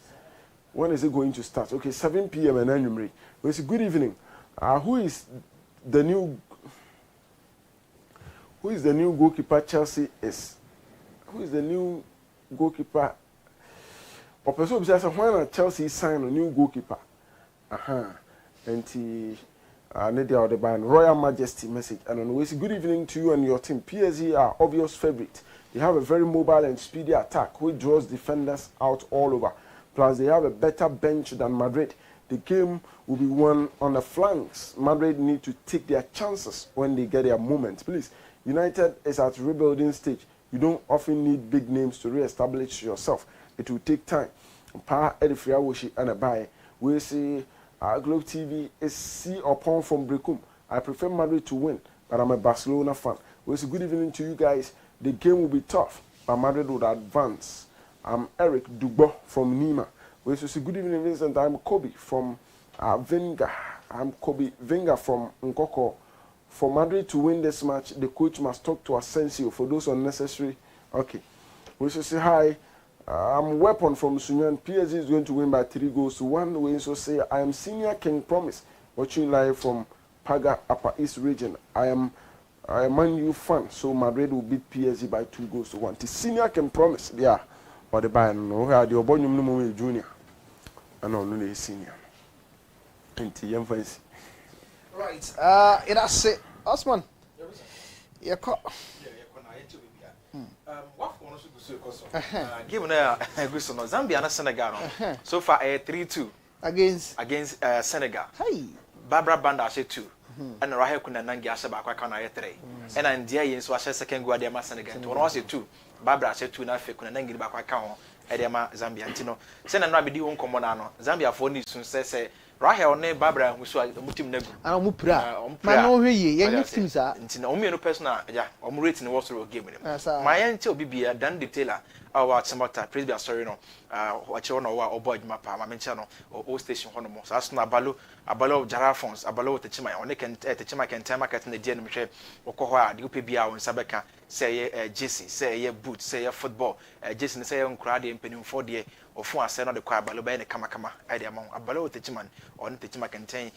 Speaker 2: When is it going to start? Okay, 7 p.m. and Anumri. Well, say, good evening. Who is the new goalkeeper Chelsea is? Who is the new goalkeeper? Or person says when Chelsea sign a new goalkeeper. And Nadia or the band Royal Majesty message. And on way, good evening to you and your team. PSG are obvious favorite. They have a very mobile and speedy attack which draws defenders out all over. Plus they have a better bench than Madrid. The game will be won on the flanks. Madrid need to take their chances when they get their moment. Please, United is at rebuilding stage. You don't often need big names to re-establish yourself. It will take time. Pa Edifree Awoshi and a buy. We see Globe TV is C upon from Brekum. I prefer Madrid to win, but I'm a Barcelona fan. We say good evening to you guys. The game will be tough, but Madrid would advance. I'm Eric Dubo from Nima. We say good evening, Vincent. I'm Kobe from Venga. I'm Kobe Venga from Nkoko. For Madrid to win this match, the coach must talk to Asensio for those unnecessary. Okay. We should say hi. I'm Weapon from Sunyan. PSG is going to win by 3-1. We also say I am Senior King Promise, watching live from Paga Upper East region. I am a Man U fan, so Madrid will beat PSG by 2-1. The Senior King Promise, yeah. Or the Bayern, no, the Obonyum no junior. I know no senior. And the young fancy.
Speaker 1: Right. It has it. Osman. Yeah,
Speaker 5: Given a good son of Zambia and Senegal. So far, 3-2 against Senegal. Hey, Barbara Banda said 2, and Rahel Kunanangi Asaba Kana 3. And I'm dear, so I said second Guadiama Senegal. To one 2, Barbara said 2, and Kunanangi Bakakao, Edema Zambia. Tino, send a rabbi on Commodano. Zambia for news soon says. Rahel ne Barbara who saw the mutim nego.
Speaker 1: I don't pura. Man, ye, young things are.
Speaker 5: It's only a person, yeah, I'm rating was a game. My until be a Dan detailer, our Samata, please be a sorry no, what you know, or boy, my pa, my menchano, or O station Honomos, Asna Balo, a balo of Jarafons, a balo to Chima, or Nick and Chima can time market in the Gen Michel, or Koha, the UPBA and Sabeka, say Jesse, say a boot, say a football, Jason say on Crady and Penny 4 day. Or for a son of the choir, Balobay, Kamakama, idea among a balo techiman, or Techima contain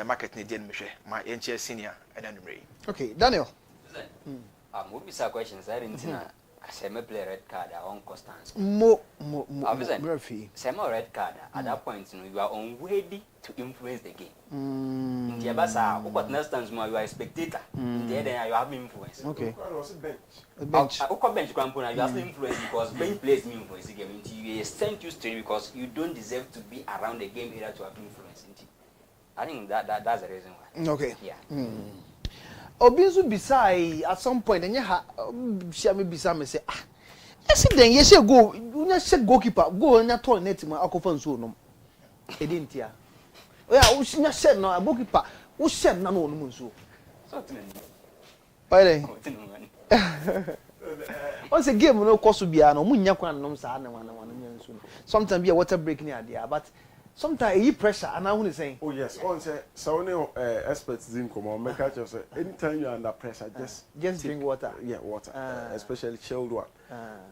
Speaker 5: market Nidian Miche, my NCS senior and Henry.
Speaker 1: Okay, Daniel.
Speaker 11: What is our questions? I didn't know. I say, me play red card, I won't Constance.
Speaker 1: Murphy.
Speaker 11: Same red card. At that point, you are unready to influence the game. In the Abasa, what next time you are a spectator. In the end, you have influence.
Speaker 1: Okay.
Speaker 11: Bench. Bench component, you have influence because bench plays influence the game. You sent you straight because you don't deserve to be around the game area to have influence. I think that's the reason why.
Speaker 1: Okay.
Speaker 11: Yeah.
Speaker 1: Obizu beside at some point, and you have Shami Bisam say, then yes, you go, you say goalkeeper, go and not toilet my Akofan Sunum. It didn't, yeah. Yeah, we should not shed no a bookkeeper. We shed no one so. Why? Once a game no cost to be an omunya kwan no sa na wan so. Sometimes be a water break near there, but sometimes you pressure and I want to say.
Speaker 2: Oh yes, on say so experts in come on make just anytime you're under pressure
Speaker 1: just drink water.
Speaker 2: Yeah, water. Especially chilled one.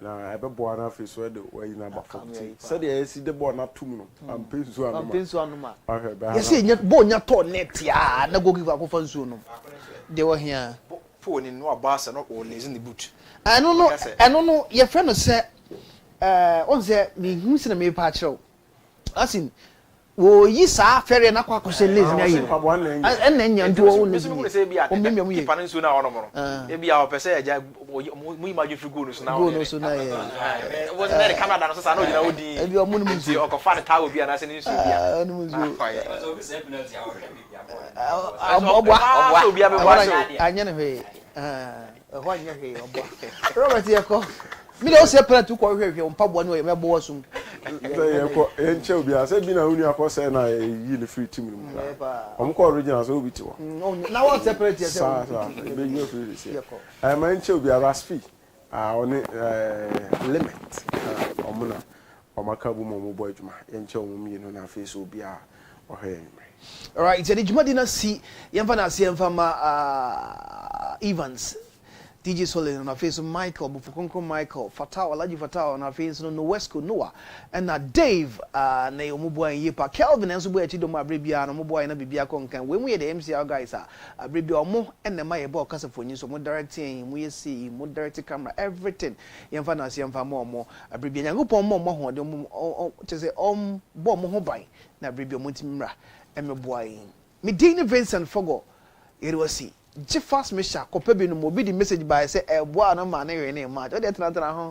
Speaker 2: Now I be born after so the way in about 40. So they see the born not 2 minutes. I'm paying so
Speaker 1: I'm paying so no.
Speaker 2: Okay,
Speaker 1: you see nyet bo nya to net ya na go give akofan so no. They were here.
Speaker 5: Phone in no abasa no or lazy in the boot.
Speaker 1: I don't know your friend say on say me hu se na me pa chiro. Asin wo yi sa fere na kwa kwose lazy na yi. En na nya ndo wo lazy.
Speaker 5: Me say bia ke pan nso na ono mo. E bia o pese ya mu imagine fi go no so na.
Speaker 1: Go no so na ye.
Speaker 5: Was na Canada no so sa na odina odi.
Speaker 1: E bia mu no mu.
Speaker 5: O ko fa na tawo bia na se ni nso bia.
Speaker 1: No mu zo.
Speaker 11: So we say penalty a worry bia.
Speaker 1: Obwa bia be wa so. Anya ne hwe. Ho anya hwe obwa. Robert Yeko. Me dey say penalty ko hwe o mpabo no ye mebo wasum.
Speaker 2: Yeko enche obi ase bi na huni akose na yi ni free team mu. Omko original so obi ti wo.
Speaker 1: Na what separate yourself.
Speaker 2: Be you free say. Ma enche obi raspi. Oni limit. Omuna omaka bu mo boy juma. Enche omumi no na face obi a ohwe.
Speaker 1: All right, so the Jumadi na see yemfa na see yemfa ma Evans DJ Solid on our face Michael Bufukonko Michael Fatao Alaji Fatao on our face no Wesco Noah and Dave na omuboy yepa Kelvin enso boy chido ma brebia no omuboy na bibia konkan when we the MCR guys brebia omo and na my ball kasa for so mo directing mo yesi mo direct camera everything yemfa na see yemfa mo brebia nyangopon mo ho de mo chese bo mo ho ban na brebia mo timra emeboy me din Vincent Forgor it was see Jeffas Misha, Copebino, mobi the message by say, a boy, no man, any match. Oh, that's not